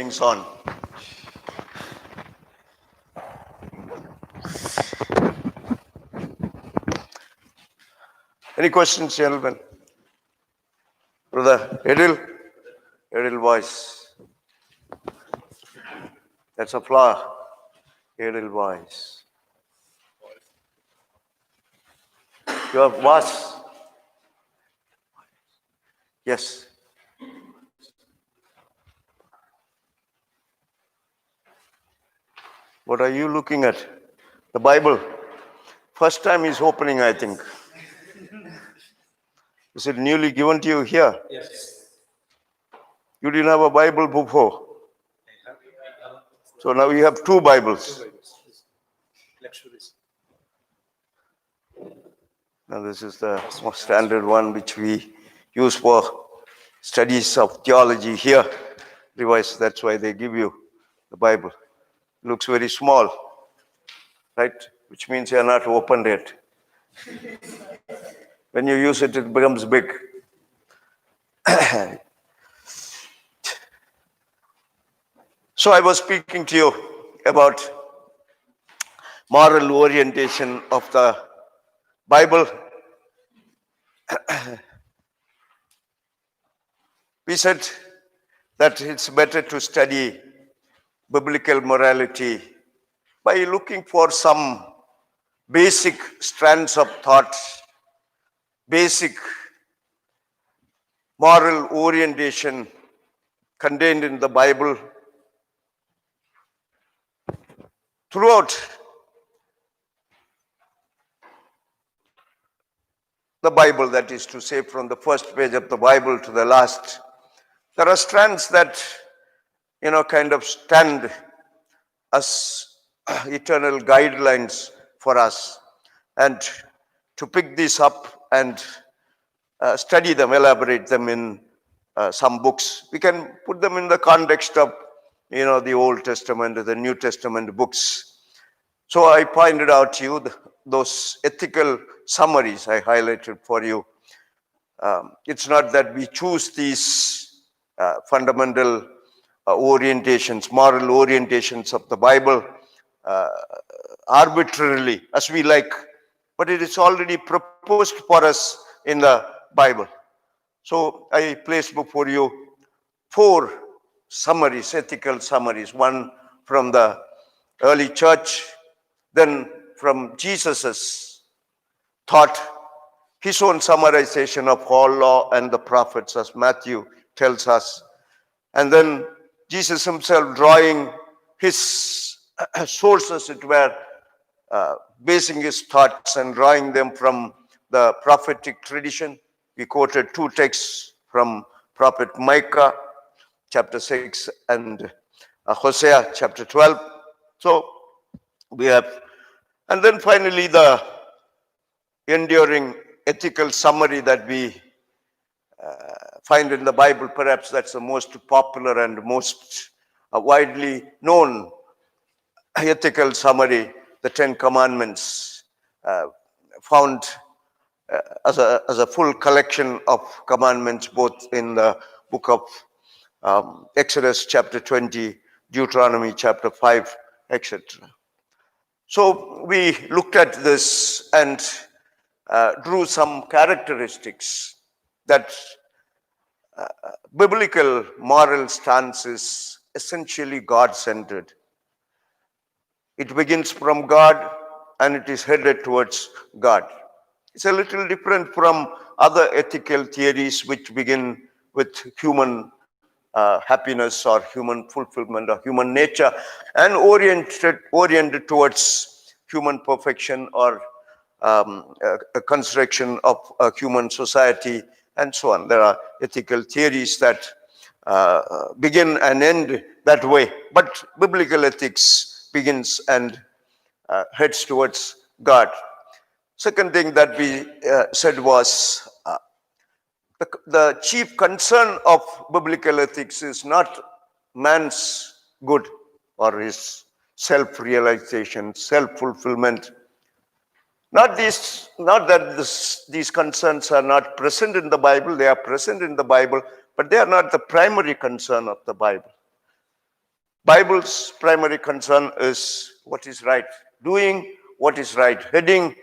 things on. Any questions, gentlemen? Brother Edil voice. That's a flower. Edil voice. You have was? Yes. What are you looking at? The Bible. First time he's opening, I think. Is it newly given to you here? Yes. You didn't have a Bible before. So now you have two Bibles. Lectures. Now this is the most standard one which we use for studies of theology here. Revised, that's why they give you the Bible. It looks very small, right? Which means you are not opened yet. When you use it, it becomes big. So I was speaking to you about moral orientation of the Bible. We said that it's better to study biblical morality by looking for some basic strands of thought, basic moral orientation contained in the Bible. Throughout the Bible, that is to say, from the first page of the Bible to the last, there are strands that, kind of stand as eternal guidelines for us. And to pick these up and study them, elaborate them in some books, we can put them in the context of, the Old Testament, the New Testament books. So I pointed out to you those ethical summaries I highlighted for you. It's not that we choose these fundamental orientations, moral orientations of the Bible arbitrarily as we like, but it is already proposed for us in the Bible. So I placed before you 4 summaries, ethical summaries, one from the early church, then from Jesus's thought, his own summarization of all law and the prophets, as Matthew tells us, and then Jesus himself drawing his sources, it were, basing his thoughts and drawing them from the prophetic tradition. We quoted 2 texts from Prophet Micah, chapter 6, and Hosea, chapter 12. So we have, and then finally the enduring ethical summary that we find in the Bible. Perhaps that's the most popular and most widely known ethical summary, the 10 Commandments, found as a full collection of commandments, both in the book of Exodus chapter 20, Deuteronomy chapter 5, etc. So we looked at this and drew some characteristics that biblical moral stance is essentially God-centered. It begins from God and it is headed towards God. It's a little different from other ethical theories which begin with human happiness or human fulfillment or human nature and oriented towards human perfection or a construction of a human society and so on. There are ethical theories that begin and end that way, but biblical ethics begins and heads towards God. Second thing that we said was the chief concern of biblical ethics is not man's good or his self-realization, self-fulfillment. Not that these concerns are not present in the Bible. They are present in the Bible, but they are not the primary concern of the Bible. Bible's primary concern is what is right, doing what is right, heading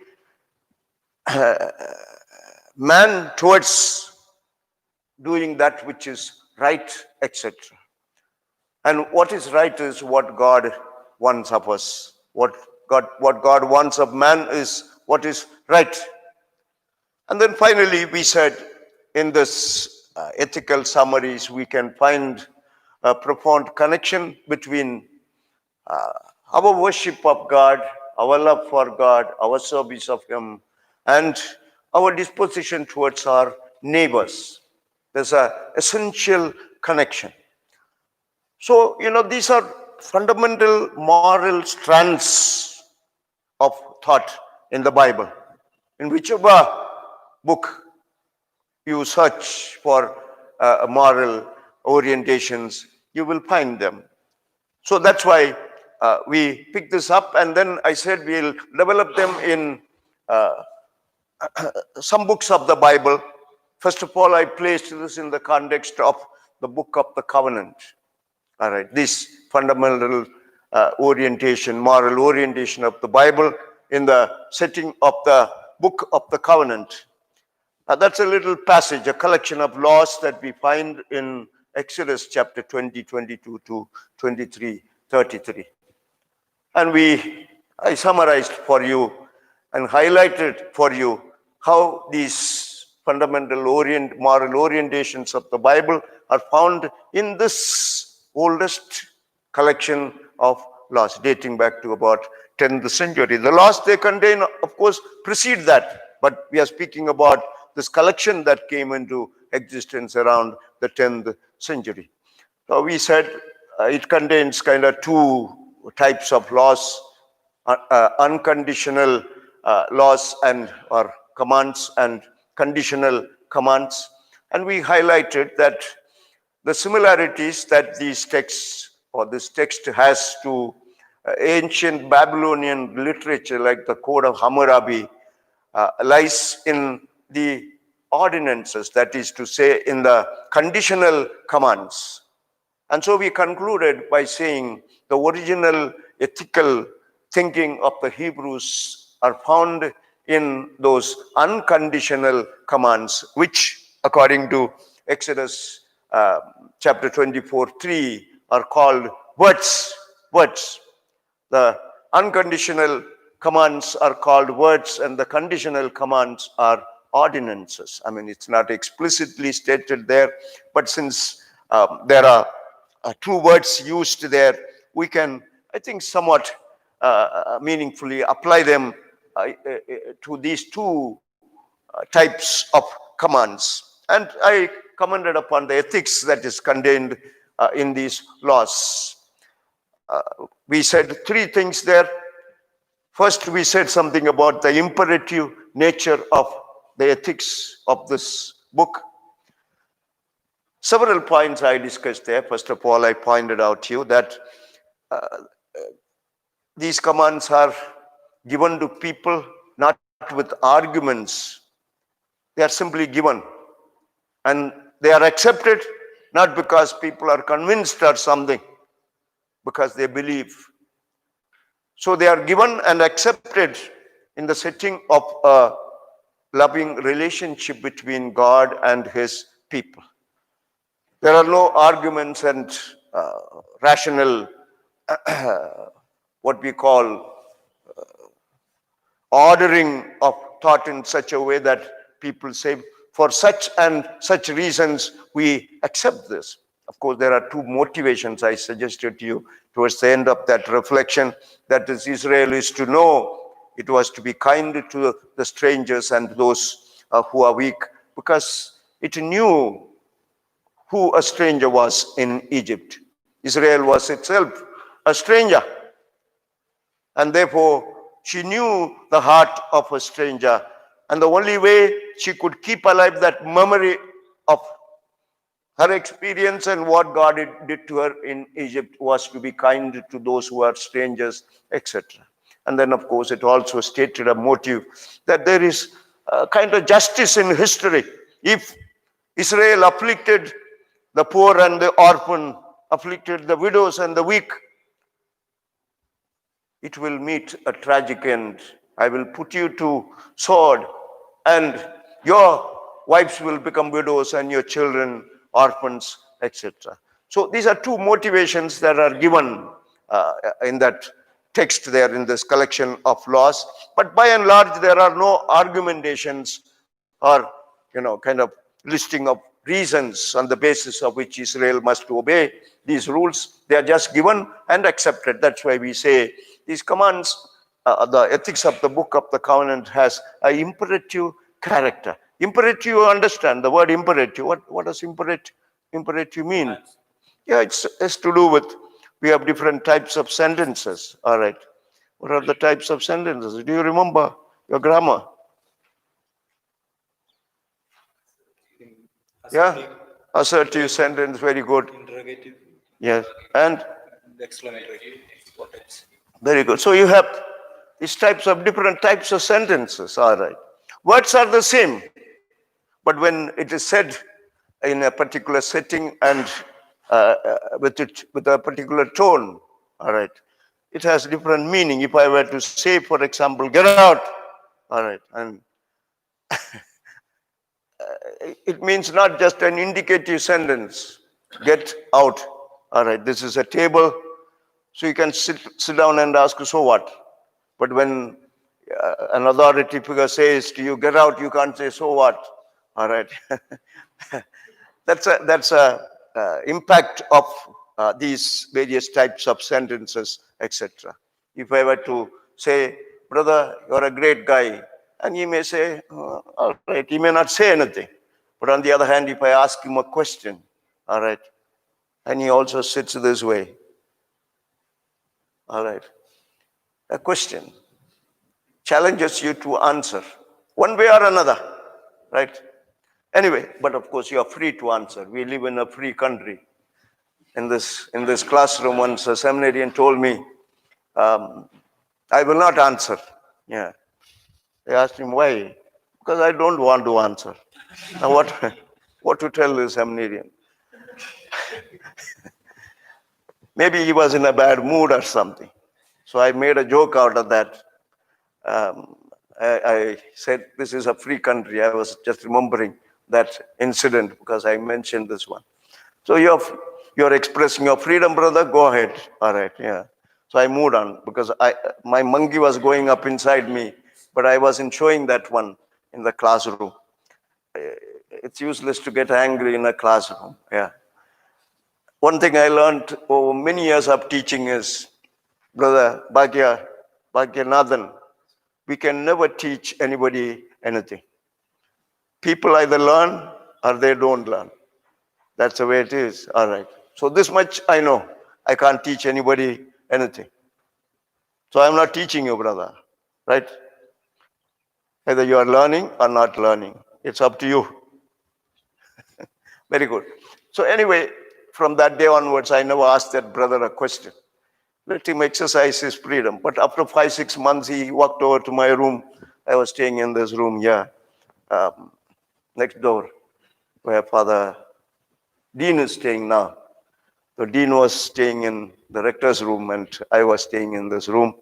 man towards doing that which is right, etc. And what is right is what God wants of us. What God wants of man is what is right. And then finally, we said in this ethical summaries, we can find a profound connection between our worship of God, our love for God, our service of Him, and our disposition towards our neighbors. There's an essential connection. So, these are fundamental moral strands of thought in the Bible. In whichever book you search for moral orientations, you will find them. So that's why we picked this up, and then I said we'll develop them in some books of the Bible. First of all, I placed this in the context of the book of the covenant. All right, this fundamental orientation, moral orientation of the Bible in the setting of the book of the covenant. That's a little passage, a collection of laws that we find in Exodus chapter 20, 22 to 23, 33. And I summarized for you and highlighted for you how these fundamental moral orientations of the Bible are found in this oldest collection of laws dating back to about 10th century. The laws they contain, of course, precede that, but we are speaking about this collection that came into existence around the 10th century. So we said it contains kind of two types of laws, unconditional laws or commands and conditional commands. And we highlighted that the similarities that these texts or this text has to ancient Babylonian literature like the Code of Hammurabi lies in the ordinances, that is to say in the conditional commands. And so we concluded by saying the original ethical thinking of the Hebrews are found in those unconditional commands, which according to Exodus chapter 24:3 are called words. The unconditional commands are called words and the conditional commands are ordinances. I mean, it's not explicitly stated there, but since there are two words used there, we can, I think, somewhat meaningfully apply them to these two types of commands. And I commented upon the ethics that is contained in these laws. We said three things there. First, we said something about the imperative nature of the ethics of this book. Several points I discussed there. First of all, I pointed out to you that these commands are given to people not with arguments. They are simply given. And they are accepted not because people are convinced or something, because they believe. So they are given and accepted in the setting of a loving relationship between God and His people. There are no arguments and rational, what we call ordering of thought in such a way that people say, for such and such reasons, we accept this. Of course, there are two motivations I suggested to you towards the end of that reflection. That is, Israel is to know it was to be kind to the strangers and those who are weak, because it knew who a stranger was in Egypt. Israel was itself a stranger. And therefore, she knew the heart of a stranger. And the only way she could keep alive that memory of her experience and what God did to her in Egypt was to be kind to those who are strangers, etc. And then, of course, it also stated a motive that there is a kind of justice in history. If Israel afflicted the poor and the orphan, afflicted the widows and the weak, it will meet a tragic end. I will put you to sword, and your wives will become widows, and your children orphans, etc. So these are two motivations that are given in that text there in this collection of laws. But by and large, there are no argumentations or kind of listing of reasons on the basis of which Israel must obey these rules. They are just given and accepted. That's why we say these commands, the ethics of the book of the covenant has an imperative character. Imperative, you understand the word imperative. What does imperative mean? Yeah, it's to do with, we have different types of sentences. All right. What are the types of sentences? Do you remember your grammar? Yeah, assertive sentence, very good. Interrogative. Yes, and Exclamatory. What else? very good. So you have these types of different types of sentences. All right. Words are the same, but when it is said in a particular setting and with a particular tone, all right, it has different meaning. If I were to say, for example, get out, all right, and it means not just an indicative sentence, get out, all right, this is a table, so you can sit down and ask, so what? But when an authority figure says to you, get out, you can't say, so what? All right. that's a impact of these various types of sentences, etc. If I were to say, brother, you're a great guy, and he may say, all right, he may not say anything. But on the other hand, if I ask him a question, all right, and he also sits this way, all right, a question challenges you to answer one way or another, right? Anyway, but of course you are free to answer. We live in a free country. In this classroom, once a seminarian told me, I will not answer. Yeah. I asked him why. Because I don't want to answer. Now what to tell the seminarian? Maybe he was in a bad mood or something. So I made a joke out of that. I said, this is a free country. I was just remembering that incident because I mentioned this one. So you're expressing your freedom, brother, go ahead. All right, yeah. So I moved on because my monkey was going up inside me, but I wasn't showing that one in the classroom. It's useless to get angry in a classroom, yeah. One thing I learned over many years of teaching is, Brother Bhagyanathan, we can never teach anybody anything. People either learn or they don't learn. That's the way it is. All right. So this much I know. I can't teach anybody anything. So I'm not teaching you, brother. Right? Either you are learning or not learning. It's up to you. Very good. So anyway, from that day onwards, I never asked that brother a question. Let him exercise his freedom. But after 5-6 months, he walked over to my room. I was staying in this room, yeah, next door, where Father Dean is staying now. The Dean was staying in the rector's room, and I was staying in this room.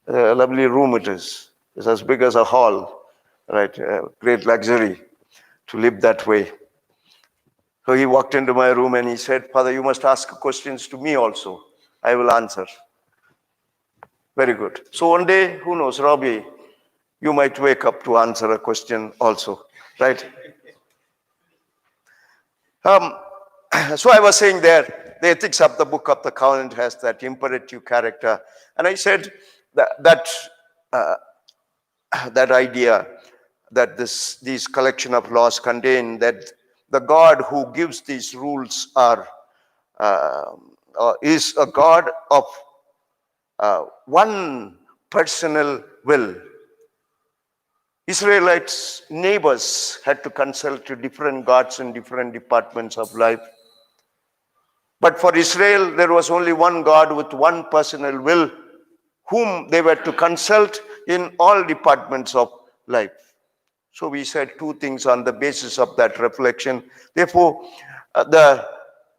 A lovely room it is. It's as big as a hall, right? Great luxury to live that way. So he walked into my room and he said, Father, you must ask questions to me also. I will answer. Very good. So one day, who knows, Robbie, you might wake up to answer a question also, right? So I was saying there, the ethics of the book of the covenant has that imperative character. And I said that idea that these collection of laws contain, that the God who gives these rules is a God of one personal will. Israelites' neighbors had to consult to different gods in different departments of life. But for Israel, there was only one God with one personal will, whom they were to consult in all departments of life. So we said two things on the basis of that reflection. Therefore, the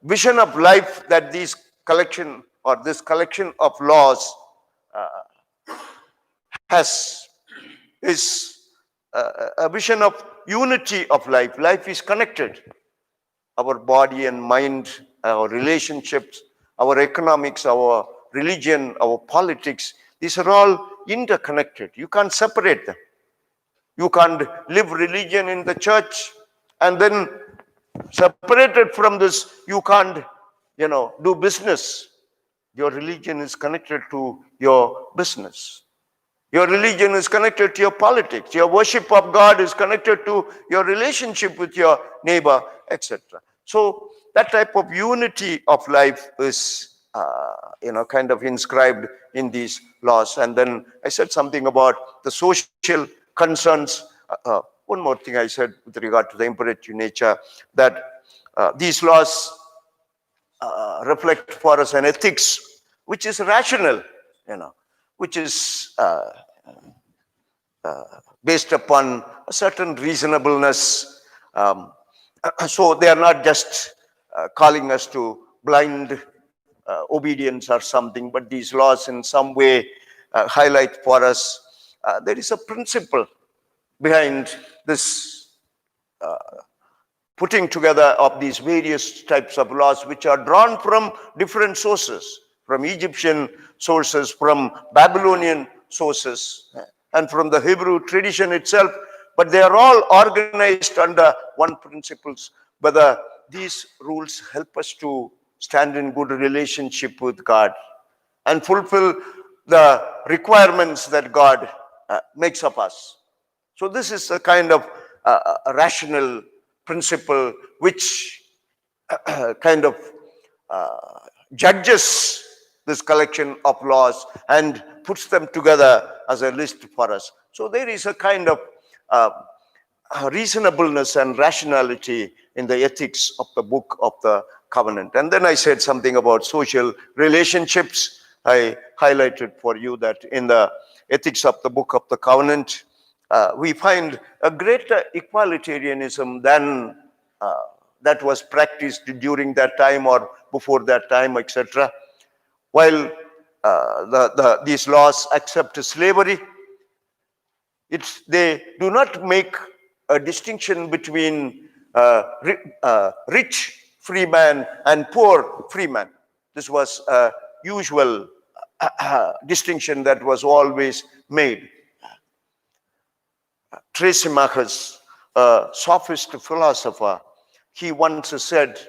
vision of life that this collection of laws has is a vision of unity of life. Life is connected. Our body and mind, our relationships, our economics, our religion, our politics, these are all interconnected. You can't separate them. You can't live religion in the church and then separated from this, you can't, do business. Your religion is connected to your business. Your religion is connected to your politics. Your worship of God is connected to your relationship with your neighbor, etc. So that type of unity of life is, kind of inscribed in these laws. And then I said something about the social concerns. One more thing I said with regard to the imperative nature, that these laws reflect for us an ethics which is rational, which is based upon a certain reasonableness. So they are not just calling us to blind obedience or something, but these laws in some way highlight for us there is a principle behind this putting together of these various types of laws, which are drawn from different sources, from Egyptian sources, from Babylonian sources, and from the Hebrew tradition itself. But they are all organized under one principles, whether these rules help us to stand in good relationship with God and fulfill the requirements that God makes of us. So this is a kind of a rational principle which kind of judges this collection of laws and puts them together as a list for us. So there is a kind of reasonableness and rationality in the ethics of the book of the covenant. And then I said something about social relationships. I highlighted for you that in the ethics of the book of the covenant, we find a greater equalitarianism than that was practiced during that time or before that time, etc. While these laws accept slavery, they do not make a distinction between rich freeman and poor freeman. This was a usual distinction that was always made. Thrasymachus, a sophist philosopher, he once said,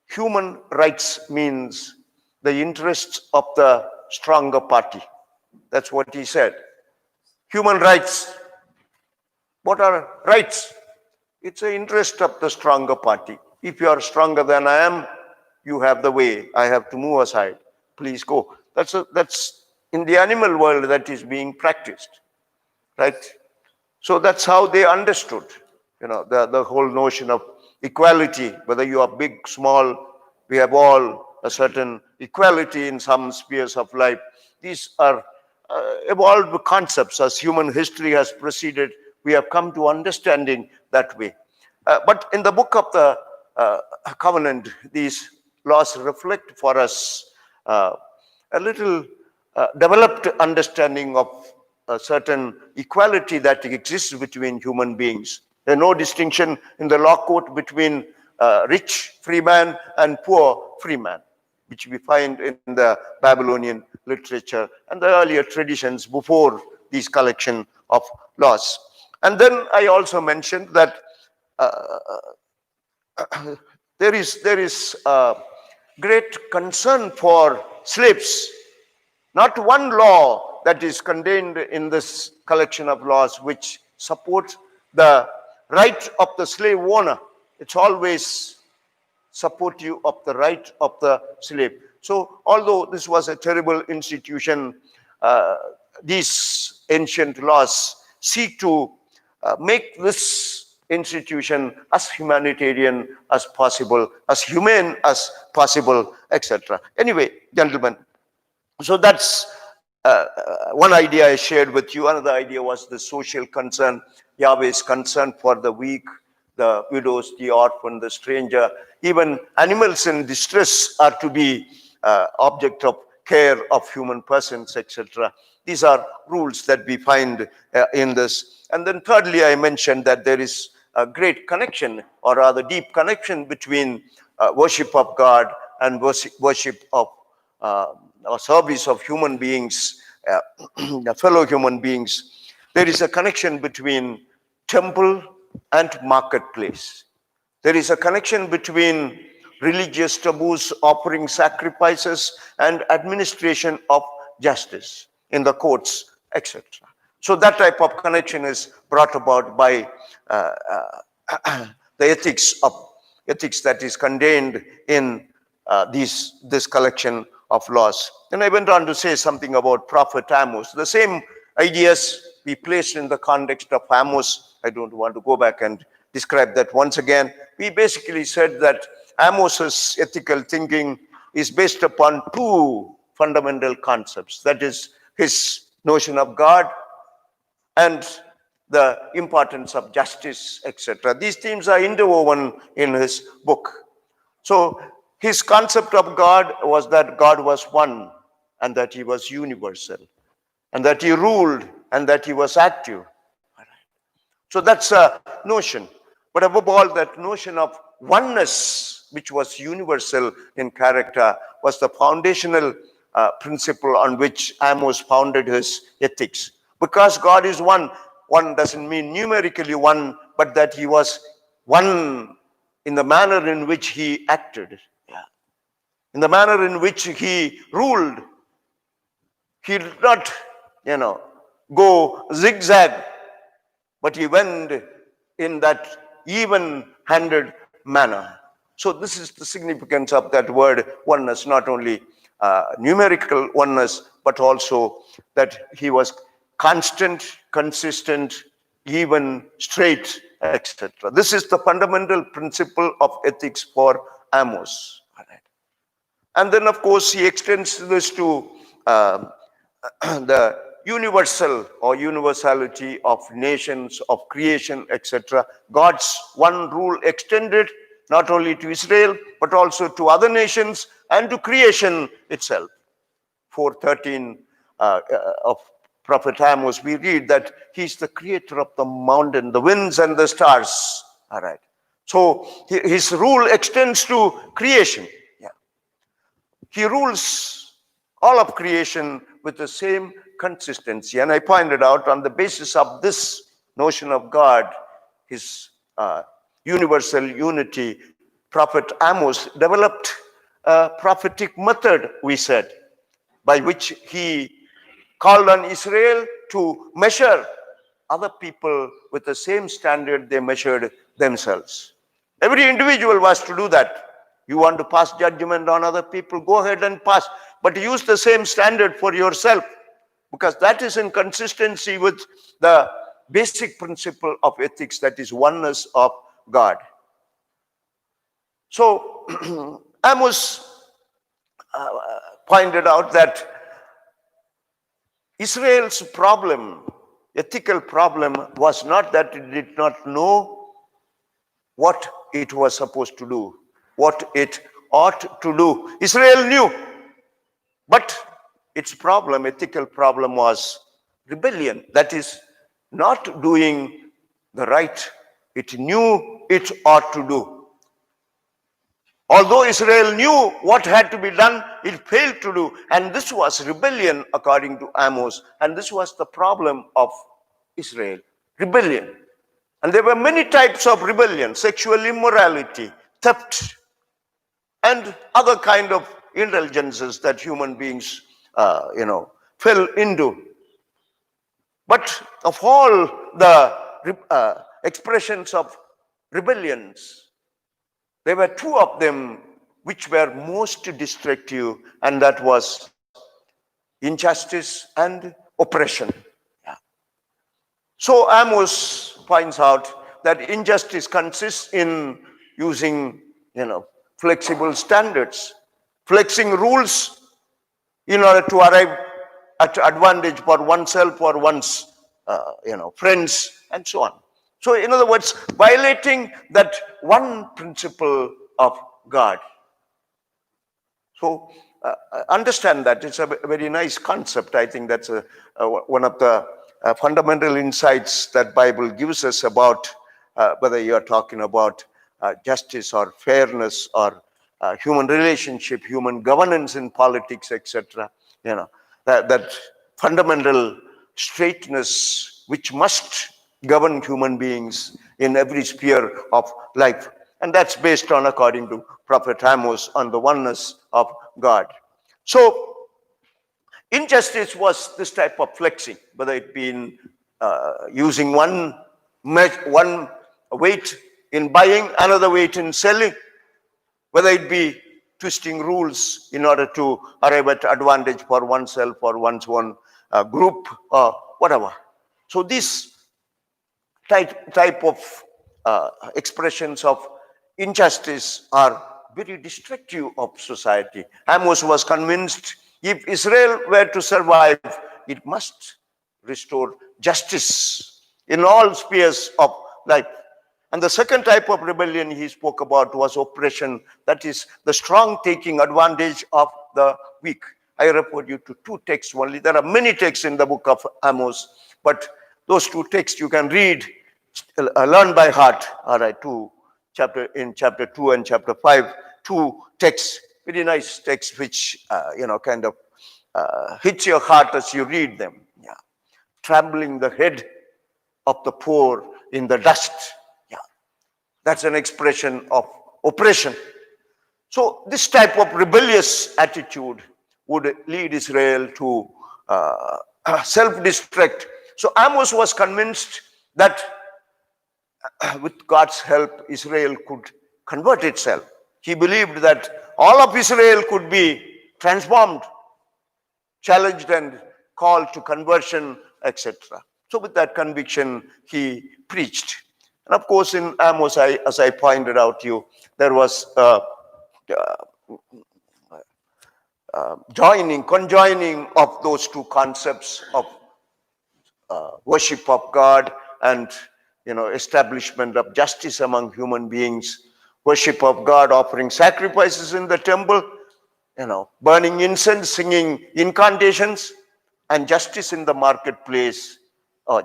human rights means the interests of the stronger party. That's what he said. Human rights. What are rights? It's the interest of the stronger party. If you are stronger than I am, you have the way. I have to move aside. Please go. That's in the animal world that is being practiced, right? So that's how they understood, the whole notion of equality, whether you are big, small, we have all a certain equality in some spheres of life. These are evolved concepts. As human history has proceeded, we have come to understanding that way. But in the book of the covenant, these laws reflect for us a little developed understanding of a certain equality that exists between human beings. There is no distinction in the law court between rich freeman and poor freeman, which we find in the Babylonian literature and the earlier traditions before these collection of laws. And then I also mentioned that there is great concern for slaves. Not one law that is contained in this collection of laws which supports the right of the slave owner. It's always supportive of the right of the slave. So although this was a terrible institution, these ancient laws seek to make this institution as humanitarian as possible, as humane as possible, etc. Anyway, gentlemen, so that's one idea I shared with you. Another idea was the social concern, Yahweh's concern for the weak, the widows, the orphan, the stranger, even animals in distress are to be object of care of human persons, etc. These are rules that we find in this. And then thirdly, I mentioned that there is a great connection, or rather deep connection, between worship of God and worship of or service of human beings, fellow human beings. There is a connection between temple and marketplace. There is a connection between religious taboos, offering sacrifices, and administration of justice in the courts, etc. So that type of connection is brought about by the ethics that is contained in this collection of laws. And I went on to say something about Prophet Amos. The same ideas we placed in the context of Amos. I don't want to go back and describe that once again. We basically said that Amos's ethical thinking is based upon two fundamental concepts. That is his notion of God and the importance of justice, etc. These themes are interwoven in his book. So his concept of God was that God was one and that he was universal and that he ruled and that he was active. So that's a notion. But above all, that notion of oneness, which was universal in character, was the foundational principle on which Amos founded his ethics. Because God is one doesn't mean numerically one, but that he was one in the manner in which he acted, in the manner in which he ruled. He did not, go zigzag, but he went in that even-handed manner. So this is the significance of that word oneness, not only numerical oneness, but also that he was constant, consistent, even, straight, etc. This is the fundamental principle of ethics for Amos. And then, of course, he extends this to the universal or universality of nations, of creation, etc. God's one rule extended not only to Israel, but also to other nations and to creation itself. 4:13 of Prophet Amos, we read that he's the creator of the mountain, the winds and the stars. All right. So his rule extends to creation. He rules all of creation with the same consistency. And I pointed out, on the basis of this notion of God, his universal unity, Prophet Amos developed a prophetic method, we said, by which he called on Israel to measure other people with the same standard they measured themselves. Every individual was to do that. You want to pass judgment on other people, go ahead and pass, but use the same standard for yourself, because that is in consistency with the basic principle of ethics, that is oneness of God. So Amos pointed out that Israel's problem, ethical problem, was not that it did not know what it was supposed to do, what it ought to do. Israel knew, but its problem, ethical problem, was rebellion. That is, not doing the right it knew it ought to do. Although Israel knew what had to be done, it failed to do. And this was rebellion, according to Amos. And this was the problem of Israel, rebellion. And there were many types of rebellion: sexual immorality, theft, and other kind of indulgences that human beings, fell into. But of all the expressions of rebellions, there were two of them which were most destructive, and that was injustice and oppression. So Amos points out that injustice consists in using, flexible standards, flexing rules in order to arrive at advantage for oneself or one's, friends, and so on. So in other words, violating that one principle of God. So understand that. It's a very nice concept. I think that's one of the fundamental insights that Bible gives us about whether you're talking about justice or fairness or human relationship, human governance in politics, etc. You know, that fundamental straightness which must govern human beings in every sphere of life. And that's based on, according to Prophet Amos, on the oneness of God. So injustice was this type of flexing, whether it be in using one weight in buying, another weight in selling, whether it be twisting rules in order to arrive at advantage for oneself or one's own group or whatever. So these type of expressions of injustice are very destructive of society. Amos was convinced if Israel were to survive, it must restore justice in all spheres of life. And the second type of rebellion he spoke about was oppression, that is, the strong taking advantage of the weak. I refer you to two texts only. There are many texts in the book of Amos, but those two texts you can read, learn by heart. All right, in chapter 2 and chapter 5, two texts, very nice texts, which kind of hit your heart as you read them. Yeah, trampling the head of the poor in the dust. Yeah, that's an expression of oppression. So this type of rebellious attitude would lead Israel to self-destruct. So Amos was convinced that with God's help, Israel could convert itself. He believed that all of Israel could be transformed, challenged and called to conversion, etc. So with that conviction, he preached. And of course, in Amos, as I pointed out to you, there was conjoining of those two concepts of worship of God and establishment of justice among human beings, worship of God, offering sacrifices in the temple, burning incense, singing incantations, and justice in the marketplace,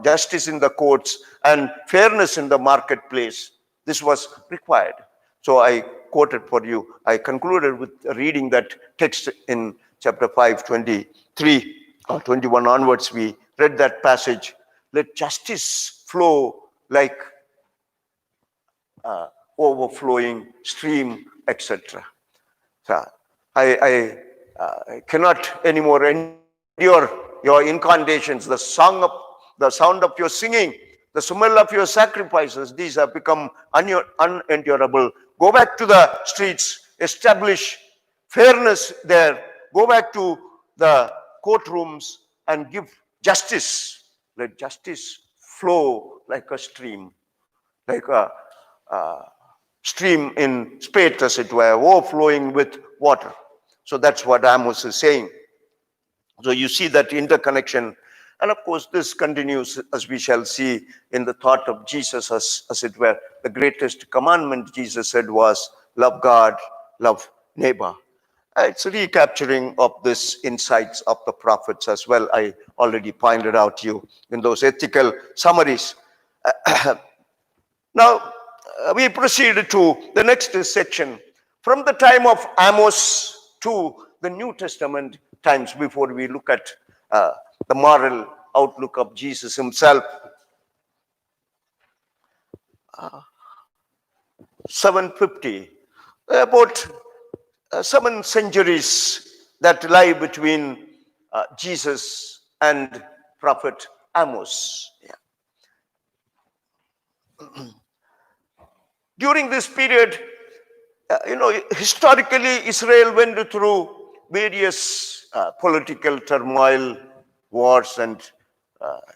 justice in the courts, and fairness in the marketplace. This was required. So I quoted for you, I concluded with reading that text in chapter 5, 23 or 21 onwards. We read that passage. Let justice flow like overflowing stream, etc. So I cannot anymore endure your incantations, the sound of your singing, the smell of your sacrifices. These have become unendurable. Go back to the streets, establish fairness there. Go back to the courtrooms and give justice. Let justice flow like a stream, like a stream in spate, as it were, overflowing with water. So that's what Amos is saying. So you see that interconnection. And of course, this continues, as we shall see, in the thought of Jesus, as it were. The greatest commandment, Jesus said, was love God, love neighbor. It's a recapturing of this insights of the prophets as well. I already pointed out to you in those ethical summaries. Now, we proceed to the next section. From the time of Amos to the New Testament times, before we look at the moral outlook of Jesus himself. 750, about 7 centuries that lie between Jesus and Prophet Amos. Yeah. During this period, historically, Israel went through various political turmoil, wars, and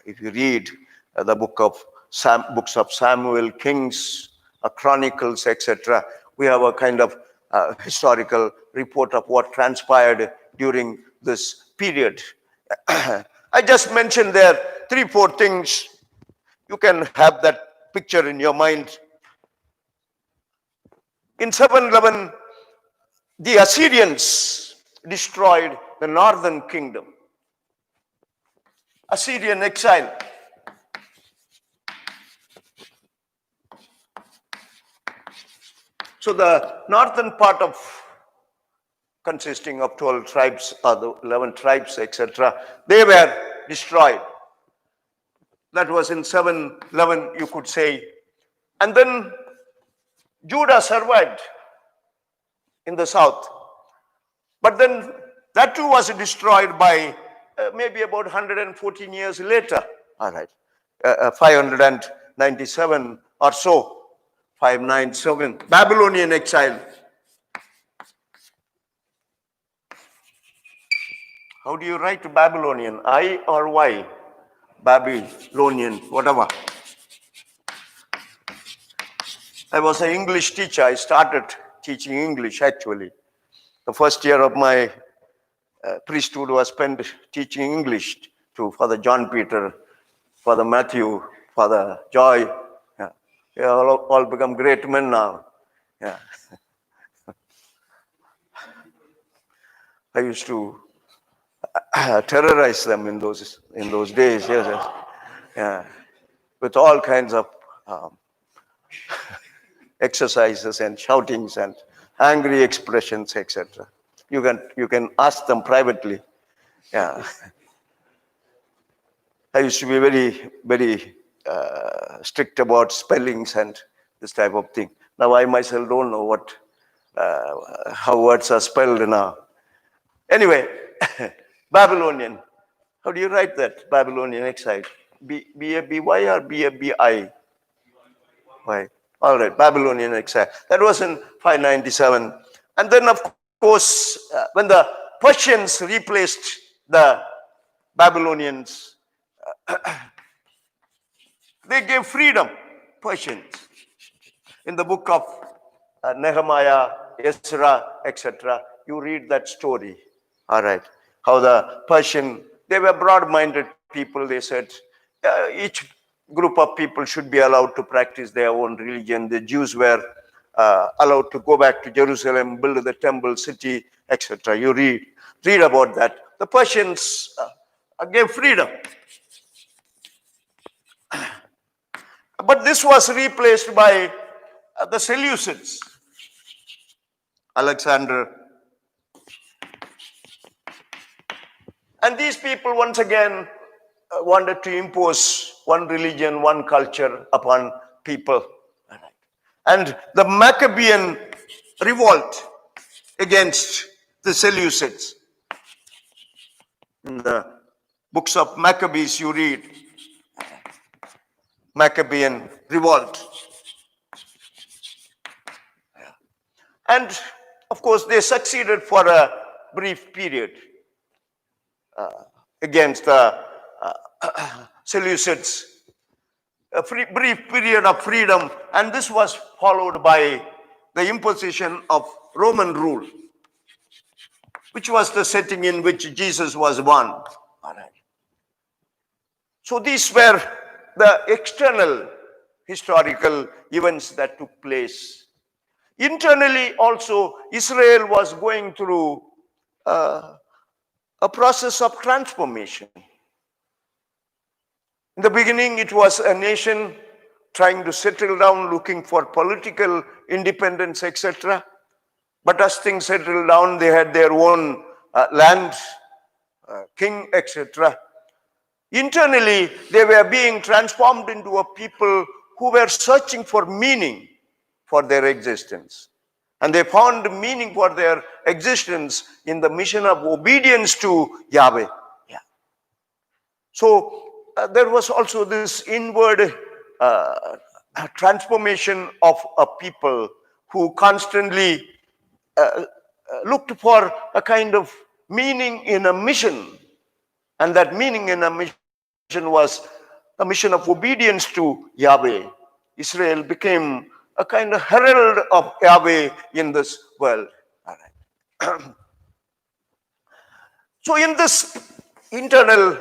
if you read the books of Samuel, Kings, Chronicles, etc., we have a kind of historical report of what transpired during this period. I just mentioned there 3-4 things. You can have that picture in your mind. In 711, the Assyrians destroyed the northern kingdom. Assyrian exile. So the northern part of, consisting of 12 tribes or the 11 tribes, etc., they were destroyed. That was in 711, you could say. And then Judah survived in the south. But then that too was destroyed by maybe about 114 years later. All right. 597 or so. 597. Babylonian exile. How do you write Babylonian? I or Y? Babylonian, whatever. I was an English teacher. I started teaching English actually. The first year of my priesthood was spent teaching English to Father John Peter, Father Matthew, Father Joy. Yeah. They all become great men now. Yeah. I used to terrorize them in those days. Yes, yes. Yeah. With all kinds of exercises and shoutings and angry expressions, etc. You can ask them privately. Yeah. I used to be very strict about spellings and this type of thing. Now I myself don't know how words are spelled now. Anyway, Babylonian. How do you write that? Babylonian exile. B-A-B-Y or B-A-B-I? Why? All right, Babylonian exile. That was in 597. And then, of course, when the Persians replaced the Babylonians, they gave freedom, Persians. In the book of Nehemiah, Ezra, etc., you read that story. All right. How the Persian, they were broad-minded people. They said each group of people should be allowed to practice their own religion. The Jews were allowed to go back to Jerusalem, build the temple, city, etc. You read about that. The Persians gave freedom. But this was replaced by the Seleucids. Alexander. And these people once again wanted to impose one religion, one culture upon people. And the Maccabean revolt against the Seleucids. In the books of Maccabees, you read Maccabean revolt. And of course, they succeeded for a brief period against the Seleucids. A brief period of freedom, and this was followed by the imposition of Roman rule, which was the setting in which Jesus was born. All right. So these were the external historical events that took place. Internally also, Israel was going through a process of transformation. In the beginning, it was a nation trying to settle down, looking for political independence, etc. But as things settled down, they had their own land, king, etc. Internally, they were being transformed into a people who were searching for meaning for their existence. And they found meaning for their existence in the mission of obedience to Yahweh. Yeah. So there was also this inward transformation of a people who constantly looked for a kind of meaning in a mission. And that meaning in a mission was a mission of obedience to Yahweh. Israel became a kind of herald of Yahweh in this world. All right. So in this internal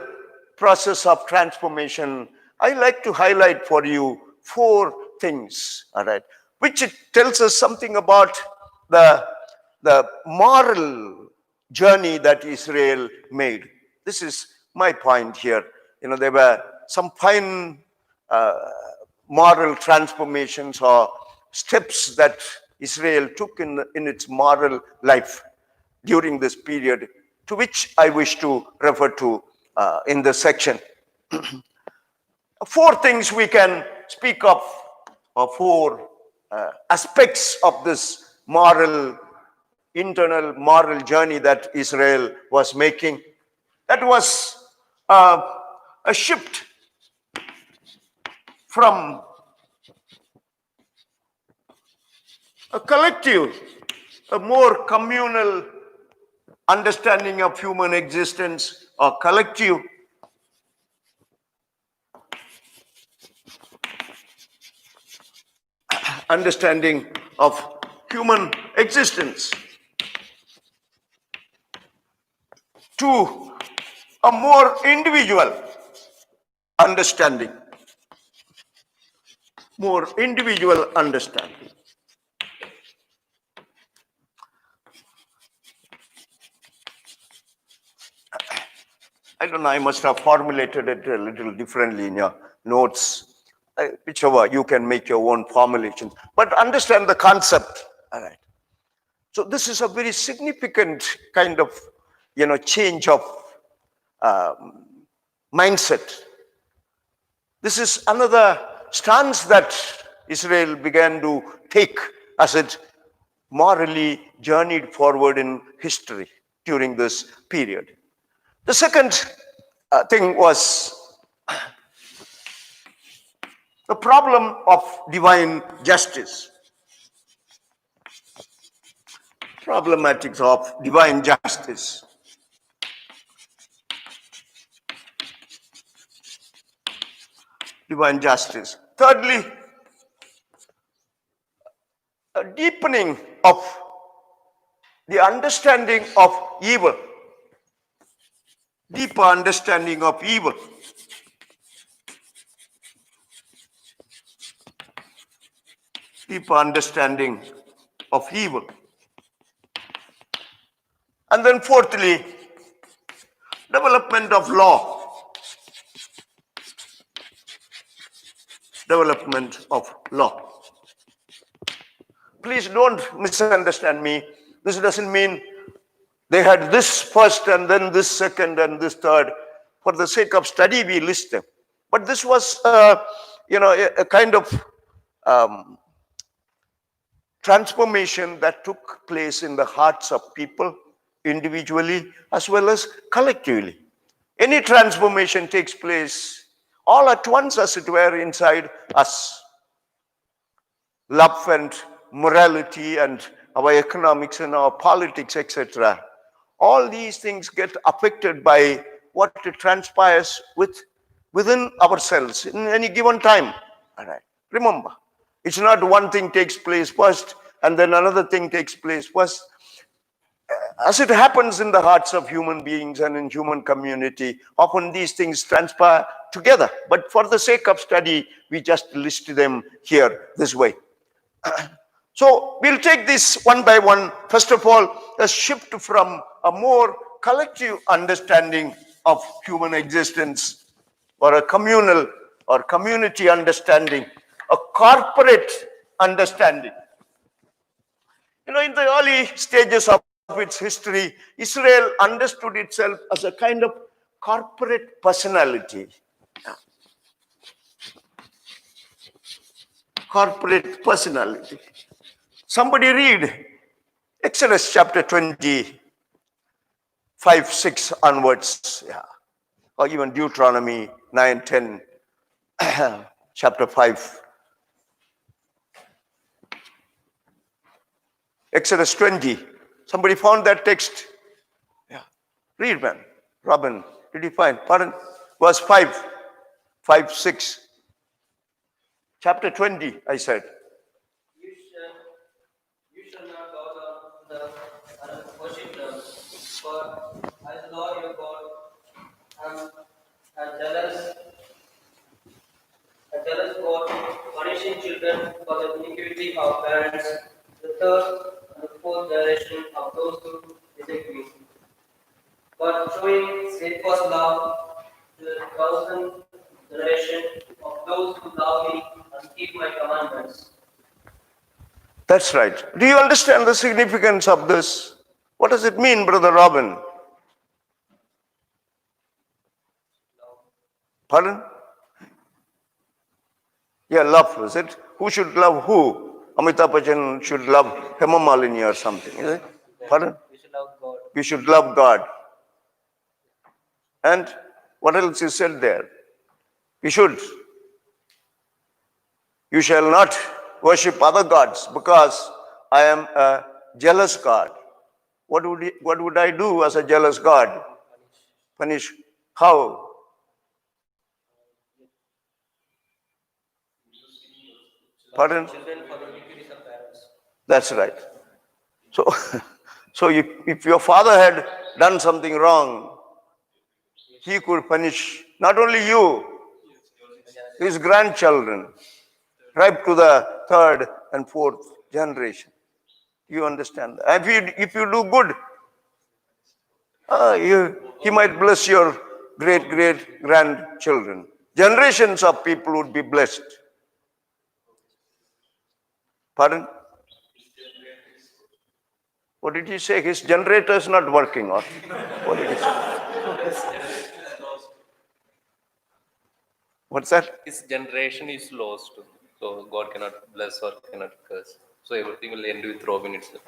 process of transformation, I like to highlight for you 4 things, all right, which it tells us something about the moral journey that Israel made. This is my point here. There were some fine moral transformations or steps that Israel took in its moral life during this period, to which I wish to refer to in this section. 4 things we can speak of, or 4 aspects of this internal moral journey that Israel was making. That was a shift from a collective, a more communal understanding of human existence, or collective understanding of human existence, to a more individual understanding. More individual understanding. I don't know, I must have formulated it a little differently in your notes. Whichever, you can make your own formulation. But understand the concept. All right. So this is a very significant kind of, change of mindset. This is another stance that Israel began to take as it morally journeyed forward in history during this period. The second thing was the problem of divine justice. Problematics of divine justice. Divine justice. Thirdly, a deepening of the understanding of evil. Deeper understanding of evil. Deeper understanding of evil. And then fourthly, development of law. Development of law. Please don't misunderstand me. This doesn't mean they had this first and then this second and this third. For the sake of study, we list them. But this was, a kind of transformation that took place in the hearts of people individually as well as collectively. Any transformation takes place all at once, as it were, inside us. Love and morality and our economics and our politics, etc. All these things get affected by what transpires within ourselves in any given time. All right. Remember, it's not one thing takes place first and then another thing takes place first. As it happens in the hearts of human beings and in human community, often these things transpire together. But for the sake of study, we just list them here this way. So we'll take this one by one. First of all, a shift from a more collective understanding of human existence, or a communal or community understanding, a corporate understanding. In the early stages of its history, Israel understood itself as a kind of corporate personality. Corporate personality. Somebody read Exodus chapter 20, 5, 6 onwards, or even Deuteronomy 9, 10, chapter 5. Exodus 20. Somebody found that text? Yeah. Read, man. Robin, did you find? Pardon? Verse 5, 5, 6. Chapter 20, I said. You shall not bow down to them and worship them, for I, the Lord your God, am a jealous God, was love to the thousand generation of those who love me and keep my commandments. That's right. Do you understand the significance of this? What does it mean, Brother Robin? Pardon? Yeah, love, is it? Who should love who? Amitabh Bachchan should love Hema Malini or something, is it? Pardon? We should love God. We should love God. And what else is said there? We should. You shall not worship other gods because I am a jealous God. What would I do as a jealous God? Punish. How? Pardon? Children for the iniquities of parents. That's right. So, so if your father had done something wrong, he could punish not only you, his grandchildren, right to the third and fourth generation. You understand that? If you do good, he might bless your great grandchildren. Generations of people would be blessed. Pardon? What did he say? His generator is not working. Or what did he say? What's that? His generation is lost, so God cannot bless or cannot curse. So everything will end with Robin itself.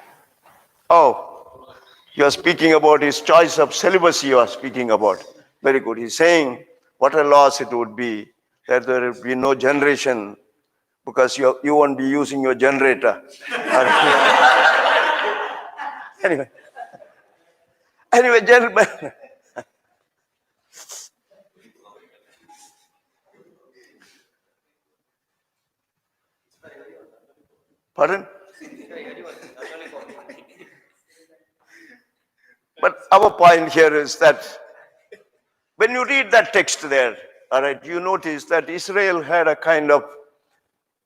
Oh, you are speaking about his choice of celibacy. You are speaking about. Very good. He's saying what a loss it would be that there will be no generation because you won't be using your generator. Anyway, gentlemen. Pardon? But our point here is that when you read that text there, all right, you notice that Israel had a kind of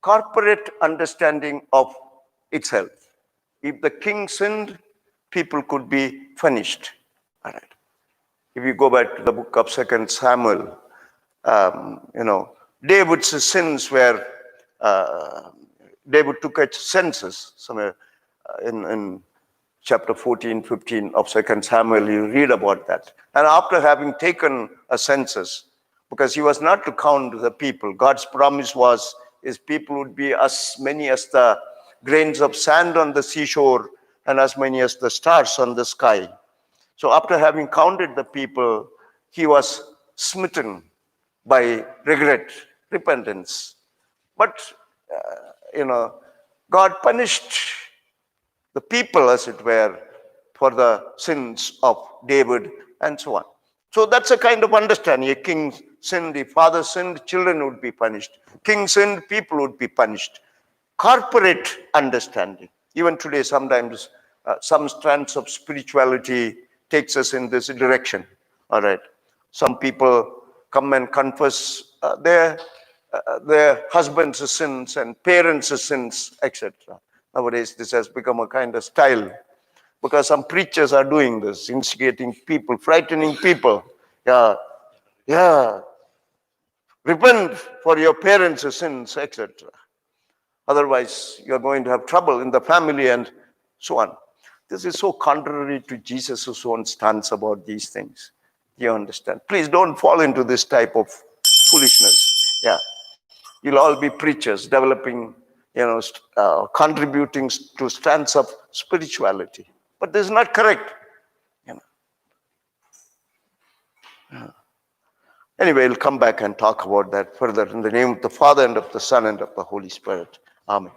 corporate understanding of itself. If the king sinned, people could be punished. All right. If you go back to the book of 2 Samuel, David's sins were, David took a census somewhere in chapter 14, 15 of 2 Samuel, you read about that. And after having taken a census, because he was not to count the people, God's promise was his people would be as many as the grains of sand on the seashore and as many as the stars on the sky. So after having counted the people, he was smitten by regret, repentance. But, God punished the people, as it were, for the sins of David and so on. So that's a kind of understanding. A king sinned, if father sinned, children would be punished. King sinned, people would be punished. Corporate understanding. Even today, sometimes some strands of spirituality takes us in this direction. All right. Some people come and confess their husbands' sins and parents' sins, etc. Nowadays, this has become a kind of style because some preachers are doing this, instigating people, frightening people. Yeah, repent for your parents' sins, etc. Otherwise, you're going to have trouble in the family and so on. This is so contrary to Jesus' own stance about these things. You understand? Please don't fall into this type of foolishness. Yeah. You'll all be preachers developing, contributing to strands of spirituality. But this is not correct. Anyway, we'll come back and talk about that further in the name of the Father and of the Son and of the Holy Spirit. Amen.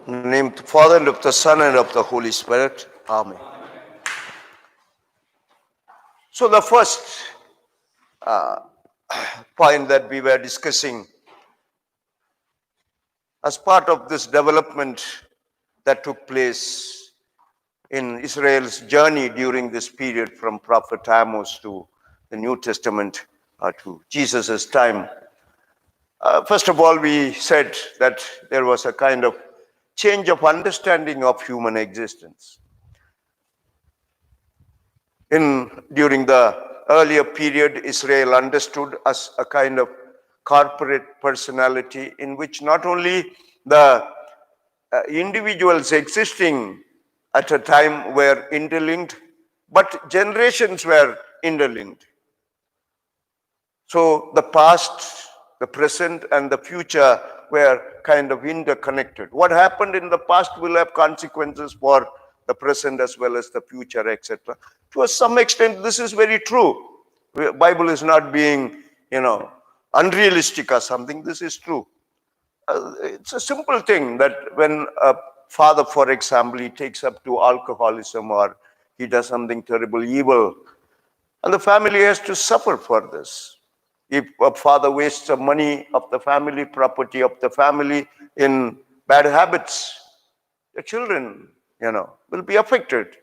In the name of the Father, and of the Son, and of the Holy Spirit. Amen. So the first point that we were discussing as part of this development that took place in Israel's journey during this period from Prophet Amos to the New Testament to Jesus' time. First of all, we said that there was a kind of change of understanding of human existence. During the earlier period, Israel understood as a kind of corporate personality in which not only the individuals existing at a time were interlinked, but generations were interlinked. So the past, the present, and the future were kind of interconnected. What happened in the past will have consequences for the present as well as the future, etc. To some extent, this is very true. The Bible is not being, unrealistic or something. This is true. It's a simple thing that when a father, for example, he takes up to alcoholism or he does something terrible, evil, and the family has to suffer for this. If a father wastes the money of the family, property of the family in bad habits, the children, will be affected.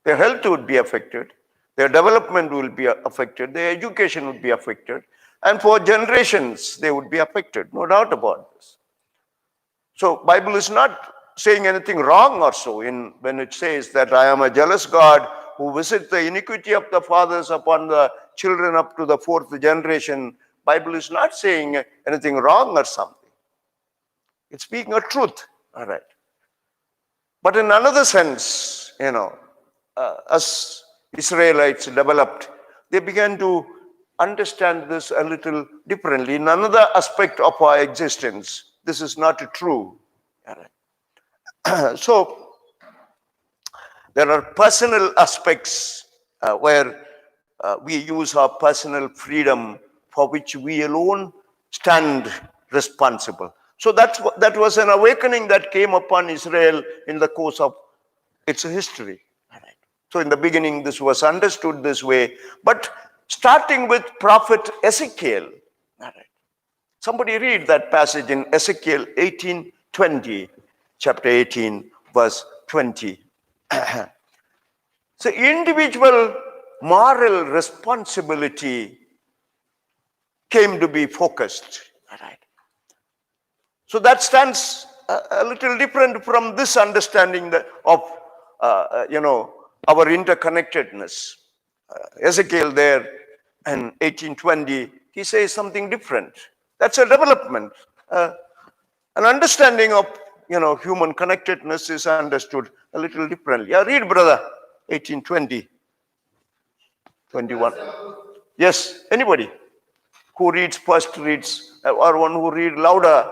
Their health would be affected. Their development will be affected. Their education would be affected. And for generations, they would be affected. No doubt about this. So Bible is not saying anything wrong or so when it says that I am a jealous God who visits the iniquity of the fathers upon the children up to the fourth generation. Bible is not saying anything wrong or something. It's speaking a truth. All right. But in another sense, as Israelites developed, they began to understand this a little differently. In another aspect of our existence, this is not true. All right. So there are personal aspects where we use our personal freedom for which we alone stand responsible. So that was an awakening that came upon Israel in the course of its history. Right. So in the beginning, this was understood this way. But starting with prophet Ezekiel, all right. Somebody read that passage in Ezekiel 18:20, chapter 18, verse 20. So individual moral responsibility came to be focused. All right. So that stands a little different from this understanding of our interconnectedness. Ezekiel there in 18:20, he says something different. That's a development. An understanding of human connectedness is understood a little differently. Yeah, read, brother. 18:20, 21. Yes, anybody who reads first reads, or one who read louder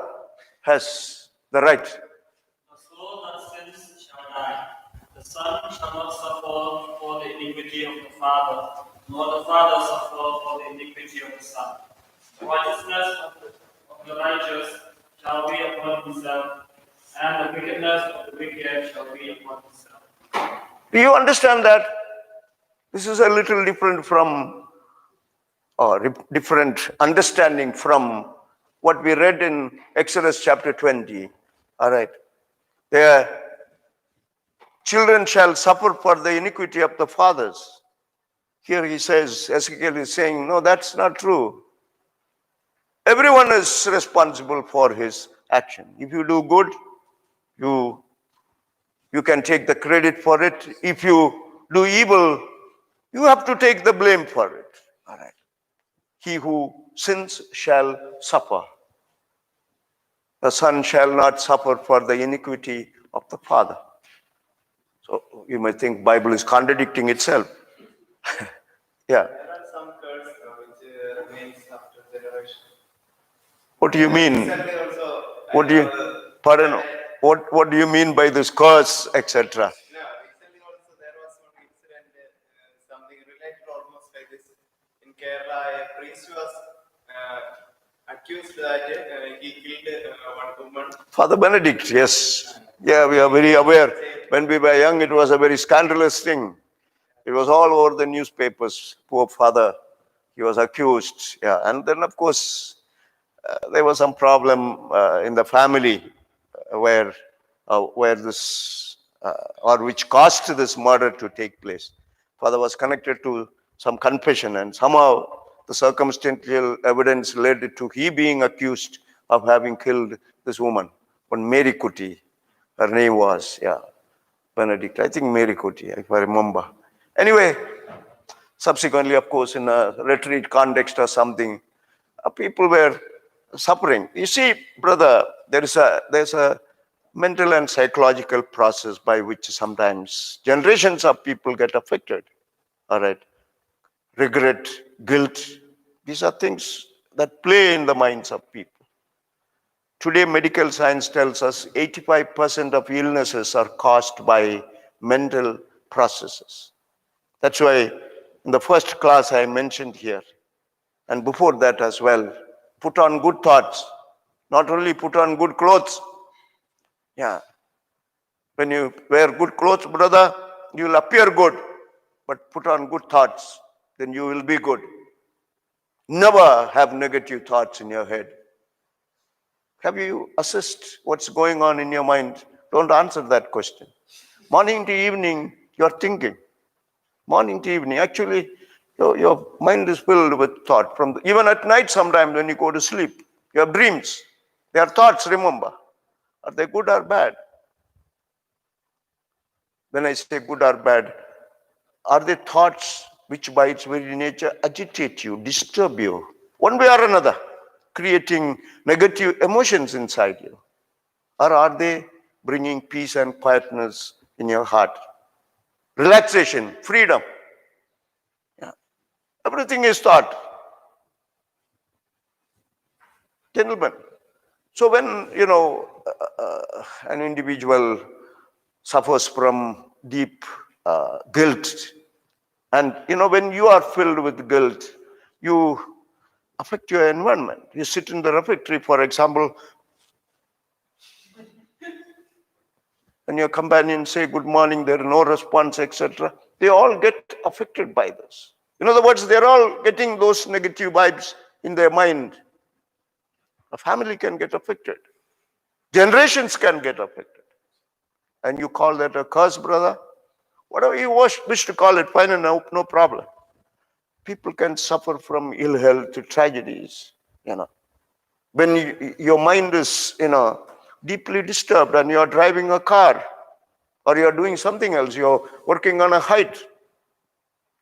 has the right. The soul that sins shall die. The son shall not suffer for the iniquity of the father, nor the father suffer for the iniquity of the son. The righteousness of the righteous shall be upon himself, and the wickedness of the wicked shall be upon himself. Do you understand that? This is a little different from, or different understanding from what we read in Exodus chapter 20. All right. Their children shall suffer for the iniquity of the fathers. Here he says, Ezekiel is saying, no, that's not true. Everyone is responsible for his action. If you do good, you can take the credit for it. If you do evil, you have to take the blame for it. All right. He who sins shall suffer. The son shall not suffer for the iniquity of the father. So you may think Bible is contradicting itself. Yeah. There are some curse which remains after generation. What do you mean? Recently also, What do you, pardon, what do you mean by this curse, etc.? No, recently also there was one incident, something related almost like this. In Kerala, a priest was accused that he killed one woman. Father Benedict, yes. Yeah, we are very aware. When we were young, it was a very scandalous thing. It was all over the newspapers. Poor father, he was accused. Yeah, and then of course there was some problem in the family where this or which caused this murder to take place. Father was connected to some confession, and somehow the circumstantial evidence led to he being accused of having killed this woman, one Mary Kuti, her name was, yeah, Benedict. I think Mary Kuti, if I remember. Anyway, subsequently, of course, in a retreat context or something, people were suffering. You see, brother, there's a mental and psychological process by which sometimes generations of people get affected. All right, regret, guilt, these are things that play in the minds of people. Today, medical science tells us 85% of illnesses are caused by mental processes. That's why in the first class I mentioned here, and before that as well, put on good thoughts. Not only put on good clothes. Yeah. When you wear good clothes, brother, you will appear good. But put on good thoughts, then you will be good. Never have negative thoughts in your head. Have you assessed what's going on in your mind? Don't answer that question. Morning to evening, you're thinking. Morning to evening. Actually, your mind is filled with thought. Even at night, sometimes when you go to sleep, you have dreams. They are thoughts, remember. Are they good or bad? When I say good or bad, are they thoughts which by its very nature agitate you, disturb you, one way or another, creating negative emotions inside you? Or are they bringing peace and quietness in your heart? Relaxation, freedom. Yeah. Everything is thought. Gentlemen, so when, an individual suffers from deep guilt, and, when you are filled with guilt, you affect your environment. You sit in the refectory, for example, and your companions say good morning, there is no response, etc. They all get affected by this. In other words, they're all getting those negative vibes in their mind. A family can get affected. Generations can get affected. And you call that a curse, brother? Whatever you wish to call it, fine and no problem. People can suffer from ill health to tragedies, When your mind is, deeply disturbed and you're driving a car or you're doing something else, you're working on a height,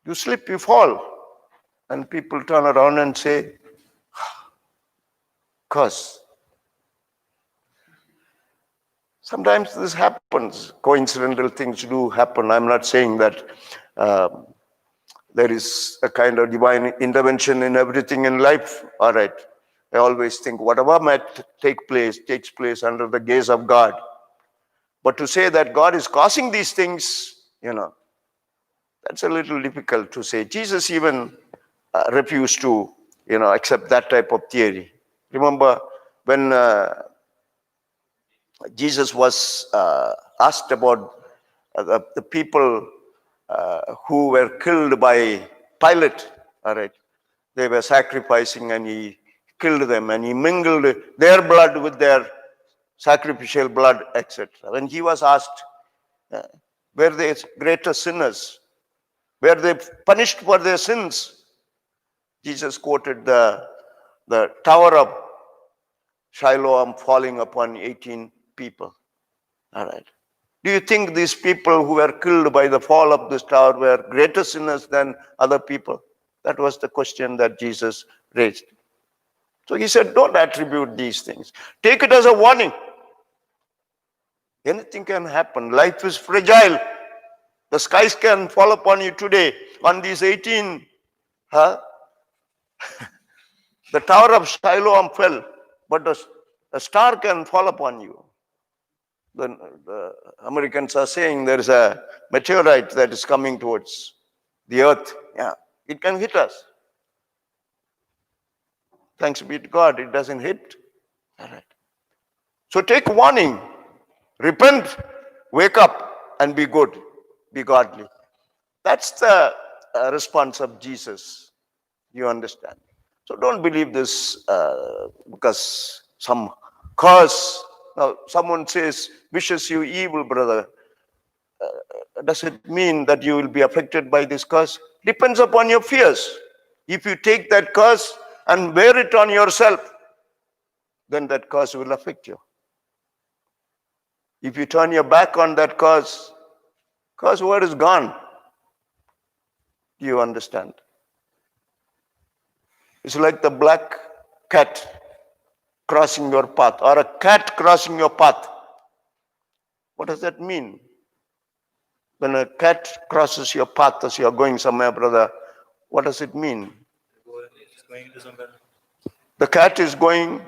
you slip, you fall, and people turn around and say, curse. Sometimes this happens. Coincidental things do happen. I'm not saying that there is a kind of divine intervention in everything in life. All right. I always think whatever might take place, takes place under the gaze of God. But to say that God is causing these things, that's a little difficult to say. Jesus even refused to, accept that type of theory. Remember when Jesus was asked about the people who were killed by Pilate, all right, they were sacrificing and he killed them and he mingled their blood with their sacrificial blood, etc. When he was asked, were they greater sinners? Were they punished for their sins? Jesus quoted the Tower of Siloam falling upon 18 people. All right. Do you think these people who were killed by the fall of this tower were greater sinners than other people? That was the question that Jesus raised. So he said, don't attribute these things. Take it as a warning. Anything can happen. Life is fragile. The skies can fall upon you today. On these 18, the Tower of Siloam fell, but a star can fall upon you. The Americans are saying there is a meteorite that is coming towards the earth. Yeah, it can hit us. Thanks be to God, it doesn't hit. All right. So take warning. Repent, wake up, and be good, be godly. That's the response of Jesus. You understand? So don't believe this because some curse. Now, someone says, wishes you evil, brother. Does it mean that you will be affected by this curse? Depends upon your fears. If you take that curse and bear it on yourself, then that curse will affect you. If you turn your back on that curse word is gone. Do you understand? It's like the black cat crossing your path, or a cat crossing your path. What does that mean? When a cat crosses your path as you are going somewhere, brother, what does it mean? It's going to somewhere. The cat is going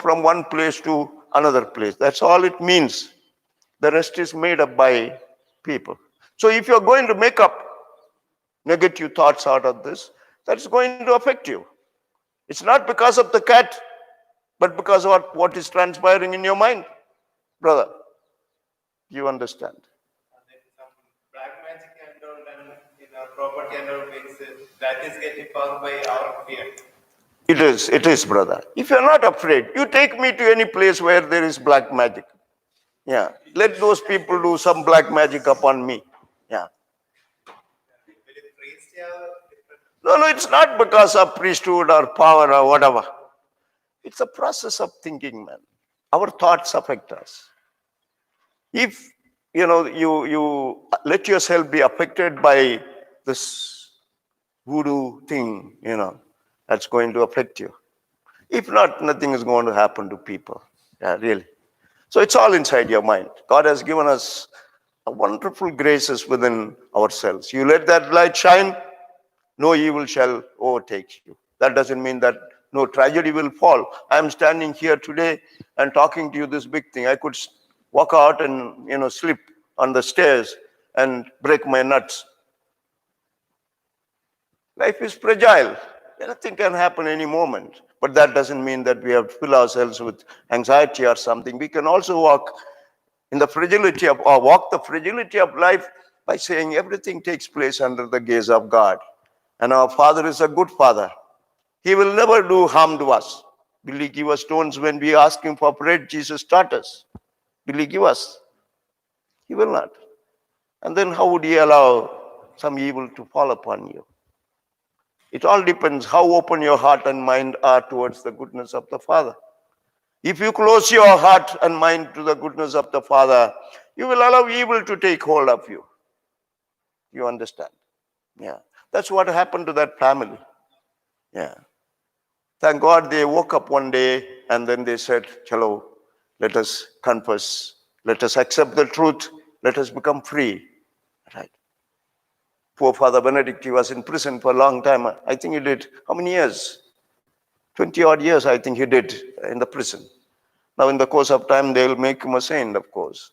from one place to another place. That's all it means. The rest is made up by people. So if you're going to make up negative thoughts out of this, that's going to affect you. It's not because of the cat, but because of what is transpiring in your mind, brother. You understand? And then some black magic and all, and property and all means that is getting powered by our fear. It is, brother. If you're not afraid, you take me to any place where there is black magic. Yeah. Let those people do some black magic upon me. Yeah. Will it priest have different? No, it's not because of priesthood or power or whatever. It's a process of thinking, man. Our thoughts affect us. If you let yourself be affected by this voodoo thing, that's going to affect you. If not, nothing is going to happen to people. Yeah, really. So it's all inside your mind. God has given us a wonderful graces within ourselves. You let that light shine, no evil shall overtake you. That doesn't mean that no tragedy will fall. I'm standing here today and talking to you this big thing. I could walk out and slip on the stairs and break my nuts. Life is fragile. Anything can happen any moment. But that doesn't mean that we have to fill ourselves with anxiety or something. We can also walk the fragility of life by saying everything takes place under the gaze of God. And our Father is a good Father. He will never do harm to us. Will He give us stones when we ask Him for bread? Jesus taught us. Will He give us? He will not. And then how would He allow some evil to fall upon you? It all depends how open your heart and mind are towards the goodness of the Father. If you close your heart and mind to the goodness of the Father, you will allow evil to take hold of you. You understand? Yeah. That's what happened to that family. Yeah. Thank God they woke up one day and then they said, Chalo, let us confess. Let us accept the truth. Let us become free. Right. Poor Father Benedict, he was in prison for a long time. I think he did, how many years? 20 odd years, I think he did in the prison. Now, in the course of time, they'll make him a saint, of course.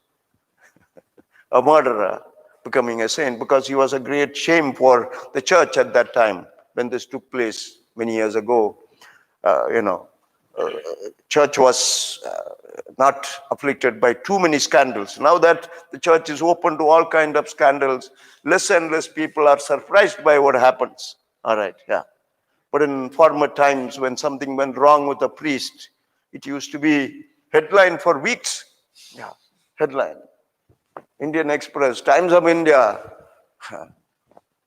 A murderer becoming a saint, because he was a great shame for the church at that time when this took place many years ago. Church was not afflicted by too many scandals. Now that the church is open to all kinds of scandals, less and less people are surprised by what happens. All right, yeah. But in former times, when something went wrong with a priest, it used to be headline for weeks. Yeah, headline. Indian Express, Times of India,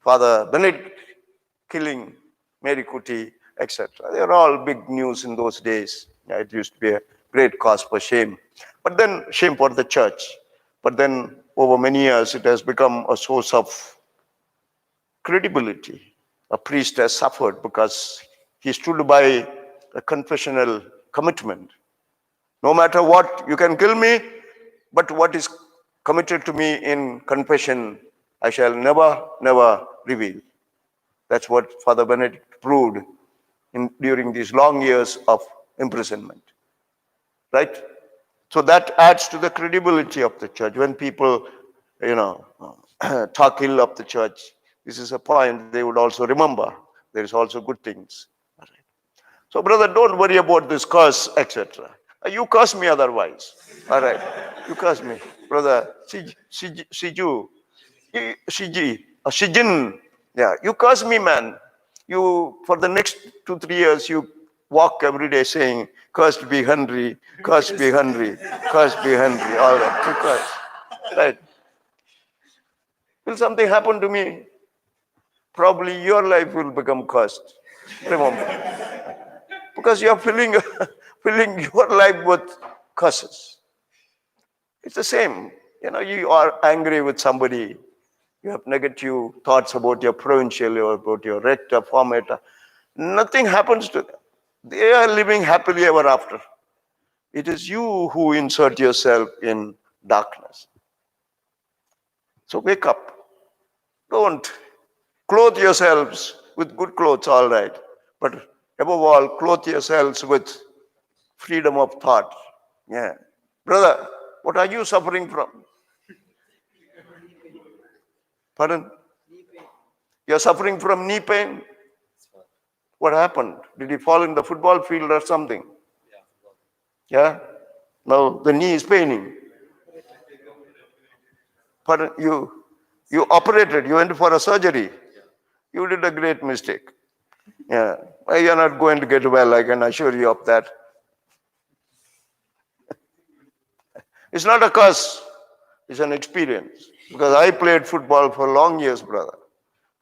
Father Benedict killing Mary Kuti, etc. They are all big news in those days. Yeah, it used to be a great cause for shame. But then, shame for the church. But then, over many years, it has become a source of credibility. A priest has suffered because he stood by a confessional commitment. No matter what, you can kill me, but what is committed to me in confession, I shall never reveal. That's what Father Benedict proved during these long years of imprisonment. Right? So that adds to the credibility of the church. When people, talk ill of the church, this is a point they would also remember. There is also good things. So, brother, don't worry about this curse, etc. You curse me otherwise. All right. You curse me. Brother Siju. Shiji. Shijin. Yeah. You curse me, man. You, for the next 2-3 years, you walk every day saying, cursed be Henry, cursed be Henry, cursed be Henry. All right. You curse. Right. Will something happen to me? Probably your life will become cursed. Remember. Because you're filling, filling your life with curses. It's the same. You are angry with somebody. You have negative thoughts about your provincial or about your rector, formator. Nothing happens to them. They are living happily ever after. It is you who insert yourself in darkness. So wake up. Don't clothe yourselves with good clothes, all right. But above all, clothe yourselves with freedom of thought. Yeah. Brother, what are you suffering from? Pardon? You're suffering from knee pain? What happened? Did you fall in the football field or something? Yeah? Now the knee is paining. Pardon? You operated, you went for a surgery. You did a great mistake. Yeah. Well, you're not going to get well, I can assure you of that. It's not a curse, it's an experience. Because I played football for long years, brother.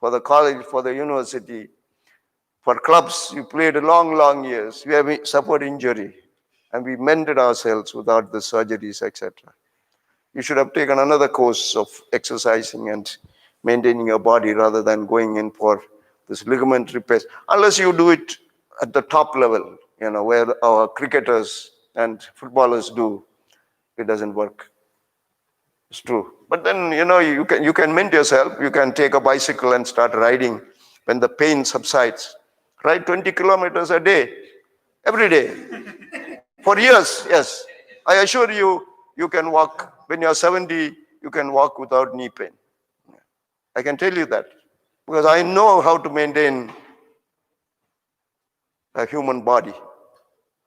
For the college, for the university, for clubs, you played long years. We have suffered injury and we mended ourselves without the surgeries, etc. You should have taken another course of exercising and maintaining your body rather than going in for this ligament repairs. Unless you do it at the top level, where our cricketers and footballers do, it doesn't work. It's true. But then, you can mend yourself. You can take a bicycle and start riding when the pain subsides. Ride 20 kilometers a day, every day, for years, yes. I assure you, you can walk. When you're 70, you can walk without knee pain. I can tell you that. Because I know how to maintain a human body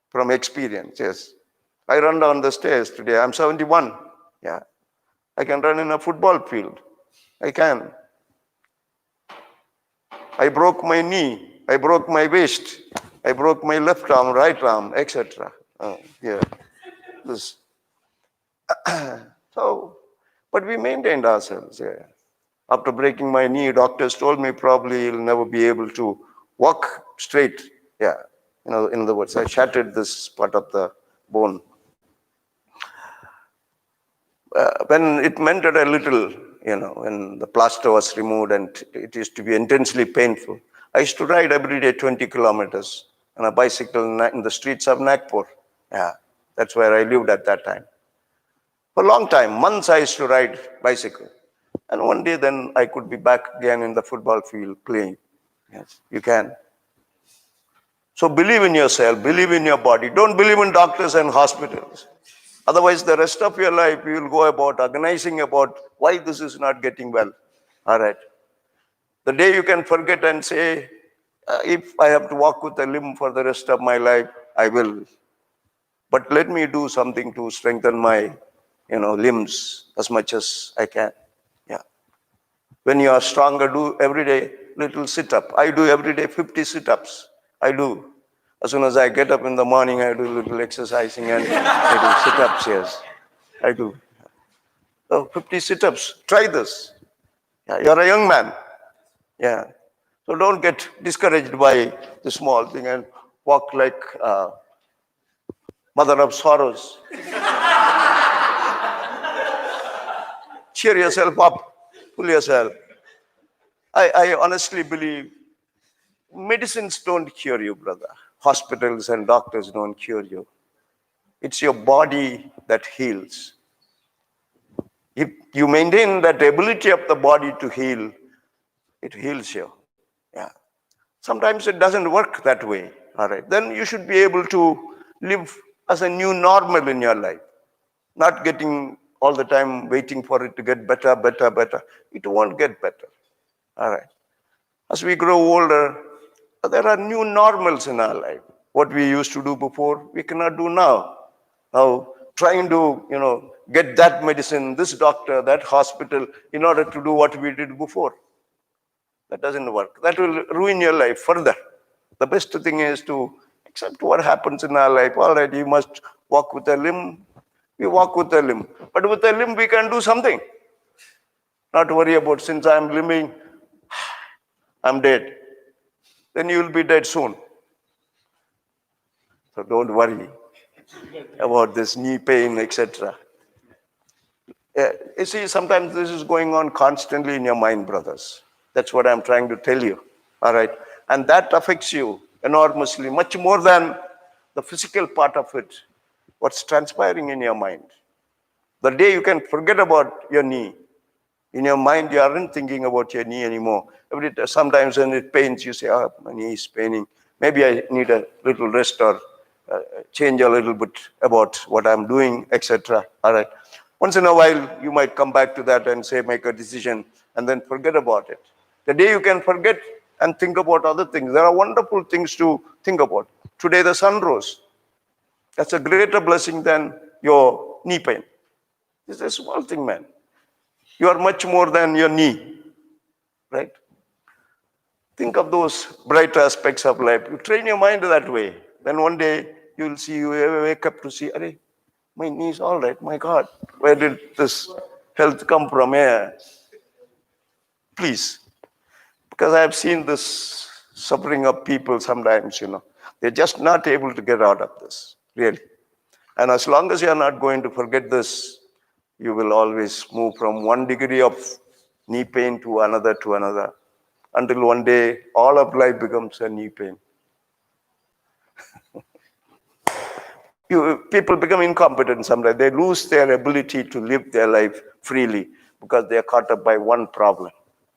from experience, yes. I run down the stairs today. I'm 71. Yeah. I can run in a football field. I can. I broke my knee. I broke my waist. I broke my left arm, right arm, etc. Yeah. This. So, but we maintained ourselves. Yeah. After breaking my knee, doctors told me probably you'll never be able to walk straight. Yeah. In other words, I shattered this part of the bone. When it mended a little, when the plaster was removed and it used to be intensely painful, I used to ride every day 20 kilometers on a bicycle in the streets of Nagpur. Yeah, that's where I lived at that time. For a long time, months I used to ride bicycle. And one day then I could be back again in the football field playing. Yes, you can. So believe in yourself, believe in your body. Don't believe in doctors and hospitals. Otherwise, the rest of your life, you will go about agonizing about why this is not getting well. All right. The day you can forget and say, if I have to walk with a limb for the rest of my life, I will. But let me do something to strengthen my, limbs as much as I can. Yeah. When you are stronger, do every day little sit-up. I do every day 50 sit-ups. I do. As soon as I get up in the morning, I do a little exercising and I do sit-ups, yes. I do. So 50 sit-ups. Try this. Yeah, you're a young man. Yeah. So don't get discouraged by the small thing and walk like mother of sorrows. Cheer yourself up. Pull yourself. I honestly believe medicines don't cure you, brother. Hospitals and doctors don't cure you. It's your body that heals. If you maintain that ability of the body to heal, it heals you. Yeah. Sometimes it doesn't work that way. All right. Then you should be able to live as a new normal in your life. Not getting all the time waiting for it to get better, better, better. It won't get better. All right. As we grow older, there are new normals in our life. What we used to do before, we cannot do now. Now, trying to, get that medicine, this doctor, that hospital, in order to do what we did before. That doesn't work. That will ruin your life further. The best thing is to accept what happens in our life. All right, you must walk with a limb. We walk with a limb. But with a limb, we can do something. Not worry about, since I'm limbing, I'm dead. Then you will be dead soon. So don't worry about this knee pain, etc. You see, sometimes this is going on constantly in your mind, brothers. That's what I'm trying to tell you. All right. And that affects you enormously, much more than the physical part of it, what's transpiring in your mind. The day you can forget about your knee, in your mind, you aren't thinking about your knee anymore. Sometimes when it pains, you say, oh, my knee is paining. Maybe I need a little rest or change a little bit about what I'm doing, etc. All right. Once in a while, you might come back to that and say, make a decision, and then forget about it. The day you can forget and think about other things, there are wonderful things to think about. Today, the sun rose. That's a greater blessing than your knee pain. It's a small thing, man. You are much more than your knee, right? Think of those bright aspects of life. You train your mind that way. Then one day you will see, you wake up to see, Arey, my knee is all right. My God, where did this health come from? Yeah. Please. Because I have seen this suffering of people sometimes, They're just not able to get out of this, really. And as long as you are not going to forget this, you will always move from one degree of knee pain to another, until one day all of life becomes a knee pain. People become incompetent sometimes. They lose their ability to live their life freely because they are caught up by one problem.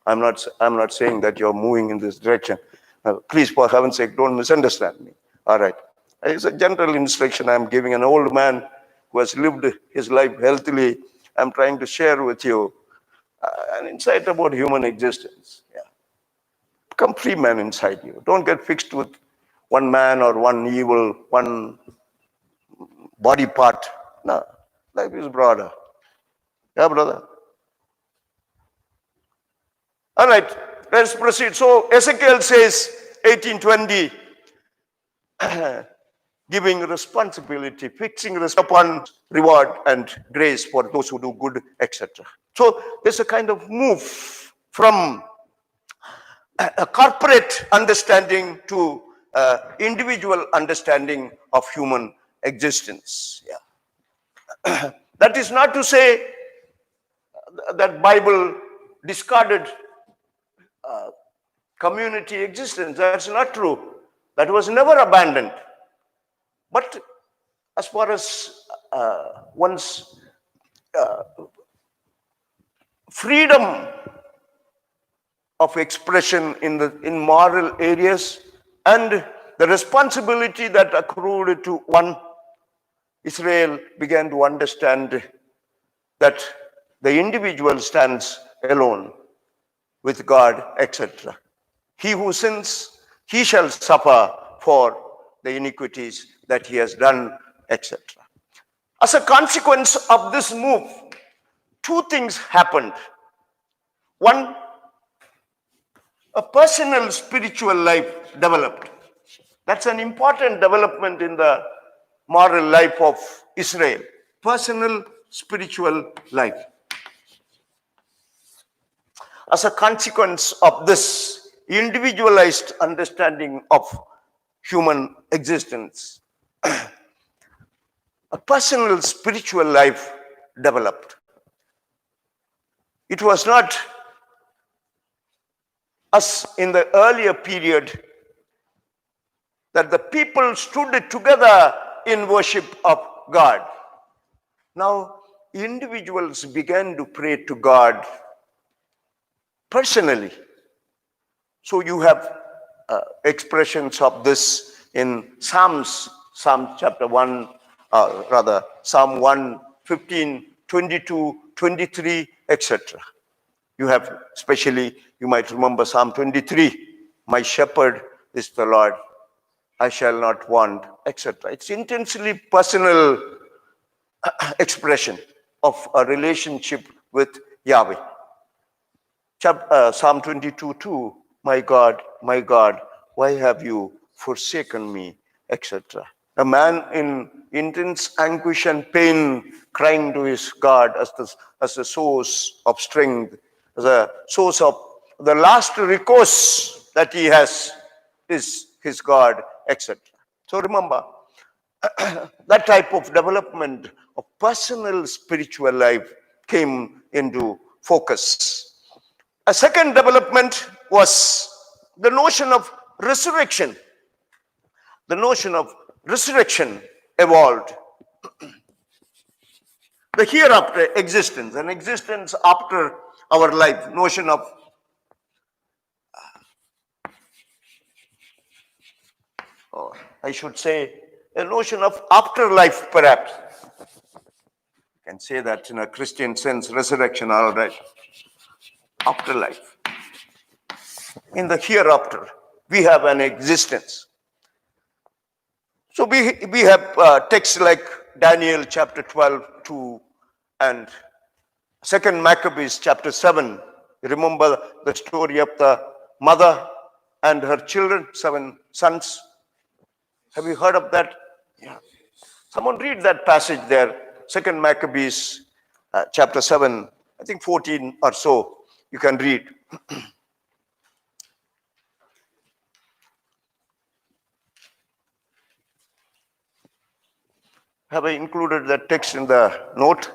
I'm not saying that you're moving in this direction. Please, for heaven's sake, don't misunderstand me. All right. It's a general instruction I'm giving an old man who has lived his life healthily. I'm trying to share with you an insight about human existence. Yeah. Become free man inside you. Don't get fixed with one man or one evil, one body part. No, life is broader. Yeah, brother. All right, let's proceed. So Ezekiel says, 18:20, giving responsibility, fixing upon reward and grace for those who do good, etc. So there's a kind of move from a corporate understanding to individual understanding of human existence. Yeah. That is not to say that Bible discarded community existence. That's not true. That was never abandoned. But as far as one's freedom of expression in moral areas and the responsibility that accrued to one, Israel began to understand that the individual stands alone with God, etc. He who sins, he shall suffer for the iniquities that he has done, etc. As a consequence of this move, two things happened. One, a personal spiritual life developed. That's an important development in the moral life of Israel. Personal spiritual life. As a consequence of this individualized understanding of human existence, a personal spiritual life developed. It was not as in the earlier period that the people stood together in worship of God. Now, individuals began to pray to God personally. So you have expressions of this in Psalm chapter 1, Psalm 1, 15, 22, 23, etc. You have, especially, you might remember Psalm 23, my shepherd is the Lord, I shall not want, etc. It's intensely personal expression of a relationship with Yahweh. Psalm 22:2, my God, why have you forsaken me, etc. A man in intense anguish and pain crying to his God as the source of strength, as a source of the last recourse that he has is his God, etc. So remember, that type of development of personal spiritual life came into focus. A second development was the notion of resurrection. The notion of resurrection evolved. The hereafter existence, an existence after our life, notion of, or I should say, a notion of afterlife, perhaps. You can say that in a Christian sense, resurrection, all right. Afterlife. In the hereafter, we have an existence. So we have texts like Daniel chapter 12:2 and 2 Maccabees chapter 7. You remember the story of the mother and her children, 7 sons. Have you heard of that? Yeah. Someone read that passage there, 2 Maccabees chapter 7, I think 14 or so. You can read. Have I included that text in the note?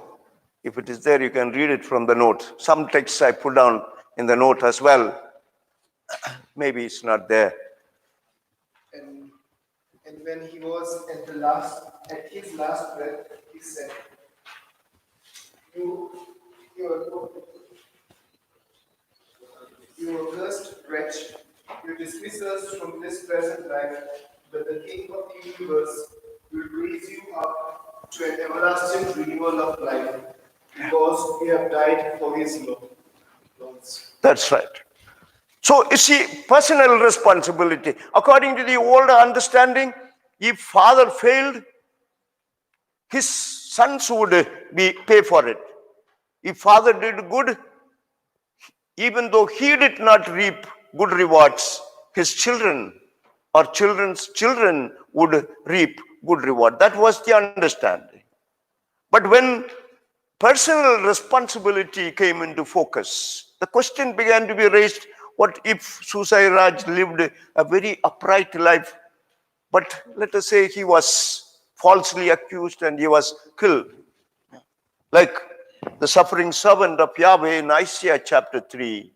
If it is there, you can read it from the note. Some texts I put down in the note as well. Maybe it's not there. And, and when he was at his last breath, he said, You, you accursed wretch, you dismiss us from this present life, but the King of the universe will raise you up to an everlasting renewal of life, because you have died for his laws. That's right. So you see, personal responsibility. According to the older understanding, if father failed, his sons would pay for it. If father did good, even though he did not reap good rewards, his children or children's children would reap good reward. That was the understanding. But when personal responsibility came into focus, the question began to be raised, what if Susai Raj lived a very upright life, but let us say he was falsely accused and he was killed? Like the suffering servant of Yahweh in Isaiah chapter 3,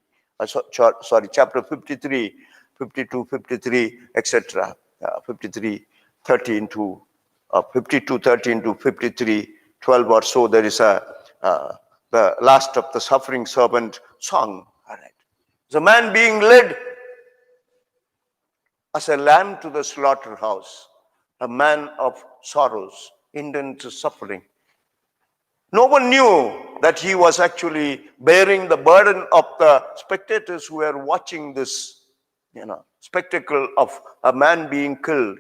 chapter 53, 52, 53, etc. 53, 13 to 52, 13 to 53, 12 or so. There is the last of the suffering servant song. All right. The man being led as a lamb to the slaughterhouse, a man of sorrows, intense suffering. No one knew that he was actually bearing the burden of the spectators who were watching this, spectacle of a man being killed.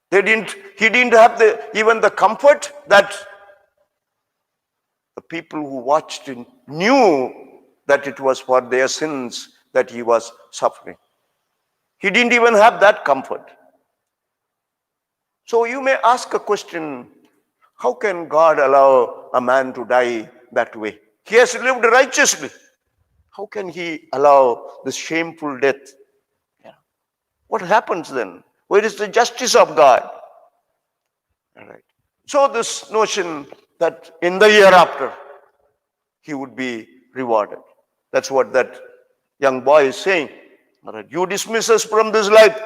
He didn't have even the comfort that the people who watched him knew that it was for their sins that he was suffering. He didn't even have that comfort. So you may ask a question, how can God allow a man to die that way? He has lived righteously. How can he allow this shameful death? What happens then? Where is the justice of God? All right. So this notion that in the hereafter he would be rewarded. That's what that young boy is saying. All right. You dismiss us from this life,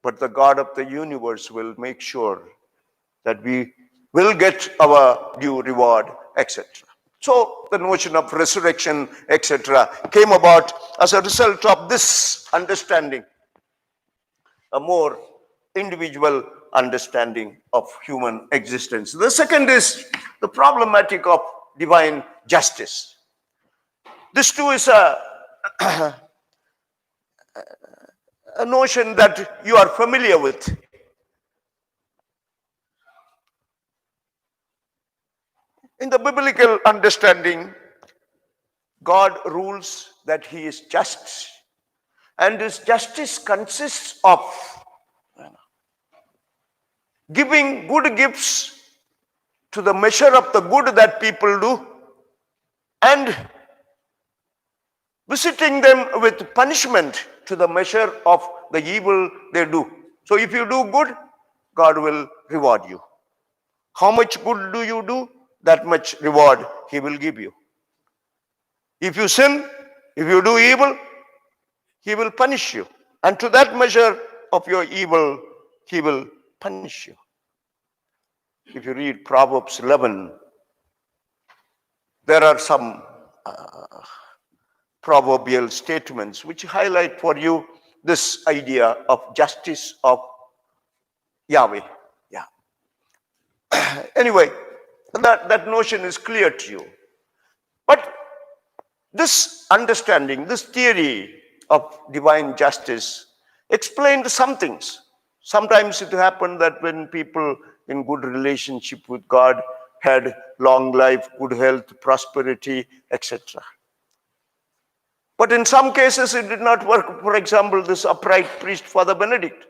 but the God of the universe will make sure that we will get our due reward, etc. So the notion of resurrection, etc., came about as a result of this understanding, a more individual understanding of human existence. The second is the problematic of divine justice. This too is a notion that you are familiar with. In the biblical understanding, God rules that he is just, and his justice consists of giving good gifts to the measure of the good that people do, and visiting them with punishment to the measure of the evil they do. So if you do good, God will reward you. How much good do you do? That much reward he will give you. If you sin, if you do evil, he will punish you. And to that measure of your evil, he will punish you. If you read Proverbs 11, there are some proverbial statements which highlight for you this idea of justice of Yahweh. Yeah. Anyway, that notion is clear to you. But this understanding, this theory of divine justice explained some things. Sometimes it happened that when people in good relationship with God had long life, good health, prosperity, etc. But in some cases it did not work. For example, this upright priest, Father Benedict,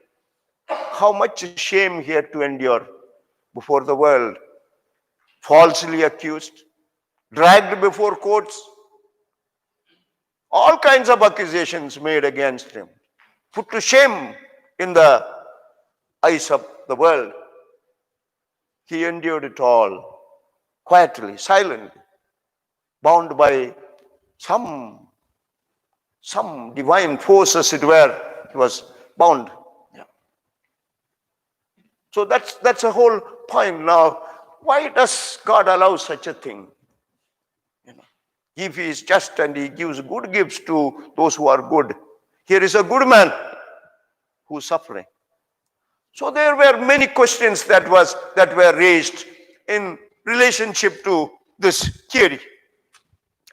how much shame he had to endure before the world, falsely accused, dragged before courts, all kinds of accusations made against him, put to shame in the eyes of the world. He endured it all quietly, silently, bound by some divine force, as it were. He was bound. Yeah. So that's a whole point. Now, why does God allow such a thing? If he is just and he gives good gifts to those who are good, here is a good man who is suffering. So there were many questions that were raised in relationship to this theory.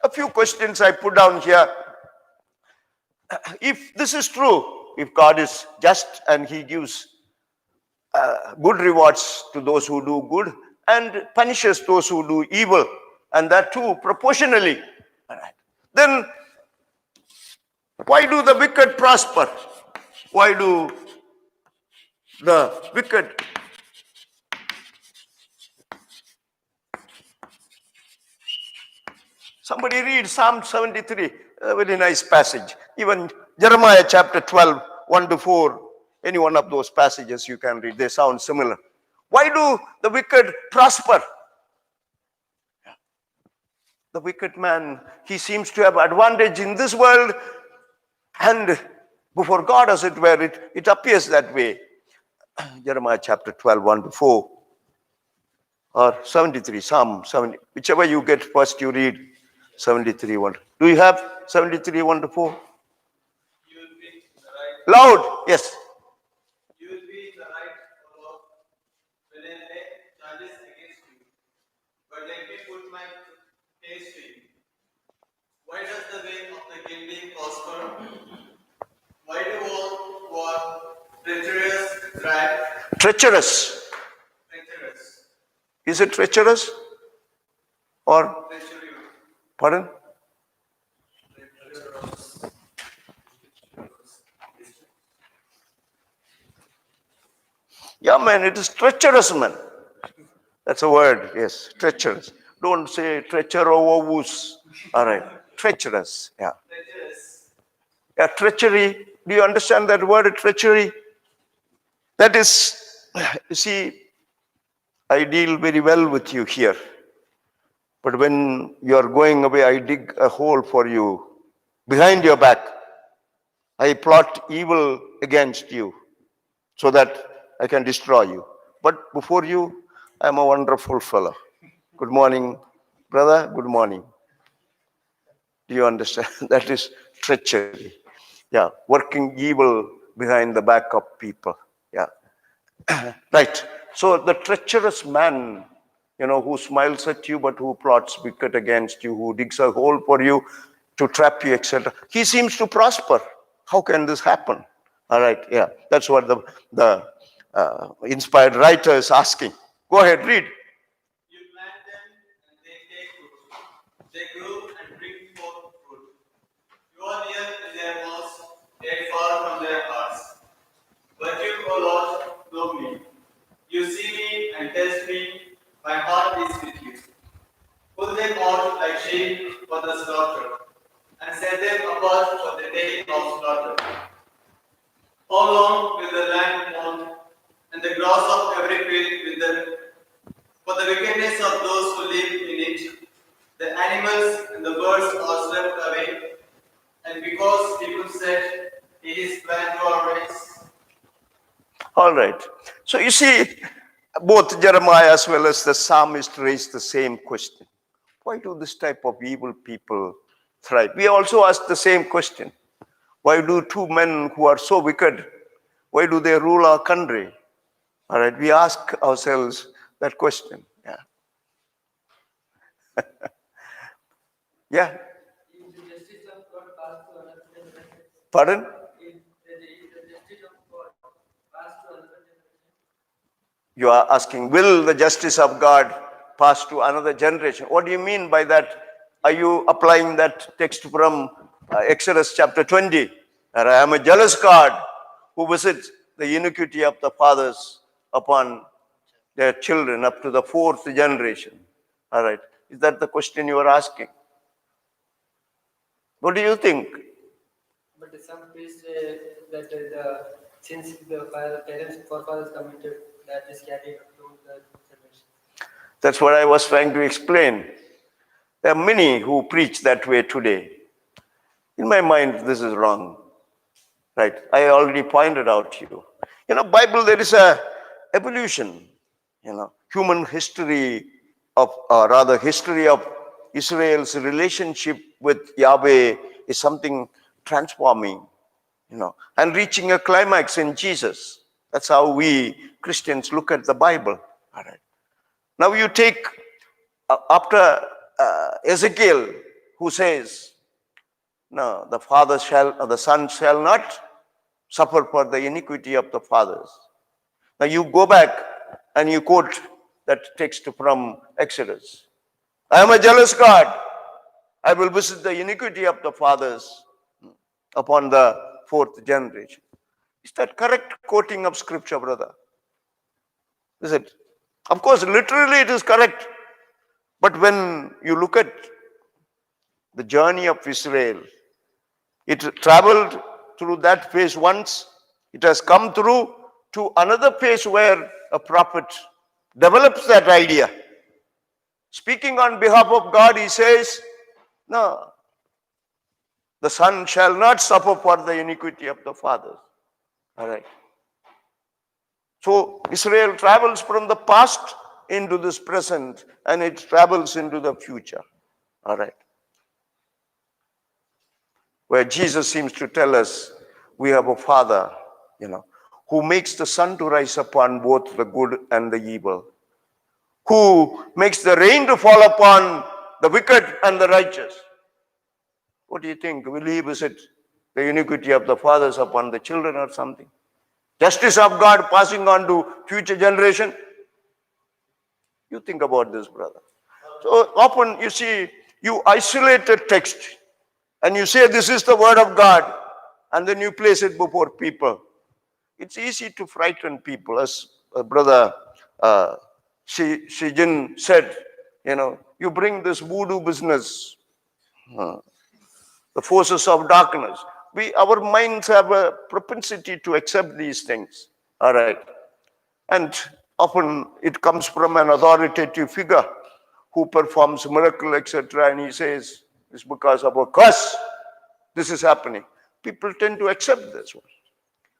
A few questions I put down here. If this is true, if God is just and he gives good rewards to those who do good and punishes those who do evil, and that too proportionally, then why do the wicked prosper? Why do the wicked Somebody read Psalm 73, a very nice passage. Even Jeremiah chapter 12, 1 to 4, any one of those passages you can read, they sound similar. Why do the wicked prosper? The wicked man, he seems to have advantage in this world, and before God, as it were, it appears that way. Jeremiah chapter 12, 1 to 4, or 73, Psalm 70, whichever you get first, you read 73, 1. Do you have 73, 1 to 4? You will be in the right. Loud, yes. You will be in the right, O Lord, when I lay charges against you. But let me put my case to you. Why does the way of the guilty prosper? Why do all who are treacherous thrive? Treacherous. Treacherous. Is it treacherous? Or, Treacherous. pardon? Yeah, man, it is treacherous, man. That's a word, yes, treacherous. Don't say treacherous. All right, treacherous, yeah. Treacherous. Yeah, treachery. Do you understand that word, treachery? That is, you see, I deal very well with you here. But when you are going away, I dig a hole for you behind your back. I plot evil against you so that I can destroy you. But before you, I am a wonderful fellow. Good morning, brother. Good morning. Do you understand? That is treachery. Yeah, working evil behind the back of people. Yeah. Right. So the treacherous man, who smiles at you but who plots wicked against you, who digs a hole for you to trap you, etc. He seems to prosper. How can this happen? All right. Yeah. That's what the inspired writer is asking. Go ahead, read. You plant them and they man mourned, and the grass of every field withered. For the wickedness of those who live in it, the animals and the birds are swept away, and because people said, "It is planned to our race." All right. So you see, both Jeremiah as well as the psalmist raised the same question. Why do this type of evil people thrive? We also ask the same question. Why do two men who are so wicked, why do they rule our country? All right, we ask ourselves that question. Yeah. Yeah. If the justice of God pass to another generation, Pardon? if the justice of God pass to another generation, You are asking, will the justice of God pass to another generation? What do you mean by that? Are you applying that text from Exodus chapter 20? That I am a jealous God who visits the iniquity of the fathers upon their children up to the fourth generation. All right. Is that the question you are asking? What do you think? but some priests say that the since the parents forefathers committed, that is carried up to the generation. That's what I was trying to explain. There are many who preach that way today. In my mind, this is wrong. Right? I already pointed out to you. Bible, there is a evolution. Human history of, or rather, history of Israel's relationship with Yahweh is something transforming. And reaching a climax in Jesus. That's how we Christians look at the Bible. All right. Now you take after Ezekiel, who says, "No, the son shall not suffer for the iniquity of the fathers." Now you go back and you quote that text from Exodus. "I am a jealous God. I will visit the iniquity of the fathers upon the fourth generation." Is that correct quoting of scripture, brother? Is it? Of course, literally it is correct. But when you look at the journey of Israel, it traveled through that phase once. It has come through to another phase where a prophet develops that idea. Speaking on behalf of God, he says, "No, the son shall not suffer for the iniquity of the fathers." All right. So Israel travels from the past into this present, and it travels into the future. All right. Where Jesus seems to tell us we have a Father, who makes the sun to rise upon both the good and the evil, who makes the rain to fall upon the wicked and the righteous. What do you think? Will he visit the iniquity of the fathers upon the children or something? Justice of God passing on to future generation? You think about this, brother. So often you see, you isolate a text and you say this is the word of God, and then you place it before people. It's easy to frighten people, as brother Shijin said. You bring this voodoo business, the forces of darkness. Our minds have a propensity to accept these things. All right. And often it comes from an authoritative figure who performs miracle, etc. And he says, "It's because of a curse this is happening." People tend to accept this one.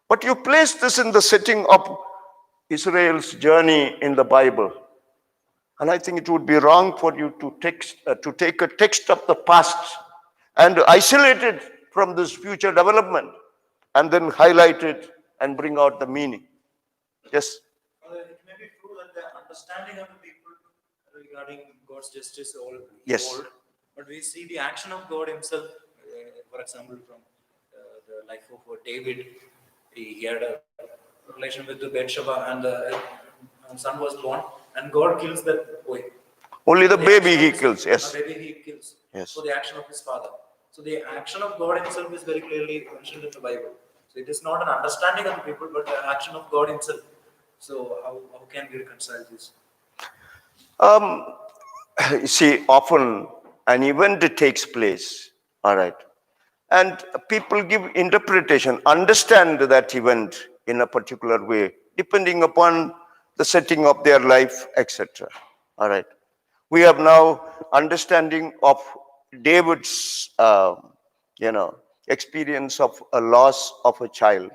But you place this in the setting of Israel's journey in the Bible. And I think it would be wrong for you to take a text of the past and isolate it from this future development and then highlight it and bring out the meaning. Yes? It may be true that the understanding of the people regarding God's justice all Yes. evolved, but we see the action of God Himself. For example, from the life of David, he had a relation with the Bathsheba, and the son was born, and God kills that boy. Only the The baby action he of his- kills, yes. A baby he kills. Yes. So the action of his father. So the action of God Himself is very clearly mentioned in the Bible. So it is not an understanding of the people, but the action of God Himself. So how can we reconcile this? You see, often an event takes place, all right, and people give interpretation, understand that event in a particular way, depending upon the setting of their life, etc. All right. We have now understanding of David's, experience of a loss of a child,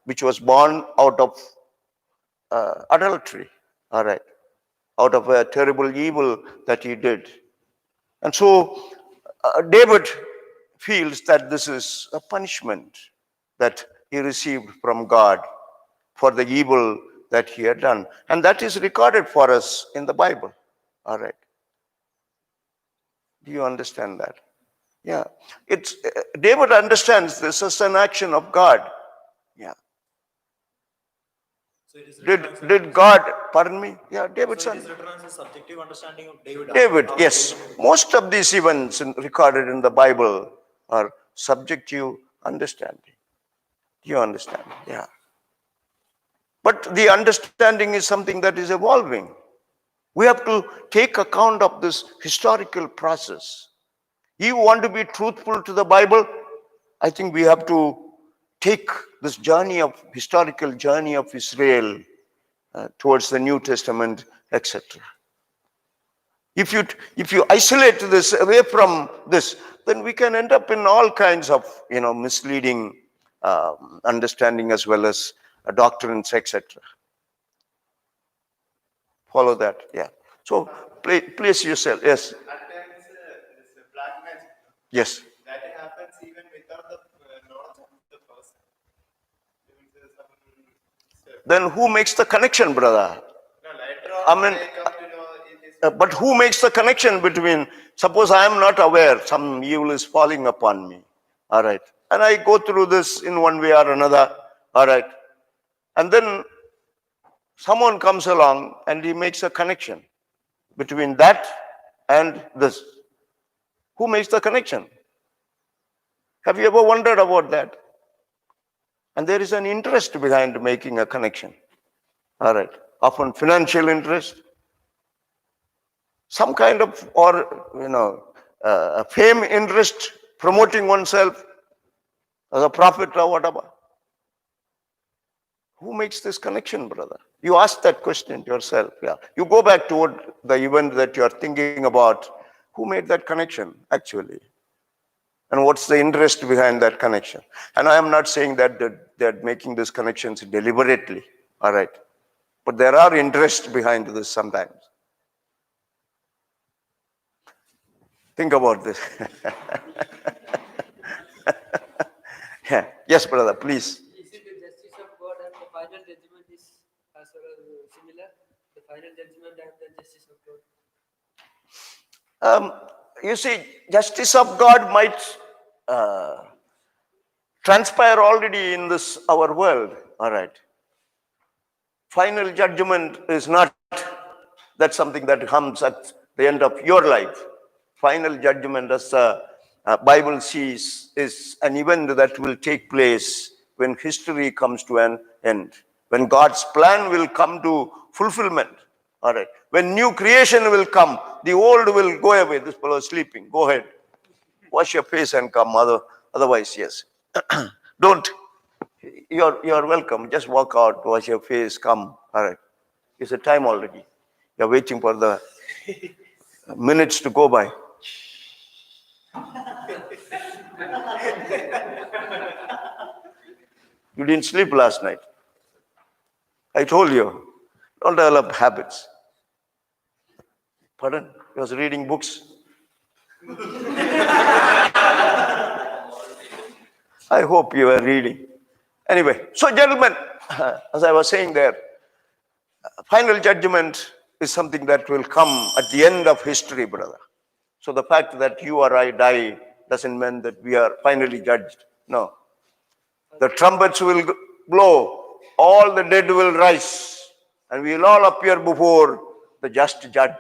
which was born out of adultery. All right. Out of a terrible evil that he did. And so David feels that this is a punishment that he received from God for the evil that he had done. And that is recorded for us in the Bible. All right. Do you understand that? Yeah. It's David understands this as an action of God. Yeah. So it is written as Did God, pardon me? Yeah, David's so it son. is written as a subjective understanding of David. David, How yes. David- Most of these events recorded in the Bible are subjective understanding. Do you understand? Yeah. But the understanding is something that is evolving. We have to take account of this historical process. You want to be truthful to the Bible, I think we have to take this historical journey of Israel towards the New Testament, etc. If you isolate this away from this, then we can end up in all kinds of misleading understanding as well as doctrines, etc. Follow that, yeah. So place yourself, yes, At times, this black magic, yes. that happens even without the knowledge of the person. Even there's some step. Then who makes the connection, brother? No, later on, I mean, they come to know it is. But who makes the connection between, suppose I am not aware, some evil is falling upon me, all right, and I go through this in one way or another, all right, and then someone comes along and he makes a connection between that and this. Who makes the connection? Have you ever wondered about that? And there is an interest behind making a connection, all right, often financial interest, some kind of, or fame interest, promoting oneself as a prophet or whatever. Who makes this connection, brother? You ask that question to yourself. Yeah, you go back toward the event that you are thinking about. Who made that connection actually, and what's the interest behind that connection? And I am not saying that they're making these connections deliberately, all right, but there are interests behind this sometimes. Think about this. Yeah. Yes, brother, please. Is it the justice of God and the final judgment is as well as similar? The final judgment and the justice of God. You see, justice of God might transpire already in this our world. All right. Final judgment is not that something that comes at the end of your life. Final judgment, as the Bible sees, is an event that will take place when history comes to an end, when God's plan will come to fulfillment. All right. When new creation will come, the old will go away. This fellow is sleeping. Go ahead. Wash your face and come. Otherwise, yes. Don't. You're welcome. Just walk out, wash your face, come. All right. It's a time already. You're waiting for the minutes to go by. You didn't sleep last night. I told you, don't develop habits. Pardon? I was reading books. I hope you were reading. Anyway, so gentlemen, as I was saying there, final judgment is something that will come at the end of history, brother. So the fact that you or I die doesn't mean that we are finally judged. No. The trumpets will blow, all the dead will rise, and we will all appear before the just judge,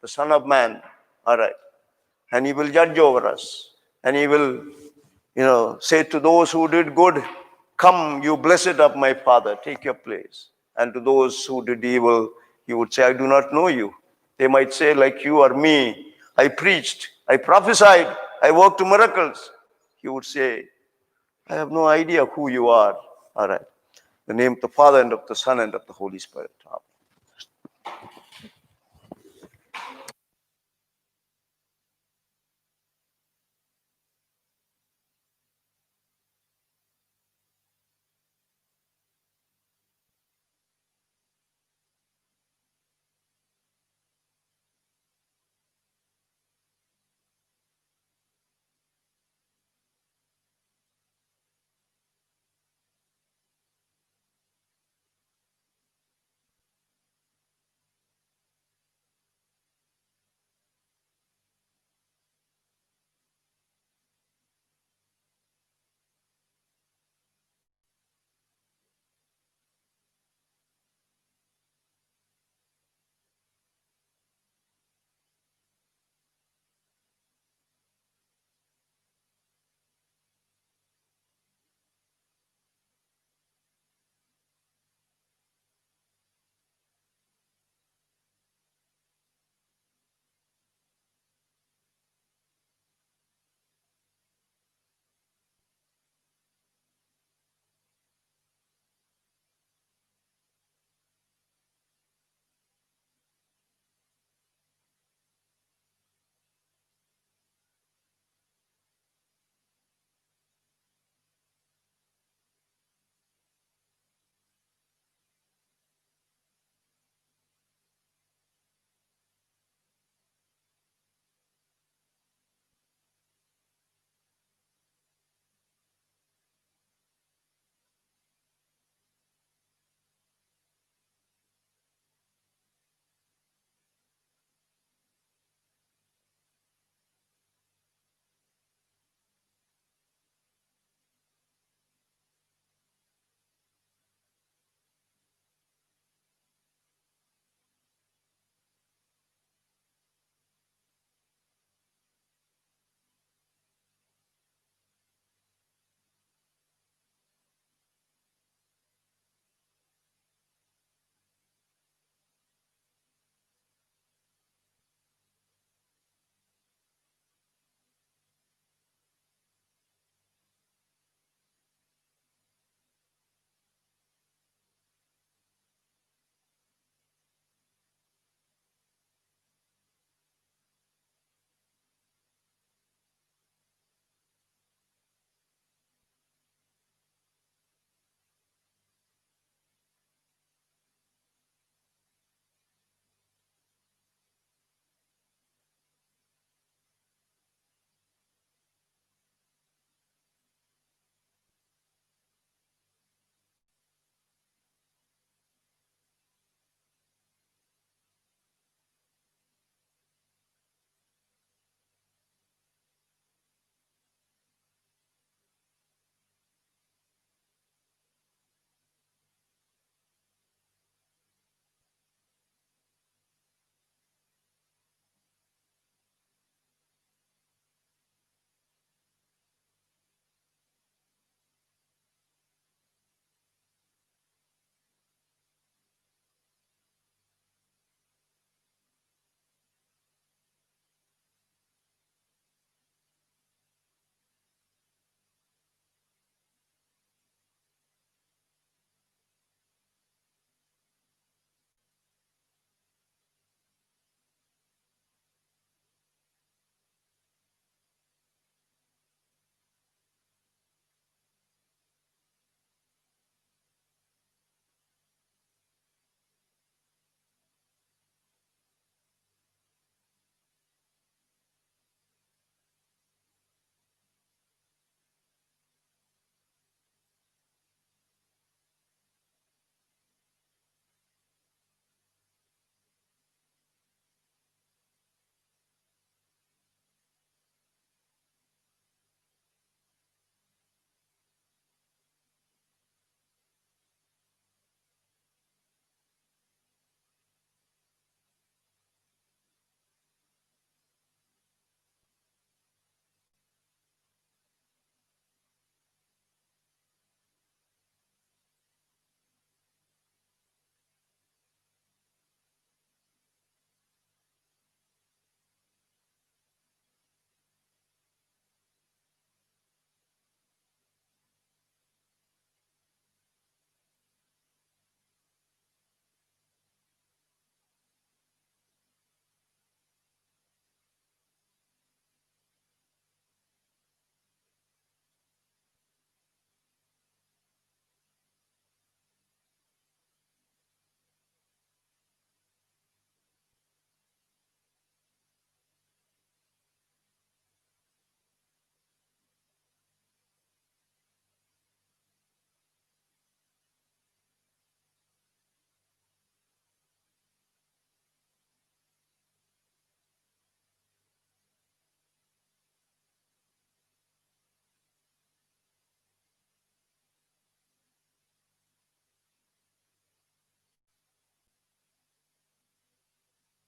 the Son of Man. All right. And he will judge over us. And he will, say to those who did good, come, you blessed of my Father, take your place. And to those who did evil, he would say, I do not know you. They might say, like you or me, I preached, I prophesied, I worked miracles. He would say, I have no idea who you are. All right. In the name of the Father, and of the Son, and of the Holy Spirit. Amen.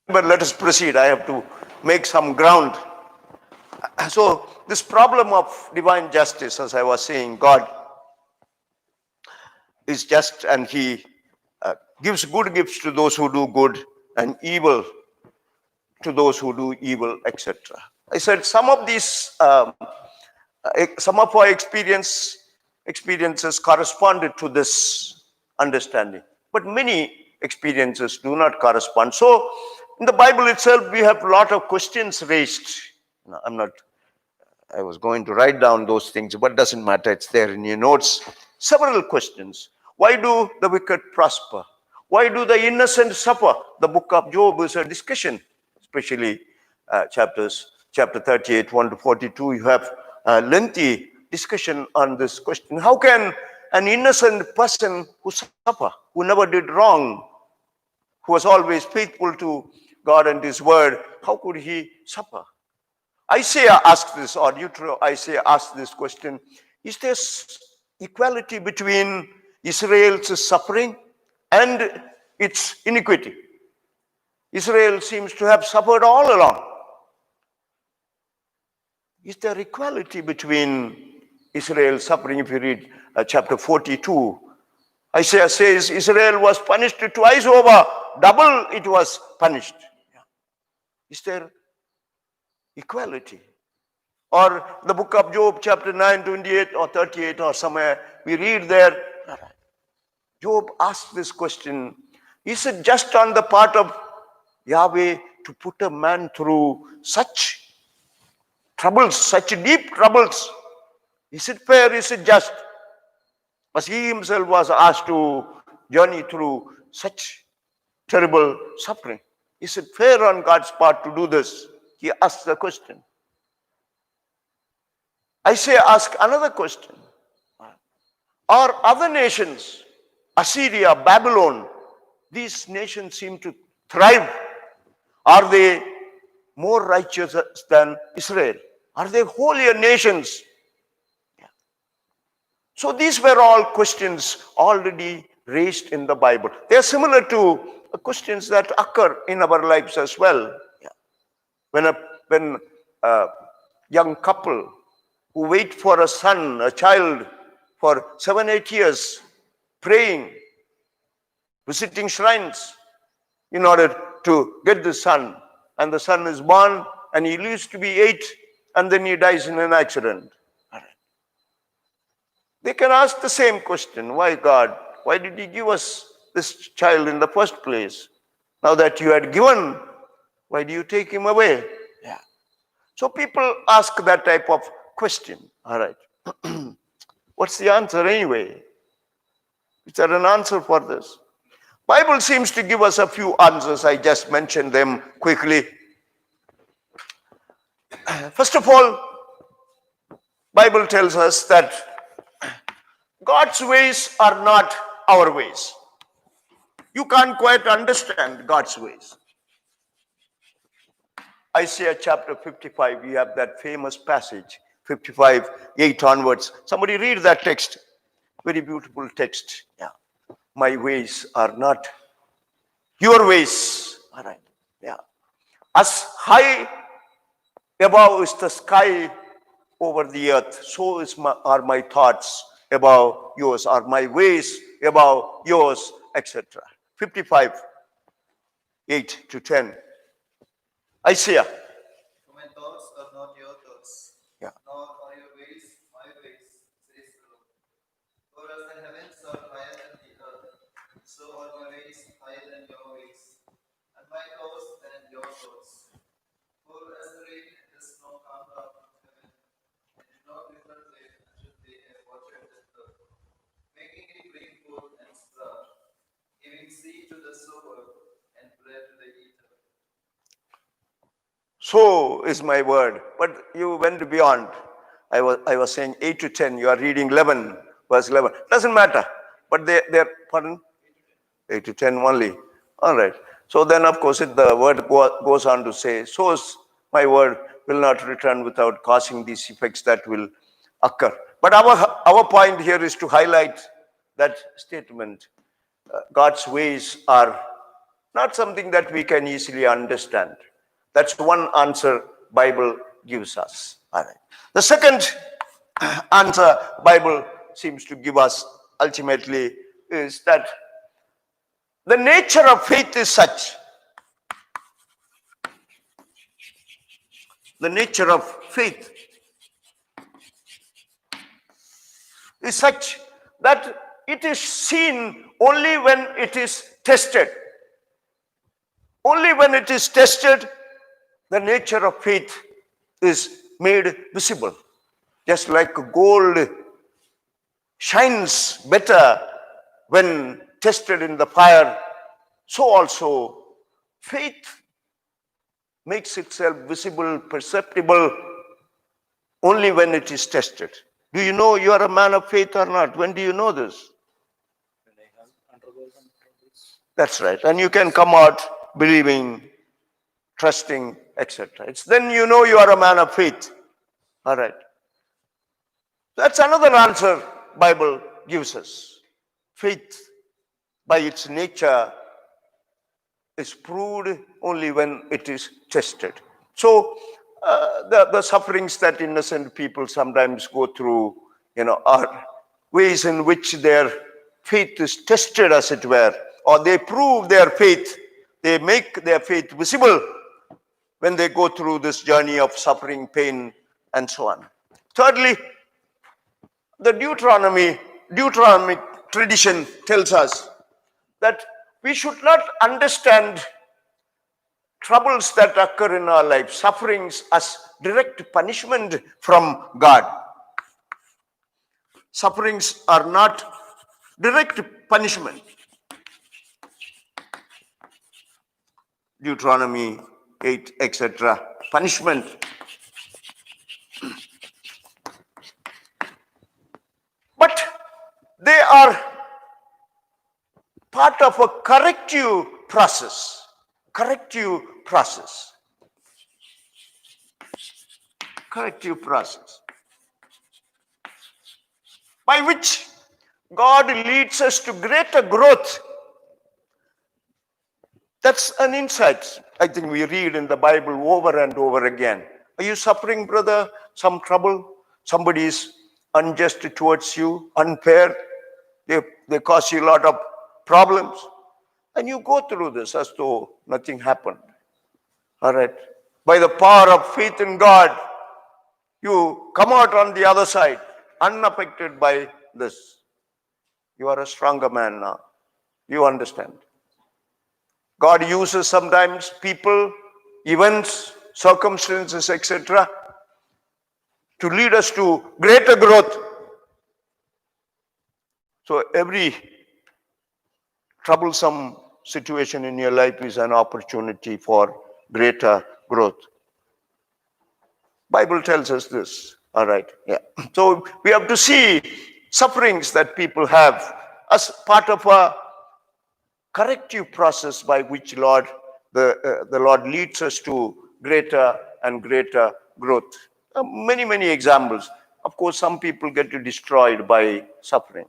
but let us proceed. I have to make some ground. So this problem of divine justice, as I was saying, God is just, and he gives good gifts to those who do good and evil to those who do evil, etc. I said some of these, some of our experiences corresponded to this understanding, but many experiences do not correspond. So in the Bible itself, we have a lot of questions raised. No, I was going to write down those things, but doesn't matter. It's there in your notes. Several questions. Why do the wicked prosper? Why do the innocent suffer? The book of Job is a discussion, especially chapter 38, 1 to 42. You have a lengthy discussion on this question. How can an innocent person who suffer, who never did wrong, who was always faithful to God and his word, how could he suffer? Isaiah asked this, or Isaiah asked this question: is there equality between Israel's suffering and its iniquity? Israel seems to have suffered all along. Is there equality between Israel's suffering? If you read chapter 42, Isaiah says Israel was punished twice over, double it was punished. Is there equality? Or the book of Job, chapter 9, 28 or 38 or somewhere, we read there, Job asked this question: is it just on the part of Yahweh to put a man through such troubles, such deep troubles? Is it fair? Is it just? As he himself was asked to journey through such terrible suffering. Is it fair on God's part to do this? He asked the question. Isaiah asked another question. Are other nations, Assyria, Babylon, these nations seem to thrive? Are they more righteous than Israel? Are they holier nations? So these were all questions already raised in the Bible. They are similar to questions that occur in our lives as well. When a young couple who wait for a son, a child, for 7-8 years, praying, visiting shrines in order to get the son, and the son is born and he lives to be 8 and then he dies in an accident. They can ask the same question: why God? Why did you give us this child in the first place? Now that you had given, why do you take him away? Yeah. So people ask that type of question. All right. What's the answer anyway? Is there an answer for this? Bible seems to give us a few answers. I just mentioned them quickly. First of all, Bible tells us that God's ways are not our ways. You can't quite understand God's ways. Isaiah chapter 55, we have that famous passage, 55, 8 onwards. Somebody read that text. Very beautiful text. Yeah. My ways are not your ways. All right. Yeah. As high above is the sky over the earth, so are my thoughts above yours, are my ways above yours, etc. 55, 8 to 10. Isaiah. For my thoughts are not your thoughts, Yeah. nor are your ways my ways, says the Lord. For as the heavens are higher than the earth, so are my ways higher than your ways, and my thoughts than your thoughts. For as the rain and the snow come down from heaven, and do not return there until they have watered the earth, making it bring forth and sprout, giving seed to the sower and bread to the eater. So is my word. But you went beyond. I was saying 8 to 10. You are reading 11, verse 11. Doesn't matter. But they're, pardon? 8 to 10 only. All right. So then, of course, the word goes on to say, so is my word will not return without causing these effects that will occur. But our point here is to highlight that statement. God's ways are Not something that we can easily understand. That's one answer Bible gives us. All right. The second answer Bible seems to give us ultimately is that the nature of faith is such. The nature of faith is such that it is seen only when it is tested. Only when it is tested, the nature of faith is made visible. Just like gold shines better when tested in the fire, so also faith makes itself visible, perceptible only when it is tested. Do you know you are a man of faith or not? When do you know this? When I have undergone some troubles. That's right. And you can come out believing, trusting, etc. It's then you know you are a man of faith. All right. That's another answer Bible gives us. Faith, by its nature, is proved only when it is tested. So, the sufferings that innocent people sometimes go through, are ways in which their faith is tested, as it were, or they prove their faith. They make their faith visible when they go through this journey of suffering, pain, and so on. Thirdly, the Deuteronomic tradition tells us that we should not understand troubles that occur in our life, sufferings, as direct punishment from God. Sufferings are not direct punishment. Deuteronomy 8, etc. Punishment. But they are part of a corrective process. Corrective process. Corrective process. By which God leads us to greater growth. That's an insight I think we read in the Bible over and over again. Are you suffering, brother? Some trouble? Somebody is unjust towards you, unfair. They cause you a lot of problems. And you go through this as though nothing happened. All right. By the power of faith in God, you come out on the other side, unaffected by this. You are a stronger man now. You understand. God uses sometimes people, events, circumstances, etc., to lead us to greater growth. So every troublesome situation in your life is an opportunity for greater growth. Bible tells us this. All right. Yeah. So we have to see sufferings that people have as part of a corrective process by which the Lord leads us to greater and greater growth. Many examples. Of course, some people get destroyed by suffering.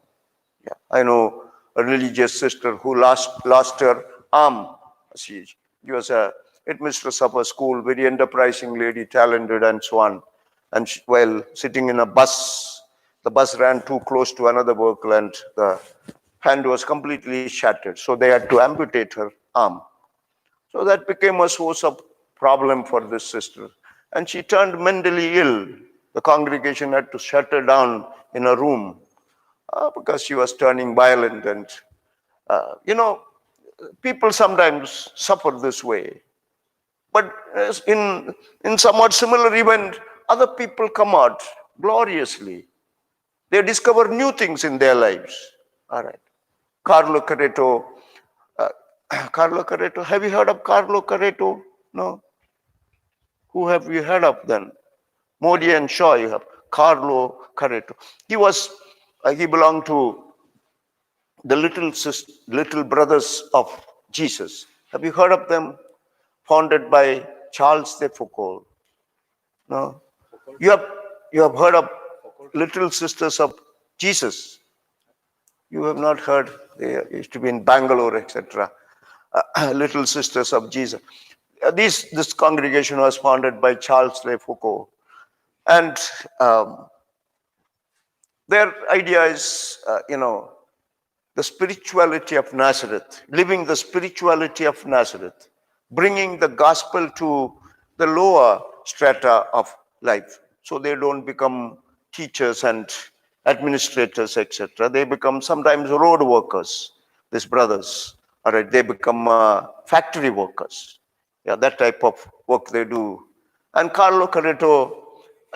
Yeah. I know a religious sister who lost her arm. She was a headmistress of a school, very enterprising lady, talented and so on. And while sitting in a bus, the bus ran too close to another vehicle and the hand was completely shattered. So they had to amputate her arm. So that became a source of problem for this sister. And she turned mentally ill. The congregation had to shut her down in a room because she was turning violent. And, people sometimes suffer this way. But in somewhat similar event, other people come out gloriously. They discover new things in their lives. All right. Carlo Carretto. Carlo Carretto. Have you heard of Carlo Carretto? No? Who have you heard of then? Modi and Shaw, you have. Carlo Carretto. He belonged to the little brothers of Jesus. Have you heard of them? Founded by Charles de Foucault. No? You have heard of Little Sisters of Jesus. You have not heard. They used to be in Bangalore, etc. Little Sisters of Jesus. This congregation was founded by Charles Le Foucault. And their idea is, the spirituality of Nazareth, living the spirituality of Nazareth, bringing the gospel to the lower strata of life. So they don't become teachers and administrators, etc. They become sometimes road workers, these brothers. All right, they become factory workers. Yeah, that type of work they do. And Carlo Carretto,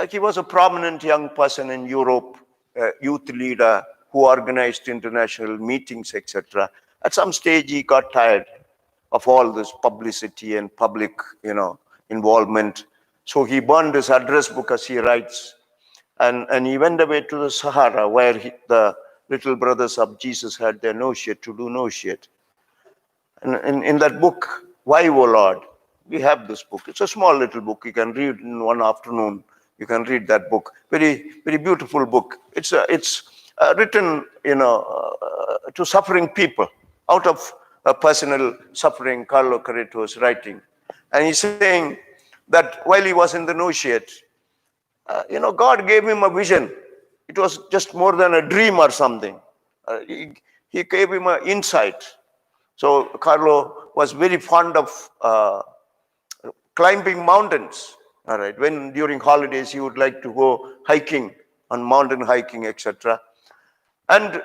he was a prominent young person in Europe, a youth leader who organized international meetings, etc. At some stage, he got tired of all this publicity and public, involvement. So he burned his address book, as he writes, and he went away to the Sahara, where the little brothers of Jesus had their novitiate to do novitiate. And in that book, Why, O Lord, we have this book. It's a small little book. You can read in one afternoon. You can read that book. Very, very beautiful book. It's written, to suffering people out of personal suffering. Carlo Carretto is writing, and he's saying that while he was in the novitiate, God gave him a vision. It was just more than a dream or something. He gave him an insight. So Carlo was very fond of climbing mountains. All right, when during holidays he would like to go hiking, on mountain hiking, etc. And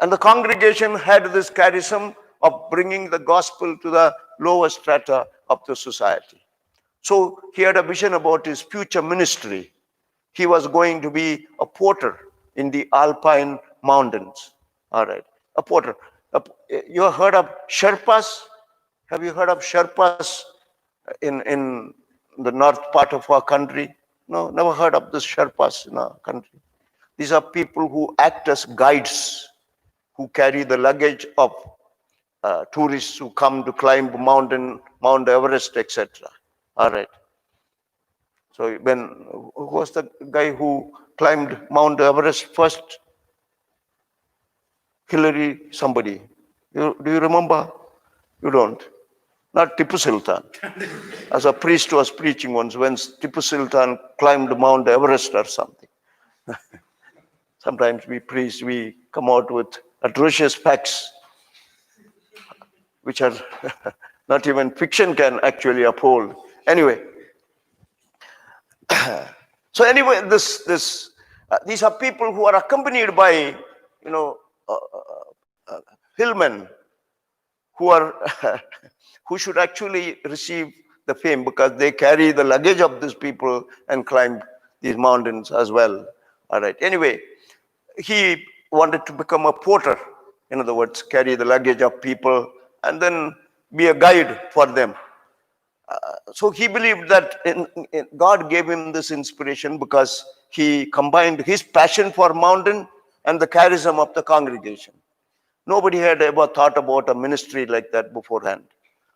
and the congregation had this charism of bringing the gospel to the lower strata of the society. So he had a vision about his future ministry. He was going to be a porter in the Alpine mountains. All right, a porter. You have heard of Sherpas? Have you heard of Sherpas in the north part of our country? No, never heard of the Sherpas in our country. These are people who act as guides, who carry the luggage of tourists who come to climb Mount Everest, etc. All right. So who was the guy who climbed Mount Everest first? Hillary somebody. Do you remember? You don't. Not Tipu Sultan. As a priest was preaching once when Tipu Sultan climbed Mount Everest or something. Sometimes we priests, we come out with atrocious facts which are not even fiction can actually uphold. Anyway, so anyway, these are people who are accompanied by, hillmen who are who should actually receive the fame because they carry the luggage of these people and climb these mountains as well. All right. Anyway, he wanted to become a porter. In other words, carry the luggage of people and then be a guide for them. So he believed that God gave him this inspiration because he combined his passion for mountain and the charism of the congregation. Nobody had ever thought about a ministry like that beforehand.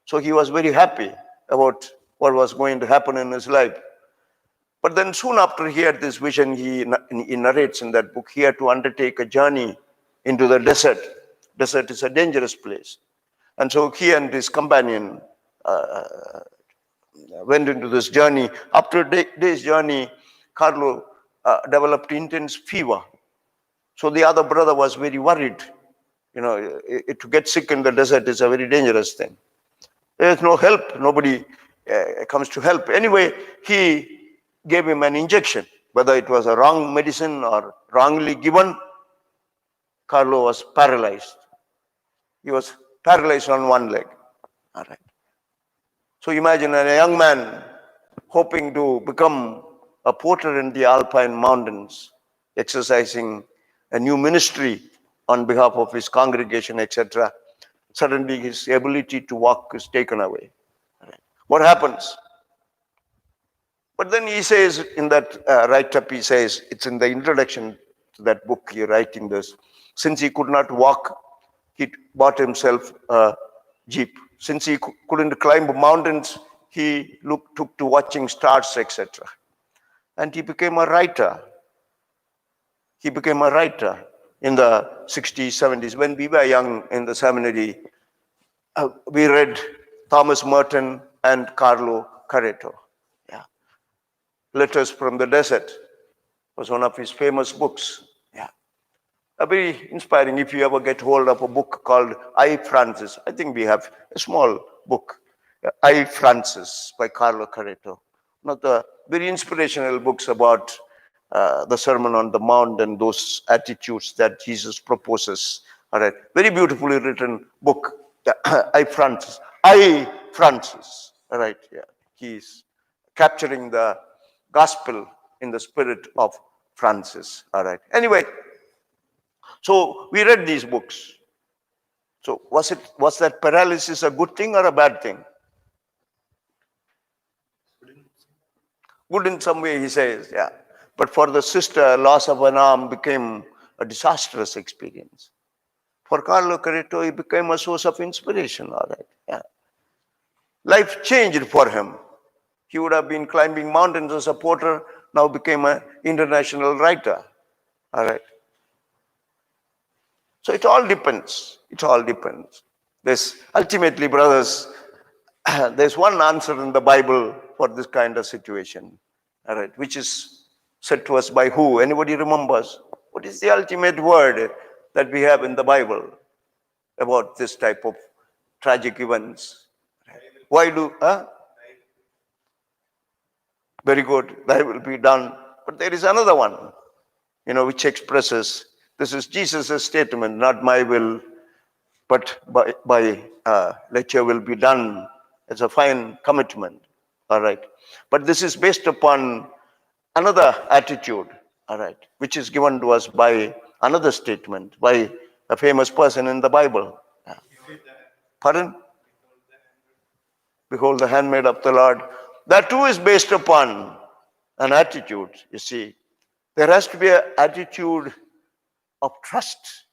So he was very happy about what was going to happen in his life. But then soon after he had this vision, he narrates in that book, he had to undertake a journey into the desert. Desert is a dangerous place. And so he and his companion went into this journey. After a day's journey, Carlo developed intense fever. So the other brother was very worried. To get sick in the desert is a very dangerous thing. There's no help. Nobody comes to help. Anyway, he gave him an injection. Whether it was a wrong medicine or wrongly given, Carlo was paralyzed. He was paralyzed on one leg. All right. So imagine a young man hoping to become a porter in the Alpine mountains, exercising a new ministry on behalf of his congregation, etc. Suddenly his ability to walk is taken away. What happens? But then he says in that write-up, he says, it's in the introduction to that book, you're writing this, since he could not walk, he bought himself a jeep. Since he couldn't climb mountains, he took to watching stars, etc. And he became a writer. He became a writer in the 60s, 70s. When we were young in the seminary, we read Thomas Merton and Carlo Carretto. Yeah. Letters from the Desert was one of his famous books. Yeah. Very inspiring. If you ever get hold of a book called I, Francis, I think we have a small book, I, Francis by Carlo Carretto. One of the very inspirational books about the Sermon on the Mount and those attitudes that Jesus proposes. All right. Very beautifully written book. I, Francis. I, Francis. All right. Yeah. He's capturing the gospel in the spirit of Francis. All right. Anyway, so we read these books. So was that paralysis a good thing or a bad thing? Good in some way, he says, yeah. But for the sister, loss of an arm became a disastrous experience. For Carlo Carretto, it became a source of inspiration, all right. Yeah. Life changed for him. He would have been climbing mountains as a porter, now became an international writer. All right. So it all depends. It all depends. There's ultimately, brothers, there's one answer in the Bible for this kind of situation. All right, which is said to us by who? Anybody remembers? What is the ultimate word that we have in the Bible about this type of tragic events? Why do, very good, thy will be done. But there is another one, which expresses, this is Jesus' statement, not my will, but let your will be done. It's a fine commitment, all right. But this is based upon another attitude, all right, which is given to us by another statement, by a famous person in the Bible. Pardon? Behold the handmaid of the Lord. That too is based upon an attitude, you see. There has to be an attitude of trust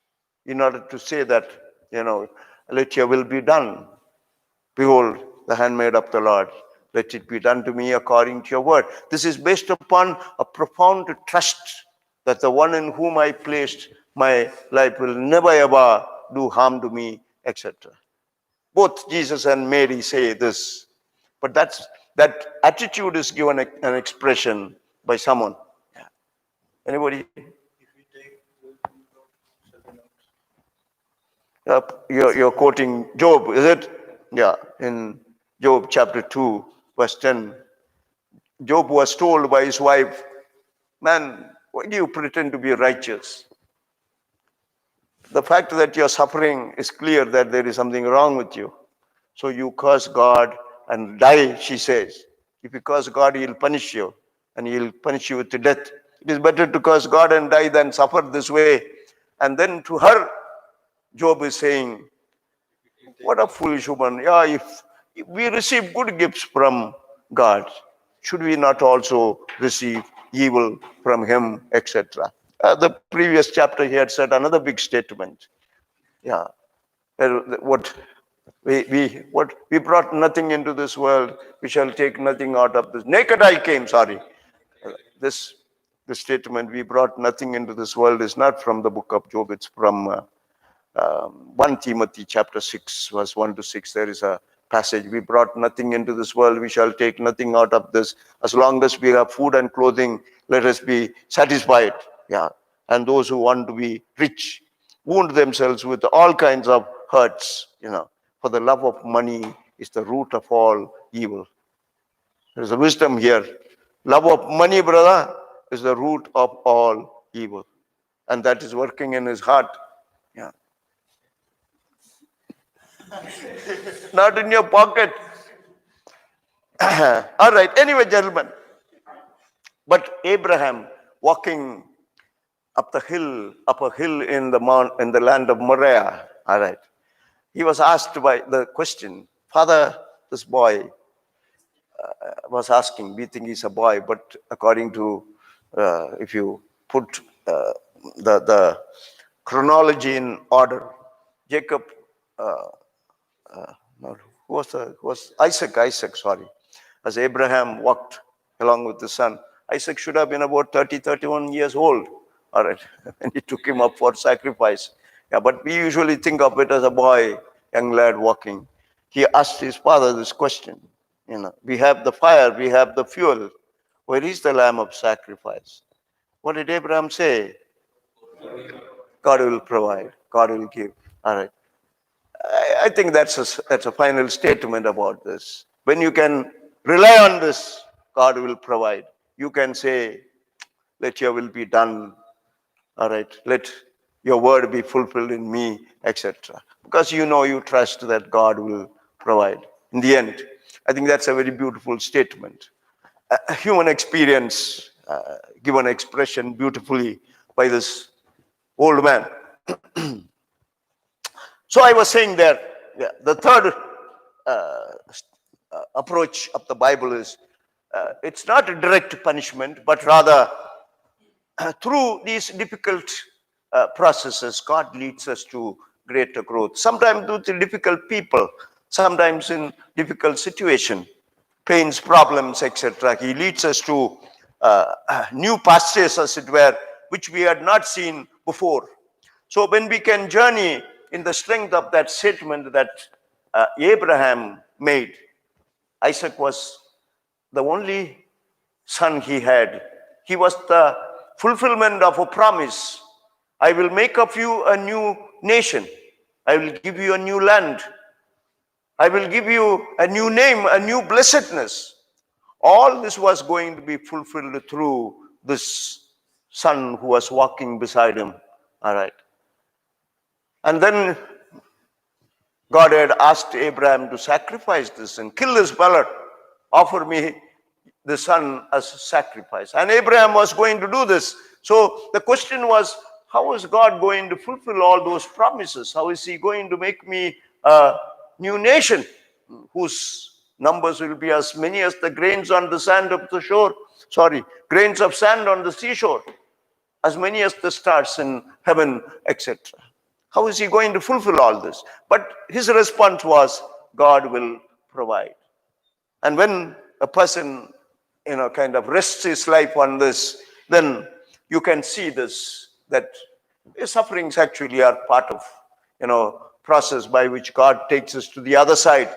in order to say that, let your will be done. Behold, the handmaid of the Lord. Let it be done to me according to your word. This is based upon a profound trust that the one in whom I placed my life will never ever do harm to me, etc. Both Jesus and Mary say this. But that attitude is given an expression by someone. Anybody? You're quoting Job, is it? Yeah, in Job chapter 2, verse 10. Job was told by his wife, man, why do you pretend to be righteous? The fact that you're suffering is clear that there is something wrong with you. So you curse God and die, she says. If you curse God, he'll punish you, and he'll punish you with death. It is better to curse God and die than suffer this way. And then to her, Job is saying, what a foolish woman. Yeah, if we receive good gifts from God, should we not also receive evil from him, etc.? The previous chapter he had said another big statement. Yeah. What we brought nothing into this world, we shall take nothing out of this. Naked I came, sorry. This statement, we brought nothing into this world, is not from the book of Job, it's from 1 Timothy chapter 6, verse 1 to 6. There is a passage, we brought nothing into this world, we shall take nothing out of this. As long as we have food and clothing, let us be satisfied. Yeah. And those who want to be rich wound themselves with all kinds of hurts, for the love of money is the root of all evil. There's a wisdom here. Love of money, brother, is the root of all evil. And that is working in his heart. Yeah. Not in your pocket. All right. Anyway, gentlemen. But Abraham walking up a hill in the land of Moriah. All right. He was asked by the question, Father, this boy was asking, we think he's a boy, but according to, if you put the chronology in order, Jacob, who was Isaac, sorry. As Abraham walked along with the son, Isaac should have been about 31 years old. All right. And he took him up for sacrifice. Yeah, but we usually think of it as a boy, young lad walking. He asked his father this question. We have the fire, we have the fuel. Where is the lamb of sacrifice? What did Abraham say? God will provide. God will give. All right. I think that's a final statement about this. When you can rely on this, God will provide. You can say, let your will be done. All right. Let your word be fulfilled in me, etc. Because you trust that God will provide. In the end, I think that's a very beautiful statement. A human experience given expression beautifully by this old man. So I was saying that the third approach of the Bible is it's not a direct punishment, but rather through these difficult processes, God leads us to greater growth. Sometimes with difficult people, sometimes in difficult situation, pains, problems, etc. He leads us to new pastures, as it were, which we had not seen before. So when we can journey in the strength of that statement that Abraham made, Isaac was the only son he had. He was the fulfillment of a promise. I will make of you a new nation. I will give you a new land. I will give you a new name, a new blessedness. All this was going to be fulfilled through this son who was walking beside him. All right. And then God had asked Abraham to sacrifice this and kill this brother. Offer me the son as a sacrifice. And Abraham was going to do this. So the question was, how is God going to fulfill all those promises? How is he going to make me a new nation whose numbers will be as many as the grains on the sand of the shore? Grains of sand on the seashore, as many as the stars in heaven, etc. How is he going to fulfill all this? But his response was, God will provide. And when a person, kind of rests his life on this, then you can see this, that sufferings actually are part of, process by which God takes us to the other side.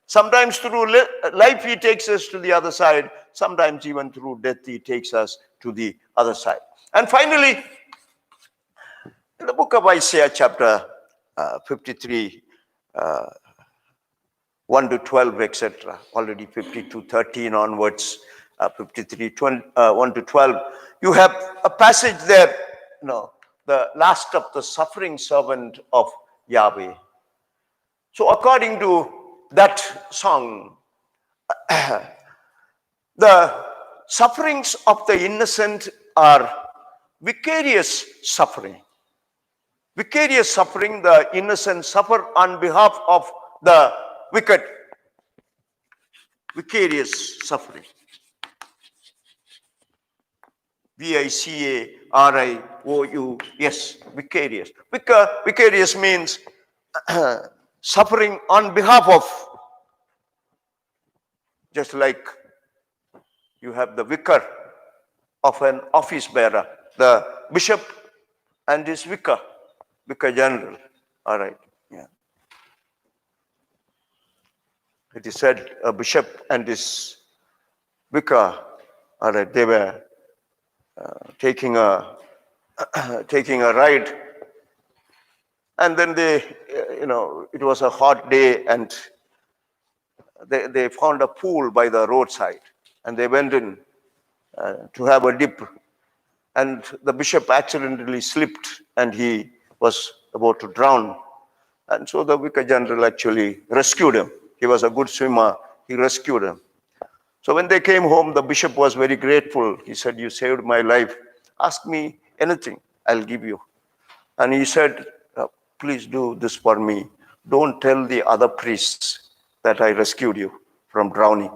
Sometimes through life, he takes us to the other side. Sometimes even through death, he takes us to the other side. And finally, in the book of Isaiah, chapter 53, 1 to 12, etc., already 52:13 onwards, 53, 1 to 12, you have a passage there, the last of the suffering servant of Yahweh. So according to that song, the sufferings of the innocent are vicarious suffering. Vicarious suffering, the innocent suffer on behalf of the wicked. Vicarious suffering. Vicarious. Vicarious. Vicarious means suffering on behalf of. Just like you have the vicar of an office bearer, the bishop and his vicar general. All right. Yeah. It is said a bishop and his vicar, all right, they were taking a ride, and then they, it was a hot day, and they found a pool by the roadside, and they went in to have a dip, and the bishop accidentally slipped, and he was about to drown, and so the vicar general actually rescued him. He was a good swimmer. He rescued him. So when they came home, the bishop was very grateful. He said, "You saved my life. Ask me anything, I'll give you." And he said, "Please do this for me. Don't tell the other priests that I rescued you from drowning."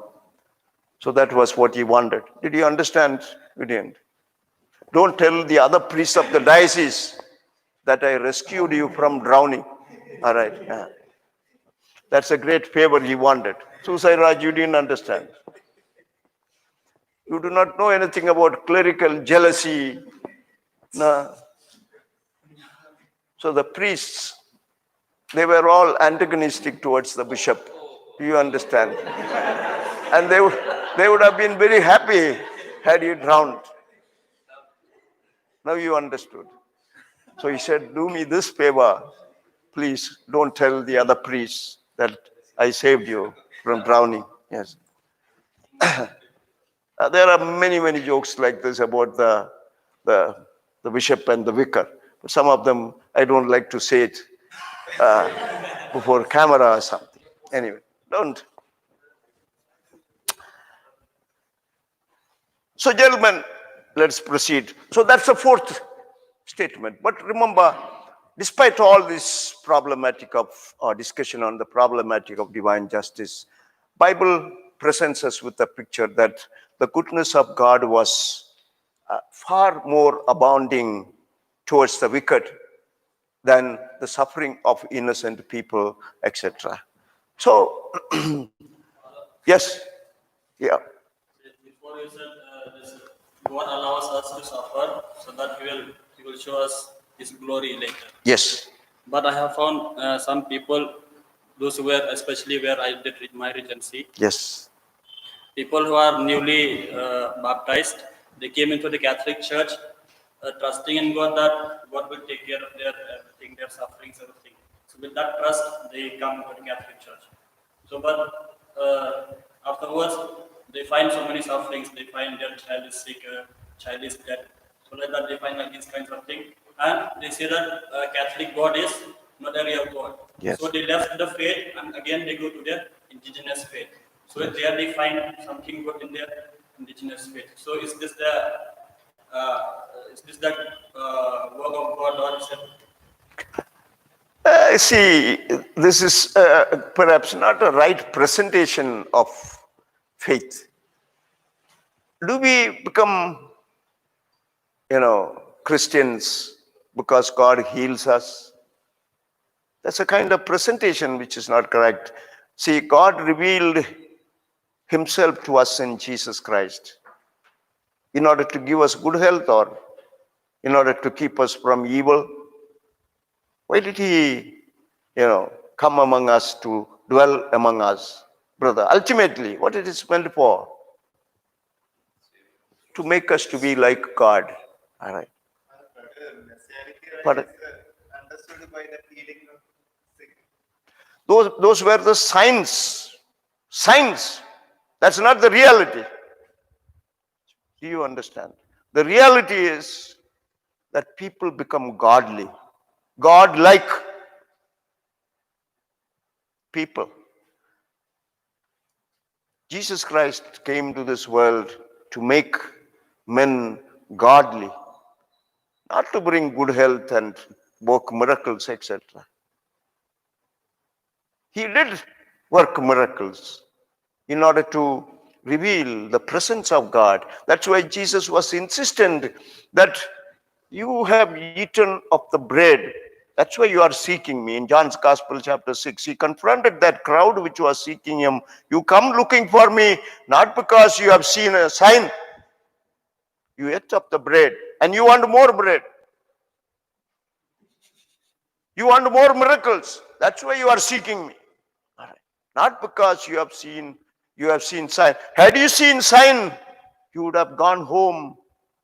So that was what he wanted. Did you understand? You didn't. Don't tell the other priests of the diocese that I rescued you from drowning. All right. Yeah. That's a great favor he wanted. Susai Raj, you didn't understand. You do not know anything about clerical jealousy. No. So the priests They were all antagonistic towards the bishop. Do you understand? And they would have been very happy had he drowned. Now you understood. So he said, do me this favor. Please don't tell the other priests that I saved you from drowning. Yes. There are many, many jokes like this about the bishop and the vicar. But some of them, I don't like to say it before camera or something. Anyway, don't. So, gentlemen, let's proceed. So that's the fourth statement. But remember, despite all this problematic of discussion on the problematic of divine justice, Bible presents us with a picture that the goodness of God was far more abounding towards the wicked than the suffering of innocent people, etc. So, yes, yeah, Before you said this, God allows us to suffer so that He will show us His glory later. yes, But I have found some people, those who were especially where I did my regency, yes, people who are newly baptized, they came into the Catholic Church, trusting in God that God will take care of their everything, their sufferings, everything. So with that trust, they come to the Catholic Church. So, but afterwards, they find so many sufferings. They find their child is sick, child is dead. So like that, they find like these kinds of things, and they say that Catholic God is not a real God. Yes. So they left the faith, and again they go to their indigenous faith. So there they find something good in their indigenous faith. So is this the work of God, or is it? See, this is perhaps not a right presentation of faith. Do we become, Christians because God heals us? That's a kind of presentation which is not correct. See, God revealed Himself to us in Jesus Christ in order to give us good health or in order to keep us from evil. Why did He, come among us to dwell among us, brother? Ultimately, what it is meant for? To make us to be like God. All right. Pardon? Understood by the healing of sick. Those were the signs. Signs. That's not the reality. Do you understand? The reality is that people become godly, God-like people. Jesus Christ came to this world to make men godly, not to bring good health and work miracles, etc. He did work miracles in order to reveal the presence of God. That's why Jesus was insistent that you have eaten of the bread. That's why you are seeking me. In John's Gospel, chapter 6, he confronted that crowd which was seeking him. You come looking for me, not because you have seen a sign. You ate up the bread and you want more bread. You want more miracles. That's why you are seeking me. All right. Not because you have seen sign. Had you seen sign, you would have gone home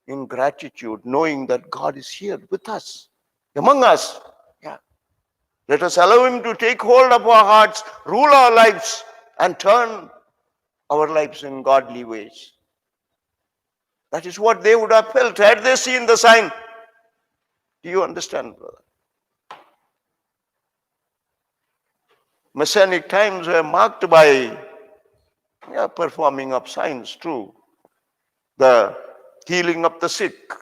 in gratitude, knowing that God is here with us, among us. Yeah. Let us allow Him to take hold of our hearts, rule our lives, and turn our lives in godly ways. That is what they would have felt had they seen the sign. Do you understand, brother? Messianic times were marked by performing of signs, true. The healing of the sick,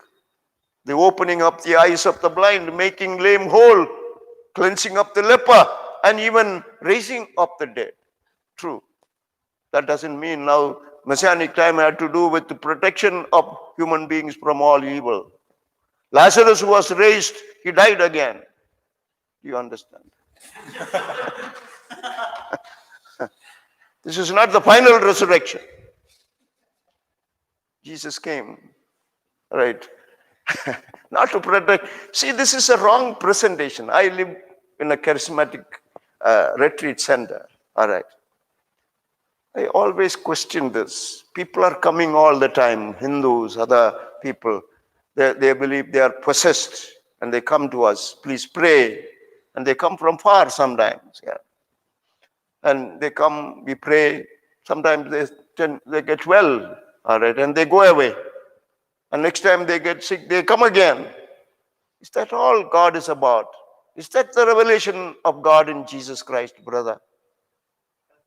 the opening up the eyes of the blind, making lame whole, cleansing of the leper, and even raising up the dead. True. That doesn't mean now Messianic time had to do with the protection of human beings from all evil. Lazarus was raised, he died again. Do you understand? This is not the final resurrection. Jesus came, right? Not to protect. See, this is a wrong presentation. I live, in a charismatic retreat center. All right. I always question this. People are coming all the time, Hindus, other people. They believe they are possessed and they come to us, please pray. And they come from far sometimes. Yeah. And they come, we pray. Sometimes they get well, all right, and they go away. And next time they get sick, they come again. Is that all God is about? Is that the revelation of God in Jesus Christ, brother?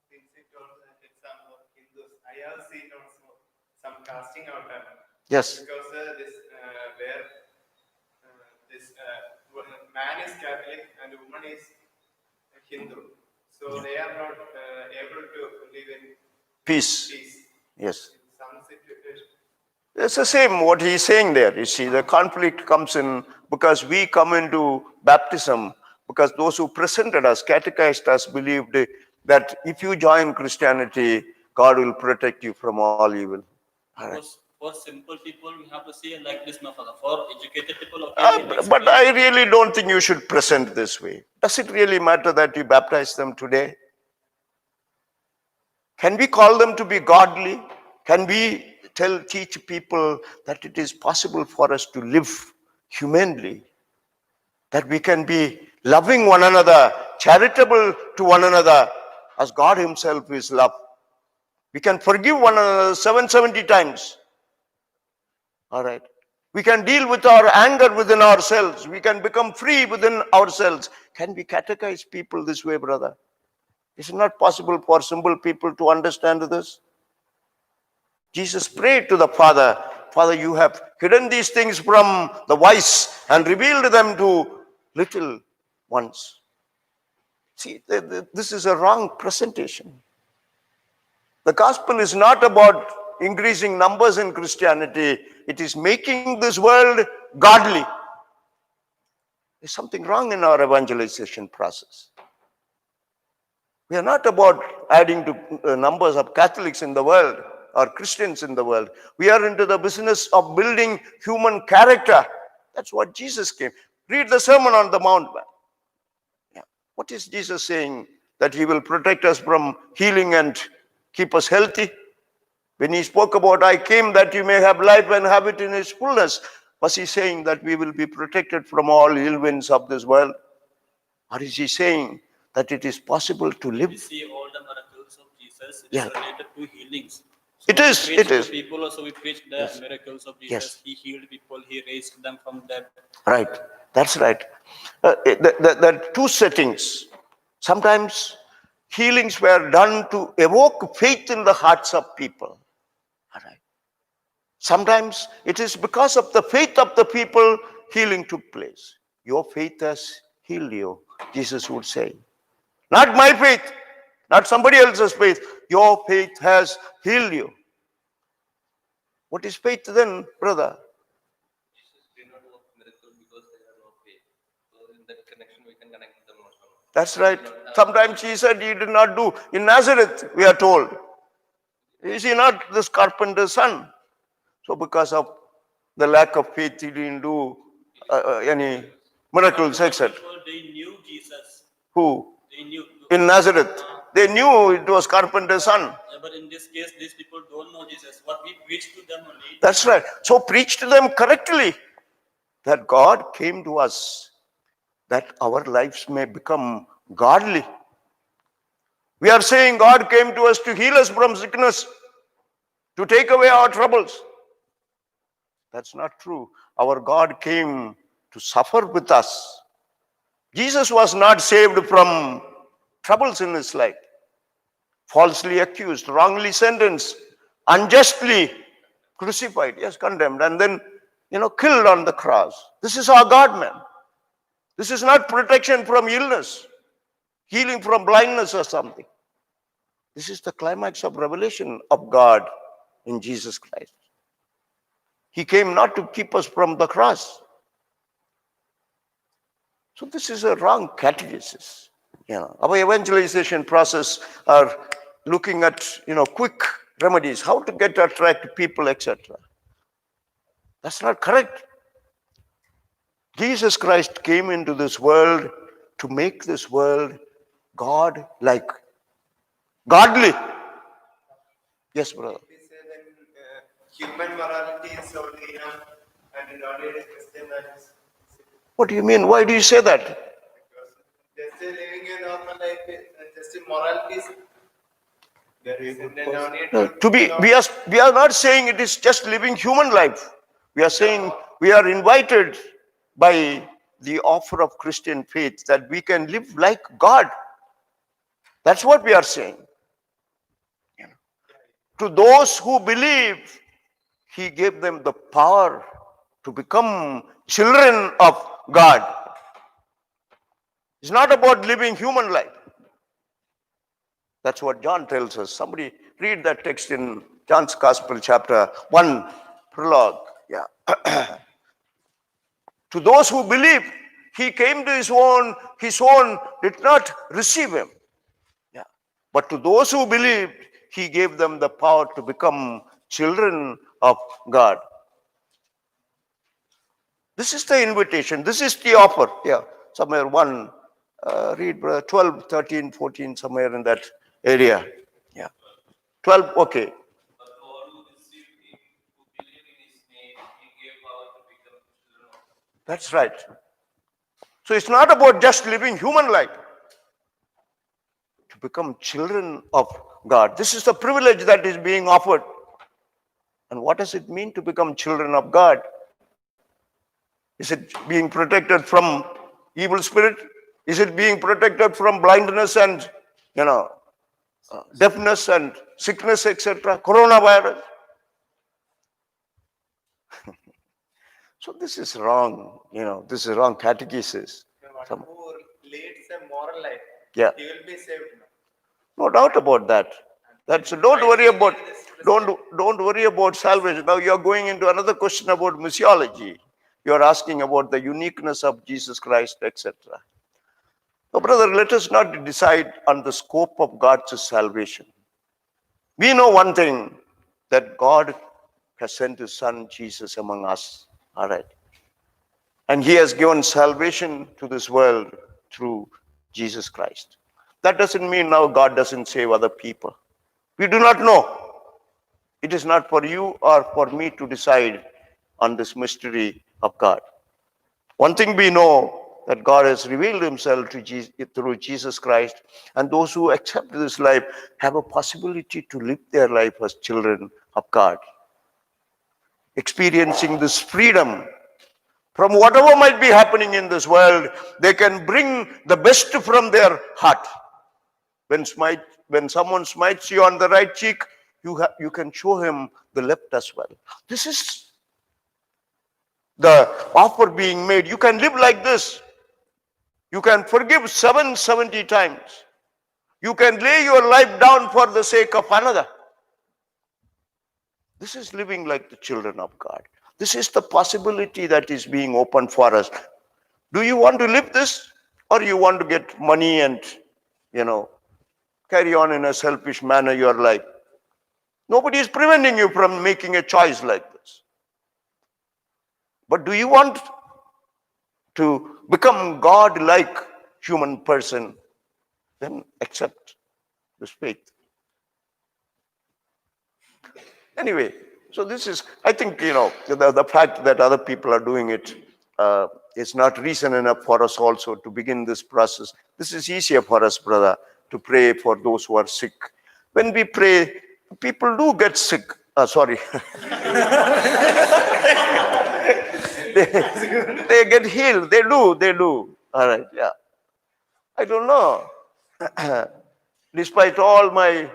Since it also an example of Hindus, I have seen also some casting out Yes. because where this man is Catholic and woman is Hindu, so they are not able to live in Peace. peace. Yes. In some situation, It's the same what he's saying there. You see, the conflict comes in because we come into baptism, because those who presented us, catechized us, believed that if you join Christianity, God will protect you from all evil. All right. For simple people, we have to say like this, no, Father. For educated people, okay, we But explain. I really don't think you should present this way. Does it really matter that you baptize them today? Can we call them to be godly? Can we teach people that it is possible for us to live humanly? That we can be loving one another, charitable to one another, as God Himself is love. We can forgive one another 770 times. All right. We can deal with our anger within ourselves. We can become free within ourselves. Can we catechize people this way, brother? Is it not possible for simple people to understand this? Jesus prayed to the Father, Father, you have hidden these things from the wise and revealed them to little ones. See, this is a wrong presentation. The gospel is not about increasing numbers in Christianity. It is making this world godly. There's something wrong in our evangelization process. We are not about adding to numbers of Catholics in the world or Christians in the world. We are into the business of building human character. That's what Jesus came. Read the Sermon on the Mount. Yeah. What is Jesus saying? That He will protect us from healing and keep us healthy? When He spoke about, I came that you may have life and have it in its fullness, was He saying that we will be protected from all ill winds of this world? Or is He saying that it is possible to live? We see all the miracles of Jesus. It Yeah. is related to healings. It is, We preach it is. to people also. We preach the miracles of Jesus. Yes. He healed people. He raised them from dead. Right, that's right. There are two settings. Sometimes healings were done to evoke faith in the hearts of people. All right. Sometimes it is because of the faith of the people healing took place. Your faith has healed you, Jesus would say. Not my faith, not somebody else's faith. Your faith has healed you. What is faith then, brother? Jesus did not work miracle because they have no faith. So in that connection, we can connect them also. That's right. Sometimes He said He did not do. In Nazareth, we are told. Is He not this carpenter's son? So because of the lack of faith, He didn't do any miracles, etc. People, they knew Jesus. Who? They knew. In Nazareth. They knew it was carpenter's son. Yeah, but in this case, these people don't know Jesus. What we preach to them only. That's right. So preach to them correctly that God came to us, that our lives may become godly. We are saying God came to us to heal us from sickness, to take away our troubles. That's not true. Our God came to suffer with us. Jesus was not saved from troubles in His life. Falsely accused, wrongly sentenced, unjustly crucified, yes, condemned, and then, killed on the cross. This is our God, man. This is not protection from illness, healing from blindness or something. This is the climax of revelation of God in Jesus Christ. He came not to keep us from the cross. So this is a wrong catechesis. Our evangelization process are looking at, quick remedies, how to attract people, etc. That's not correct. Jesus Christ came into this world to make this world God-like, godly. Yes, brother. We say that human morality is only enough and you don't need a Christian values. What do you mean? Why do you say that? Because just living a normal life, just morality is there is no need We are not saying it is just living human life. We are saying we are invited by the offer of Christian faith that we can live like God. That's what we are saying. To those who believe, he gave them the power to become children of God. It's not about living human life. That's what John tells us. Somebody read that text in John's Gospel, chapter 1, prologue. Yeah. To those who believe, he came to his own did not receive him. Yeah. But to those who believed, he gave them the power to become children of God. This is the invitation. This is the offer. Yeah. Somewhere read 12, 13, 14, somewhere in that area. Yeah. 12, okay. But all who received him, who believe in his name, he gave power to become children of God. That's right. So it's not about just living human life. To become children of God. This is the privilege that is being offered. And what does it mean to become children of God? Is it being protected from evil spirit? Is it being protected from blindness and, deafness and sickness, etc., coronavirus? So this is wrong, this is wrong catechesis. One who leads a moral life, Yeah. he will be saved. No doubt about that. Don't worry about salvation. Now you are going into another question about missiology. You are asking about the uniqueness of Jesus Christ, etc. So, brother, let us not decide on the scope of God's salvation. We know one thing, that God has sent his son Jesus among us. All right. And he has given salvation to this world through Jesus Christ. That doesn't mean now God doesn't save other people. We do not know. It is not for you or for me to decide on this mystery of God. One thing we know, that God has revealed himself through Jesus Christ, and those who accept this life have a possibility to live their life as children of God, experiencing this freedom from whatever might be happening in this world. They can bring the best from their heart. When someone smites you on the right cheek, you can show him the left as well. This is the offer being made. You can live like this. You can forgive 770 times. You can lay your life down for the sake of another. This is living like the children of God. This is the possibility that is being opened for us. Do you want to live this, or you want to get money and, carry on in a selfish manner your life? Nobody is preventing you from making a choice like this. But do you want to become God-like human person? Then accept this faith. Anyway, so this is, I think, the fact that other people are doing it is not reason enough for us also to begin this process. This is easier for us, brother, to pray for those who are sick. When we pray, people do get sick. Sorry. they get healed. They do. All right, yeah. I don't know. Despite all my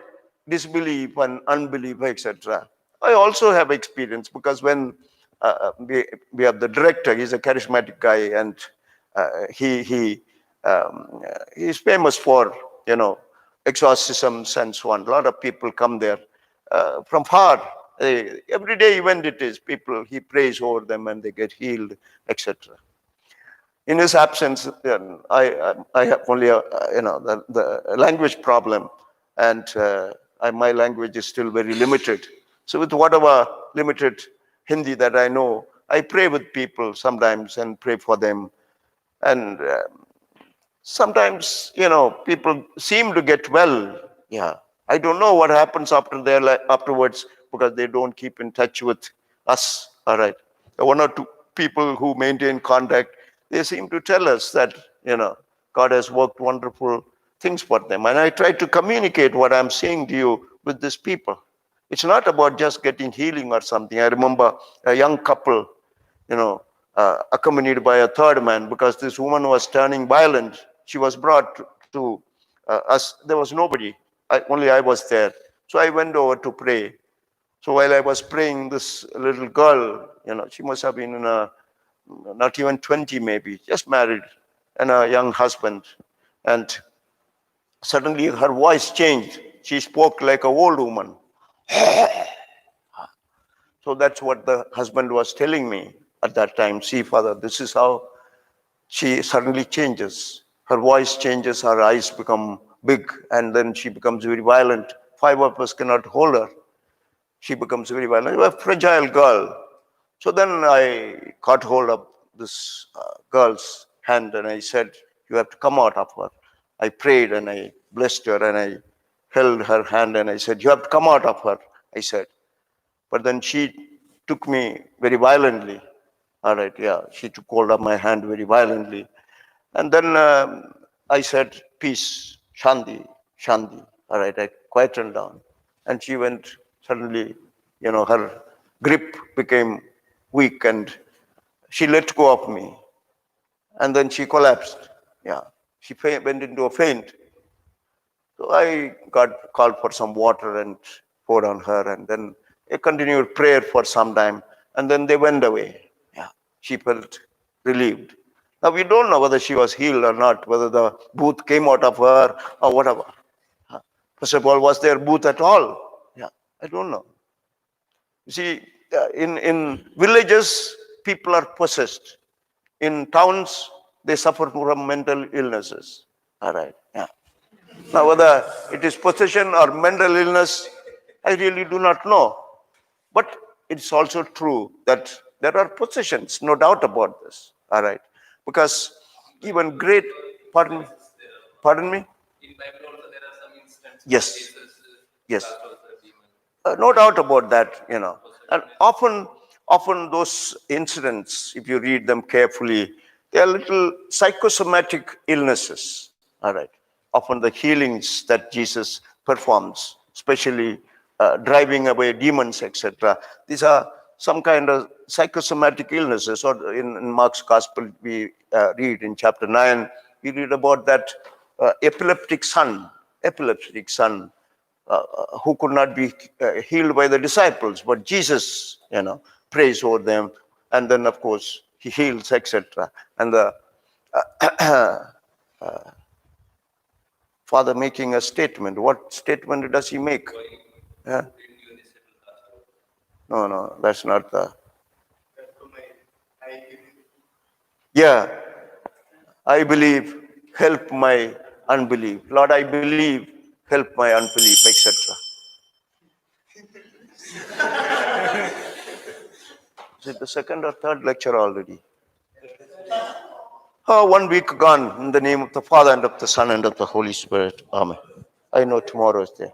disbelief and unbelief, etc., I also have experience, because when we have the director, he's a charismatic guy, and he's famous for exorcisms and so on. A lot of people come there from far. Everyday event it is. He prays over them and they get healed, etc. In his absence, I have only the language problem, and my language is still very limited. So with whatever limited Hindi that I know, I pray with people sometimes and pray for them. And Sometimes, people seem to get well. Yeah. I don't know what happens afterwards because they don't keep in touch with us. All right. One or two people who maintain contact, they seem to tell us that, God has worked wonderful things for them. And I try to communicate what I'm saying to you with these people. It's not about just getting healing or something. I remember a young couple, accompanied by a third man, because this woman was turning violent. She was brought to us. There was nobody. Only I was there. So I went over to pray. So while I was praying, this little girl, she must have been not even 20 maybe, just married, and a young husband. And suddenly her voice changed. She spoke like an old woman. So that's what the husband was telling me at that time. See, Father, this is how she suddenly changes. Her voice changes, her eyes become big, and then she becomes very violent. Five of us cannot hold her. She becomes very violent. A fragile girl. So then I caught hold of this girl's hand and I said, you have to come out of her. I prayed and I blessed her and I held her hand and I said, you have to come out of her, I said. But then she took me very violently. All right, yeah, she took hold of my hand very violently. And then I said, peace, Shanti, Shanti. All right, I quietened down. And she went suddenly, her grip became weak and she let go of me. And then she collapsed. Yeah, she went into a faint. So I called for some water and poured on her, and then a continued prayer for some time, and then they went away. Yeah, she felt relieved. Now we don't know whether she was healed or not, whether the booth came out of her or whatever. First of all, was there booth at all? Yeah, I don't know. You see, in villages, people are possessed. In towns, they suffer from mental illnesses. All right. Yeah. Now, whether it is possession or mental illness, I really do not know. But it's also true that there are possessions, no doubt about this. All right. Because even great, pardon, pardon me? In Bible also there are some instances Yes. where Jesus Yes. cast out the demon. No doubt about that. And often those incidents, if you read them carefully, they are little psychosomatic illnesses. All right. Often the healings that Jesus performs, especially driving away demons, etc. These are some kind of psychosomatic illnesses. Or in Mark's Gospel, we read in chapter 9, we read about that epileptic son who could not be healed by the disciples, but Jesus, prays over them, and then of course he heals, etc. And the Father making a statement. What statement does he make? Yeah? No, that's not the. Yeah, I believe. Help my unbelief, Lord. I believe. Help my unbelief, etc. Is it the second or third lecture already? Oh, 1 week gone. In the name of the Father and of the Son and of the Holy Spirit. Amen. I know tomorrow is there.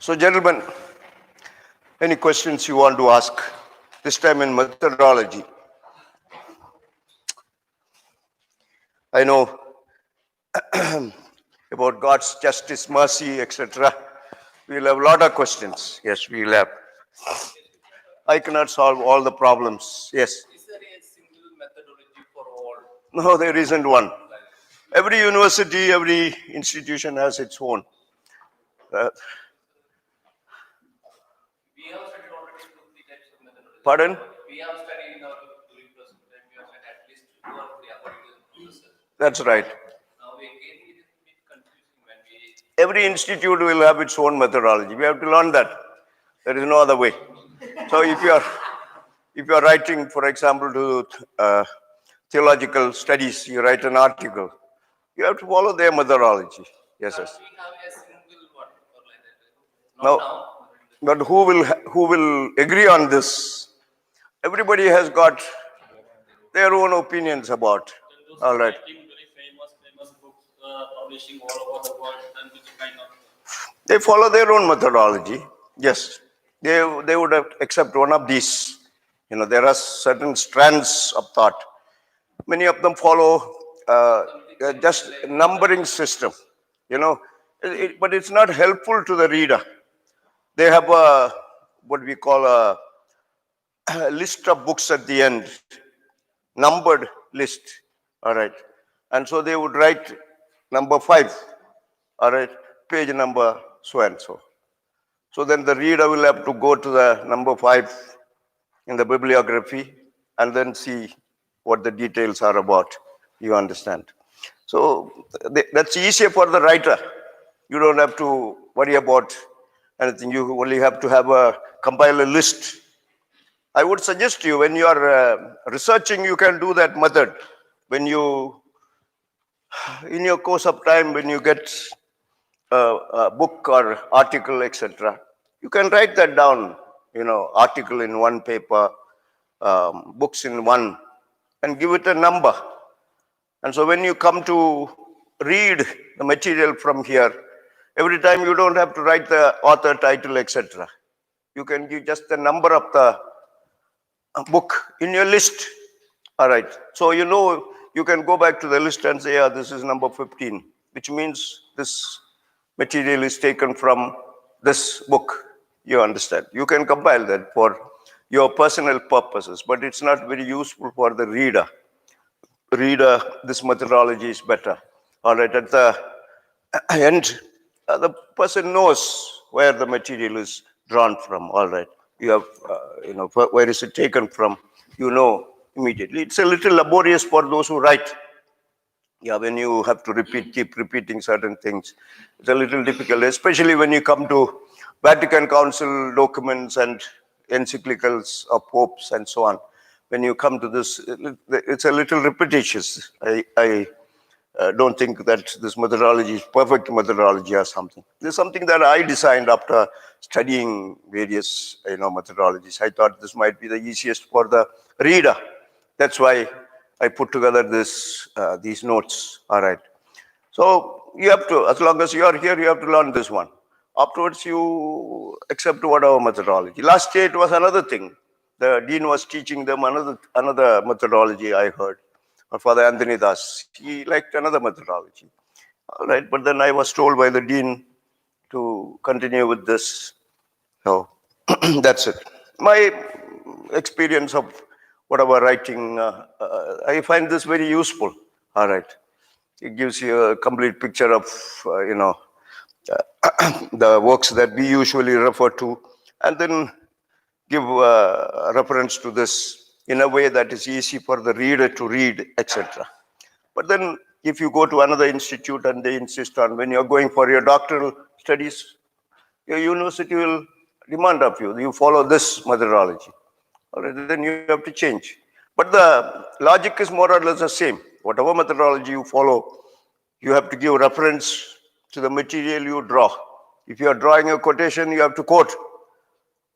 So, gentlemen, any questions you want to ask? This time in methodology. I know about God's justice, mercy, etc. We'll have a lot of questions. Yes, we'll have. I cannot solve all the problems. Yes. Is there a single methodology for all? No, there isn't one. Every university, every institution has its own. We have studied already 2-3 types of methodology. Pardon? We have studied in our during present time. We have studied at least 2 or 3 according to the professor. That's right. Now we again it is a bit confusing when we. Every institute will have its own methodology. We have to learn that. There is no other way. So if you are writing, for example, to theological studies, you write an article, you have to follow their methodology. Yes, yes. We have a single one or like that. Now, Not now. but who will agree on this? Everybody has got their own opinions about. Those All right. writing very famous books, publishing all over the world, and which kind of They follow their own methodology. Yes, they would have accept one of these. There are certain strands of thought. Many of them follow just numbering system. But it's not helpful to the reader. They have what we call a list of books at the end, numbered list. All right, and so they would write number 5. All right, page number so and so. So then the reader will have to go to the number 5 in the bibliography and then see what the details are about. You understand? So that's easier for the writer. You don't have to worry about anything. You only have to compile a list. I would suggest you, when you are researching, you can do that method. When you, in your course of time, when you get a book or article, etc., you can write that down, article in one paper, books in one, and give it a number. And so when you come to read the material from here, every time you don't have to write the author, title, etc. You can give just the number of the book in your list. All right. So you can go back to the list and say, yeah, this is number 15, which means this material is taken from this book. You understand? You can compile that for your personal purposes, but it's not very useful for the reader. This methodology is better. All right, at the end, the person knows where the material is drawn from. All right, you have, where is it taken from? Immediately. It's a little laborious for those who write. Yeah, when you have to keep repeating certain things, it's a little difficult, especially when you come to Vatican Council documents and encyclicals of popes and so on. When you come to this, it's a little repetitious. I don't think that this methodology is perfect methodology or something. This is something that I designed after studying various methodologies. I thought this might be the easiest for the reader. That's why I put together these notes. All right. So you have to, as long as you are here, you have to learn this one. Afterwards, you accept whatever methodology. Last year, it was another thing. The dean was teaching them another methodology, I heard. Father Anthony Das, he liked another methodology. All right, but then I was told by the dean to continue with this. So that's it. My experience of whatever writing, I find this very useful. All right. It gives you a complete picture of, the works that we usually refer to, and then give reference to this in a way that is easy for the reader to read, etc. But then if you go to another institute and they insist on, when you're going for your doctoral studies, your university will demand of you, you follow this methodology. All right, then you have to change. But the logic is more or less the same. Whatever methodology you follow, you have to give reference to the material you draw. If you are drawing a quotation, you have to quote.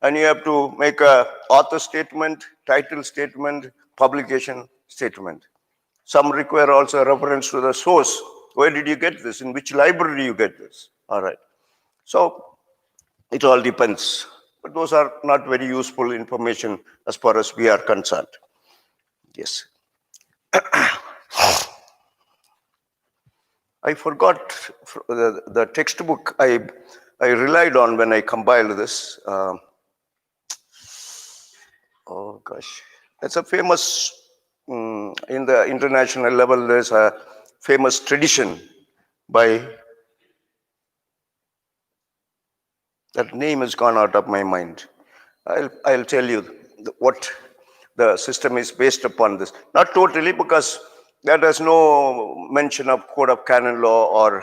And you have to make a author statement, title statement, publication statement. Some require also a reference to the source. Where did you get this? In which library you get this? All right. So It all depends. But those are not very useful information as far as we are concerned. Yes. I forgot the textbook I relied on when I compiled this. Oh gosh, that's a famous, in the international level, there's a famous tradition by, that name has gone out of my mind. I'll tell you what the system is based upon this. Not totally, because there is no mention of Code of Canon Law or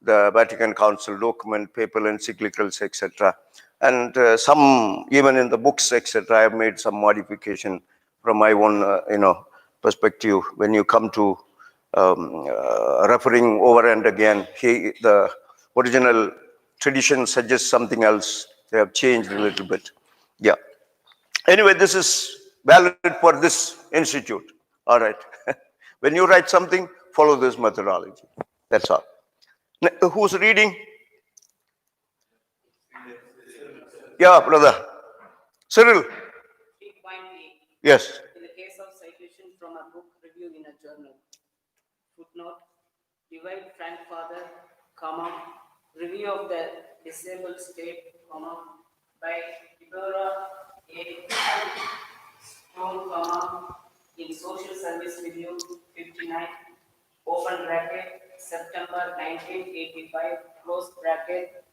the Vatican Council document, papal encyclicals, etc. And some, even in the books, etc., I have made some modification from my own, perspective. When you come to referring over and again, the original tradition suggests something else. They have changed a little bit. Yeah. Anyway, this is valid for this institute. All right. When you write something, follow this methodology. That's all. Who's reading? Yeah, brother. Cyril. 3.8. Yes. In the case of citation from a book review in a journal, footnote, divide Frank Father, comma, review of the disabled state, comma, by Deborah A. Stone, comma, in Social Service Review 59, open bracket, September 1985, close bracket,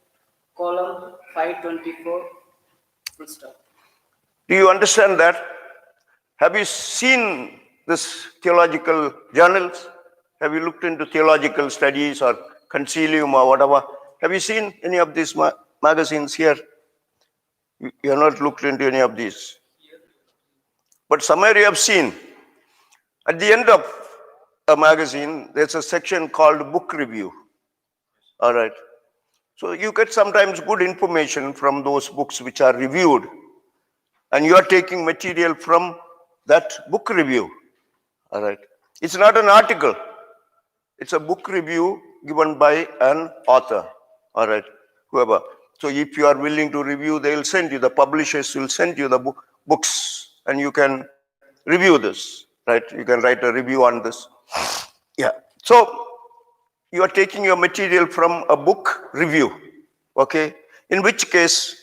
column 524, full stop. Do you understand that? Have you seen this theological journals? Have you looked into theological studies or concilium or whatever? Have you seen any of these magazines here? You have not looked into any of these. But somewhere you have seen, at the end of a magazine, there's a section called book review. All right. So you get sometimes good information from those books which are reviewed, and you are taking material from that book review. All right. It's not an article. It's a book review given by an author. All right. Whoever. So if you are willing to review, they'll send you, the publishers will send you the books, and you can review this, right? You can write a review on this. Yeah. So you are taking your material from a book review. Okay. In which case,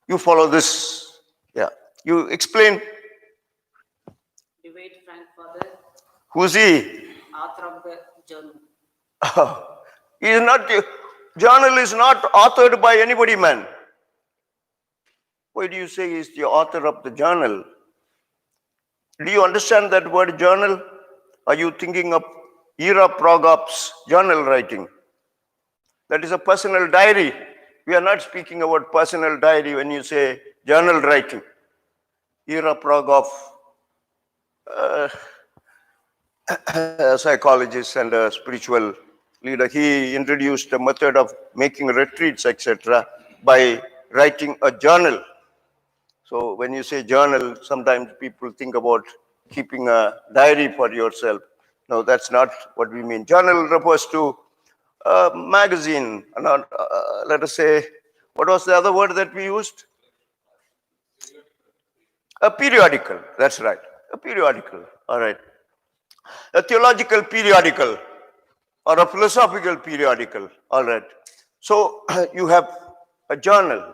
you follow this. Yeah. You explain. Divide Frank Father, Who's he? author of the journal. He is not, journal is not authored by anybody, man. Why do you say he is the author of the journal? Do you understand that word journal? Are you thinking of Ira Progop's journal writing? That is a personal diary. We are not speaking about personal diary when you say journal writing. Ira Progop, a psychologist and a spiritual leader, he introduced a method of making retreats, etc., by writing a journal. So when you say journal, sometimes people think about keeping a diary for yourself. No, that's not what we mean. Journal refers to a magazine, not, let us say, what was the other word that we used? A periodical, that's right, a periodical, all right. A theological periodical or a philosophical periodical, all right. So you have a journal,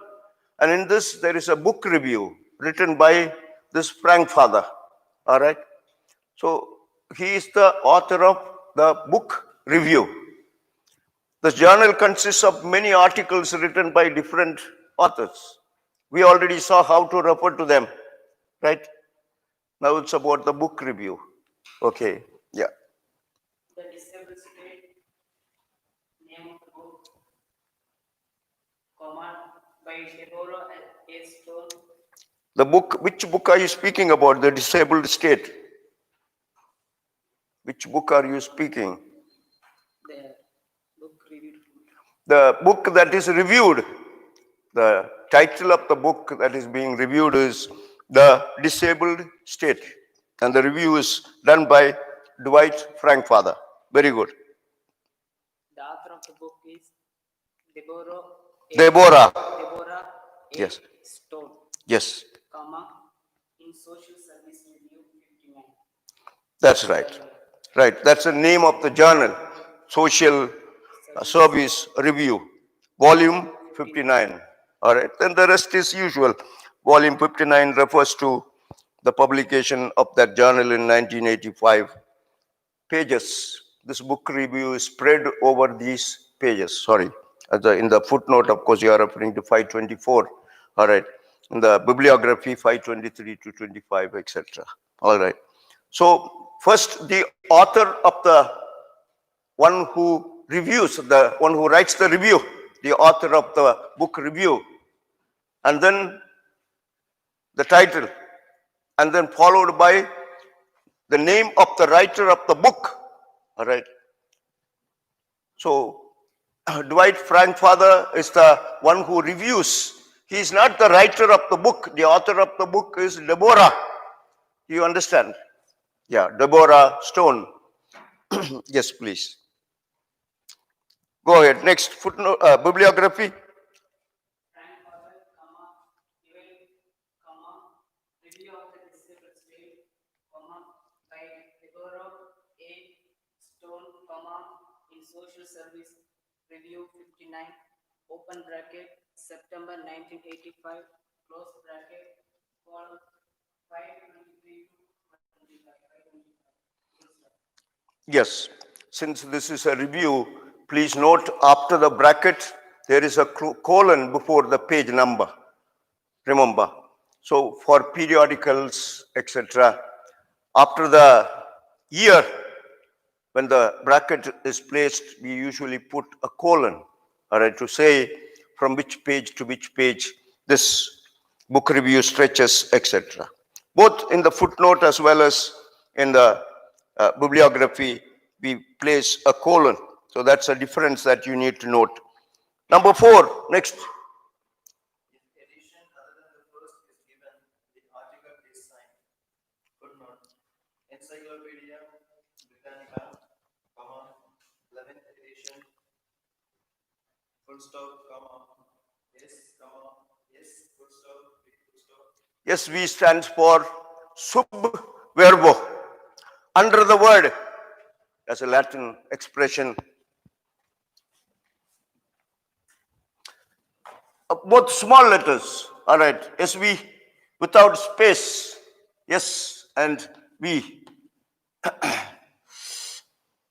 and in this there is a book review written by this Frank Father, all right. So he is the author of the book review. The journal consists of many articles written by different authors. We already saw how to refer to them, right? Now it's about the book review. Okay, yeah. The disabled state, name of the book, command by Deborah A. Stone. The book, which book are you speaking about? The disabled state. Which book are you speaking? The book reviewed. The book that is reviewed. The title of the book that is being reviewed is The Disabled State. And the review is done by Dwight Frankfather. Very good. The author of the book is Deborah Deborah. Deborah A. Yes. Stone, Yes, comma, in Social Service Review 59. that's right. Right. That's the name of the journal, Social Service Review, volume 59. All right. Then the rest is usual. Volume 59 refers to the publication of that journal in 1985. Pages. This book review is spread over these pages. Sorry. In the footnote, of course, you are referring to 524. All right. In the bibliography, 523 to 25, etc. All right. So, first, the author of the one who reviews, the one who writes the review, the author of the book review, and then the title, and then followed by the name of the writer of the book. All right. So, Dwight Frankfather is the one who reviews. He is not the writer of the book. The author of the book is Deborah. Do you understand? Yeah, Deborah Stone. Yes, please. Go ahead. Next footnote, bibliography. Frankfather, Divine, Review of the Disabled State, by Deborah A. Stone, in Social Service Review 59, open bracket, September 1985, close bracket, column 523 to 525. Yes. Since this is a review, please note after the bracket, there is a colon before the page number. Remember. So, for periodicals, etc., after the year, when the bracket is placed, we usually put a colon, all right, to say from which page to which page this book review stretches, etc. Both in the footnote as well as in the bibliography, we place a colon. So that's a difference that you need to note. Number 4, next. Edition other than the first is given, the article is signed. Footnote. Encyclopedia Britannica, 11th edition, full stop, yes, yes, full stop, big full stop. SV stands for sub verbo, under the word. That's a Latin expression. Both small letters, all right, SV without space, yes, and V.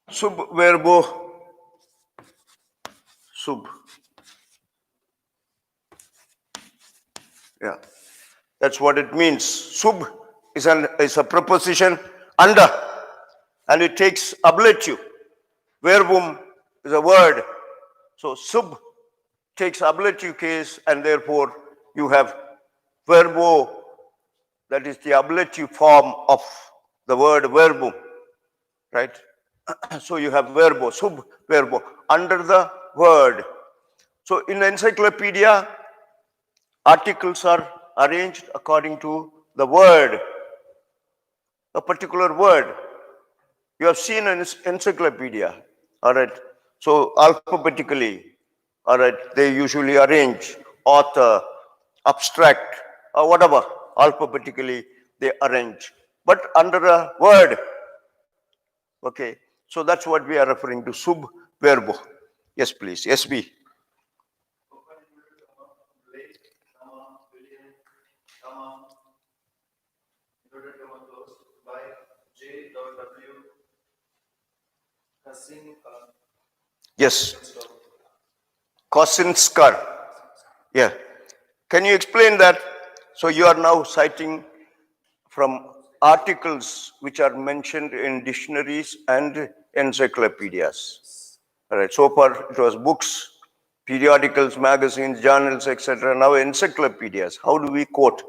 Sub verbo, sub. Yeah, that's what it means. Sub is a preposition under, and it takes ablative. Verbum is a word. So sub takes ablative case, and therefore you have verbo, that is the ablative form of the word verbum, right? So you have verbo, sub verbo, under the word. So in encyclopedia, articles are arranged according to the word, a particular word. You have seen an encyclopedia, all right? So alphabetically, all right, they usually arrange author, abstract, or whatever, alphabetically they arrange. But under a word, okay, so that's what we are referring to, sub verbo. Yes, please. SB. Open inverted Blake, William, inverted closed, by J.W. Hassing, Yes. Kosinskar. Yeah. Can you explain that? So you are now citing from articles which are mentioned in dictionaries and encyclopedias. All right. So far it was books, periodicals, magazines, journals, etc. Now encyclopedias. How do we quote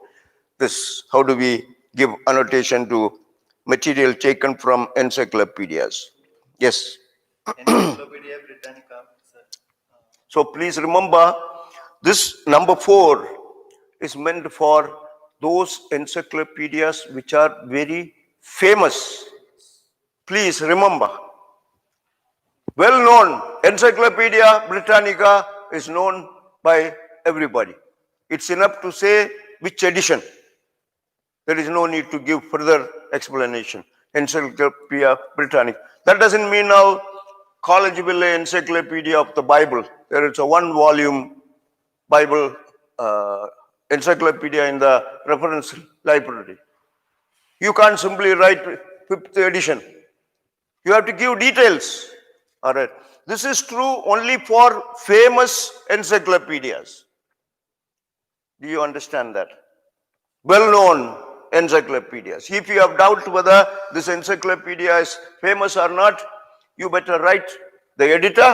this? How do we give annotation to material taken from encyclopedias? Yes. Encyclopedia Britannica, sir. So please remember, this number 4 is meant for those encyclopedias which are very famous. Please remember, well known, Encyclopedia Britannica is known by everybody. It's enough to say which edition. There is no need to give further explanation. Encyclopedia Britannica. That doesn't mean now college will encyclopedia of the Bible. There is a one volume Bible encyclopedia in the reference library. You can't simply write 5th edition. You have to give details. All right. This is true only for famous encyclopedias. Do you understand that? Well-known encyclopedias. If you have doubt whether this encyclopedia is famous or not, you better write the editor,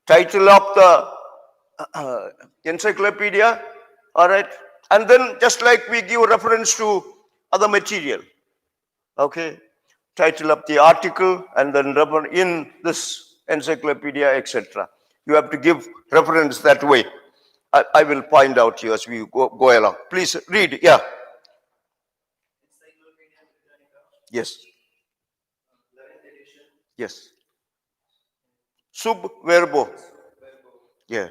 title of the encyclopedia, all right? And then just like we give reference to other material, okay? Title of the article and then in this encyclopedia, etc. You have to give reference that way. I will point out to you as we go along. Please read, yeah. Yes. Yes. Sub verbo. Yeah.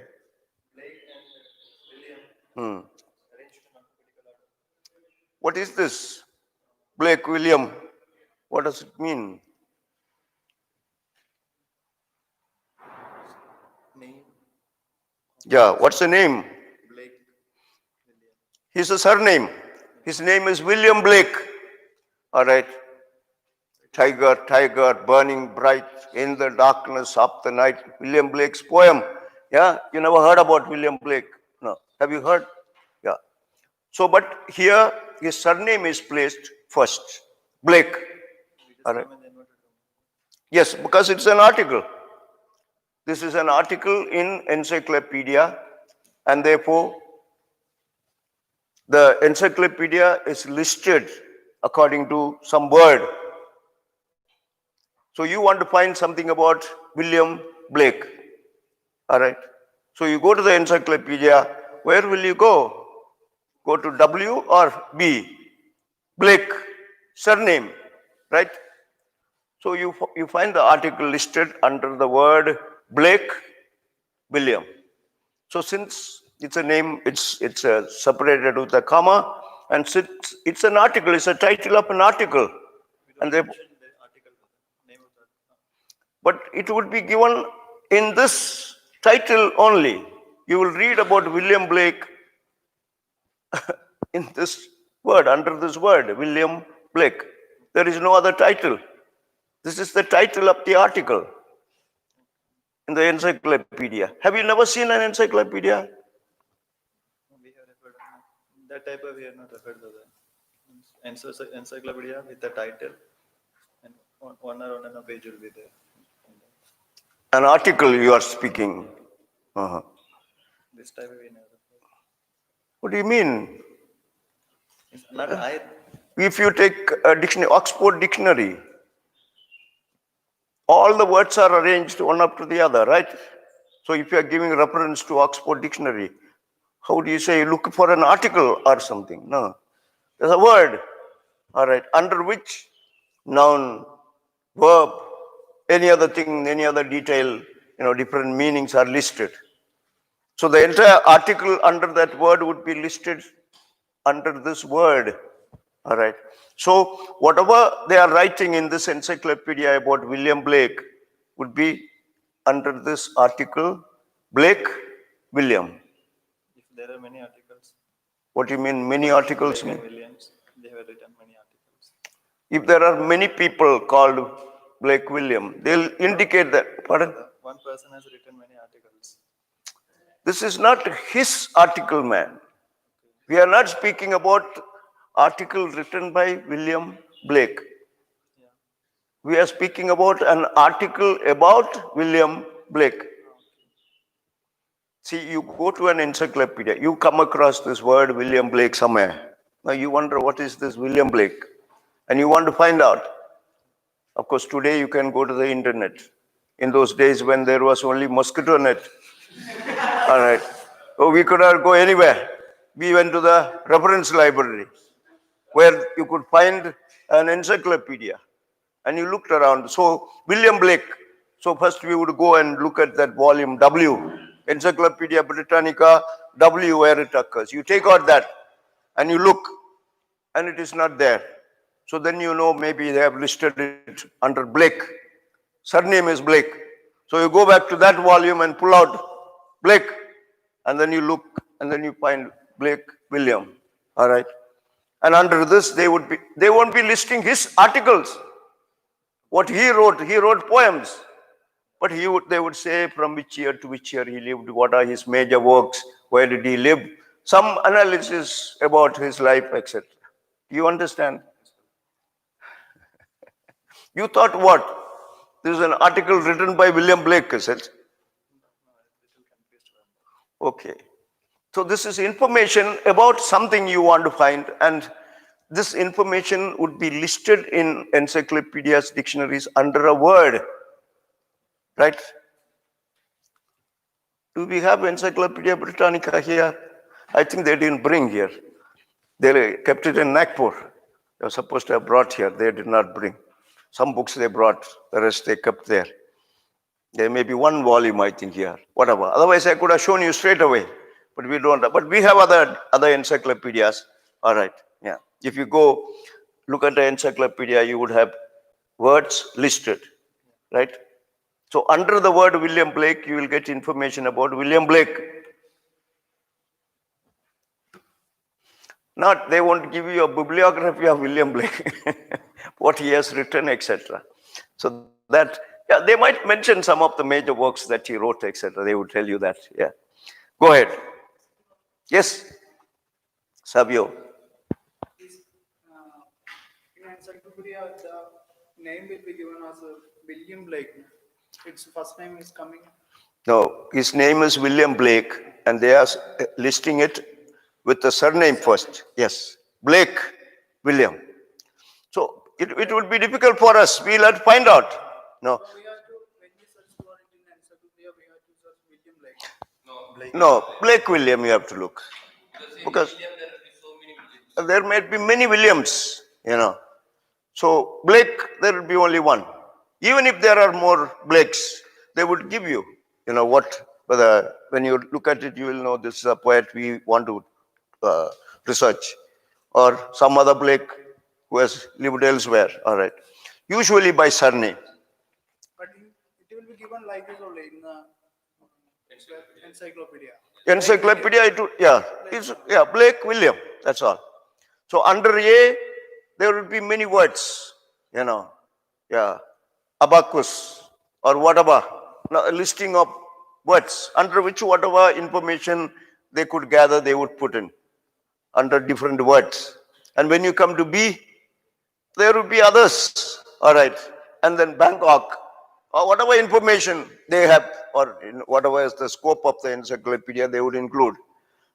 What is this? Blake William. What does it mean? Yeah, what's the name? His surname. His name is William Blake. All right. Tiger, tiger, burning bright in the darkness of the night. William Blake's poem. Yeah, you never heard about William Blake? No. Have you heard? Yeah. So, but here his surname is placed first. Blake. All right. Yes, because it's an article. This is an article in encyclopedia, and therefore the encyclopedia is listed according to some word. So you want to find something about William Blake. All right. So you go to the encyclopedia. Where will you go? Go to W or B? Blake, surname, right? So you find the article listed under the word Blake William. So since it's a name, it's separated with a comma, and since it's an article, it's a title of an article, and they. But it would be given in this title only. You will read about William Blake in this word, under this word, William Blake. There is no other title. This is the title of the article in the encyclopedia. Have you never seen an encyclopedia? We have referred that type of we have not referred to the encyclopedia with the title, and one or one page will be there. An article you are speaking. This type we never referred. What do you mean? It's not I. If you take a dictionary, Oxford Dictionary, all the words are arranged one after the other, right? So if you are giving reference to Oxford Dictionary, how do you say look for an article or something? No. There's a word, all right, under which noun, verb, any other thing, any other detail, different meanings are listed. So the entire article under that word would be listed under this word. All right. So whatever they are writing in this encyclopedia about William Blake would be under this article, Blake William. If there are many articles. What do you mean many articles? Blake and Williams, they have written many articles. If there are many people called Blake William, they'll indicate that. Pardon? One person has written many articles. This is not his article, man. We are not speaking about article written by William Blake. We are speaking about an article about William Blake. See, you go to an encyclopedia, you come across this word William Blake somewhere. Now you wonder what is this William Blake? And you want to find out. Of course, today you can go to the internet. In those days when there was only mosquito net. All right. So we could not go anywhere. We went to the reference library where you could find an encyclopedia. And you looked around. So William Blake. So first we would go and look at that volume W. Encyclopedia Britannica, W where it occurs. You take out that and you look and it is not there. So then you know maybe they have listed it under Blake. Surname is Blake. So you go back to that volume and pull out Blake, and then you look and then you find Blake William. All right. And under this they won't be listing his articles. What he wrote poems. But they would say from which year to which year he lived, what are his major works, where did he live, some analysis about his life, etc. Do you understand? You thought what? This is an article written by William Blake, is it? Okay. So this is information about something you want to find, and this information would be listed in encyclopedias, dictionaries under a word, right? Do we have Encyclopedia Britannica here? I think they didn't bring here. They kept it in Nagpur. They were supposed to have brought here. They did not bring. Some books they brought, the rest they kept there. There may be one volume, I think, here. Whatever. Otherwise, I could have shown you straight away. But we don't. But we have other encyclopedias. All right. Yeah. If you go look at the encyclopedia, you would have words listed, right? So under the word William Blake, you will get information about William Blake. Not, they won't give you a bibliography of William Blake, what he has written, etc. So that, yeah, they might mention some of the major works that he wrote, etc. They would tell you that, yeah. Go ahead. Yes, Savio. In encyclopedia, the name will be given as William Blake. Its first name is coming. No, his name is William Blake, and they are listing it with the surname first. Yes, Blake William. So it would be difficult for us. We'll have to find out. No. So we have to, when we search for it in encyclopedia, we have to search William Blake. No, Blake William you have to look. Because there might be many Williams, you know. So Blake, there will be only one. Even if there are more Blakes, they would give you, you know, whether when you look at it, you will know this is a poet we want to research, or some other Blake who has lived elsewhere. All right. Usually by surname. But it will be given like this only in the encyclopedia. Encyclopedia, Blake William, that's all. So under A, there will be many words, you know, abacus or whatever, now, a listing of words under which whatever information they could gather, they would put in under different words. And when you come to B, there will be others, all right, and then Bangkok, or whatever information they have, or whatever is the scope of the encyclopedia, they would include.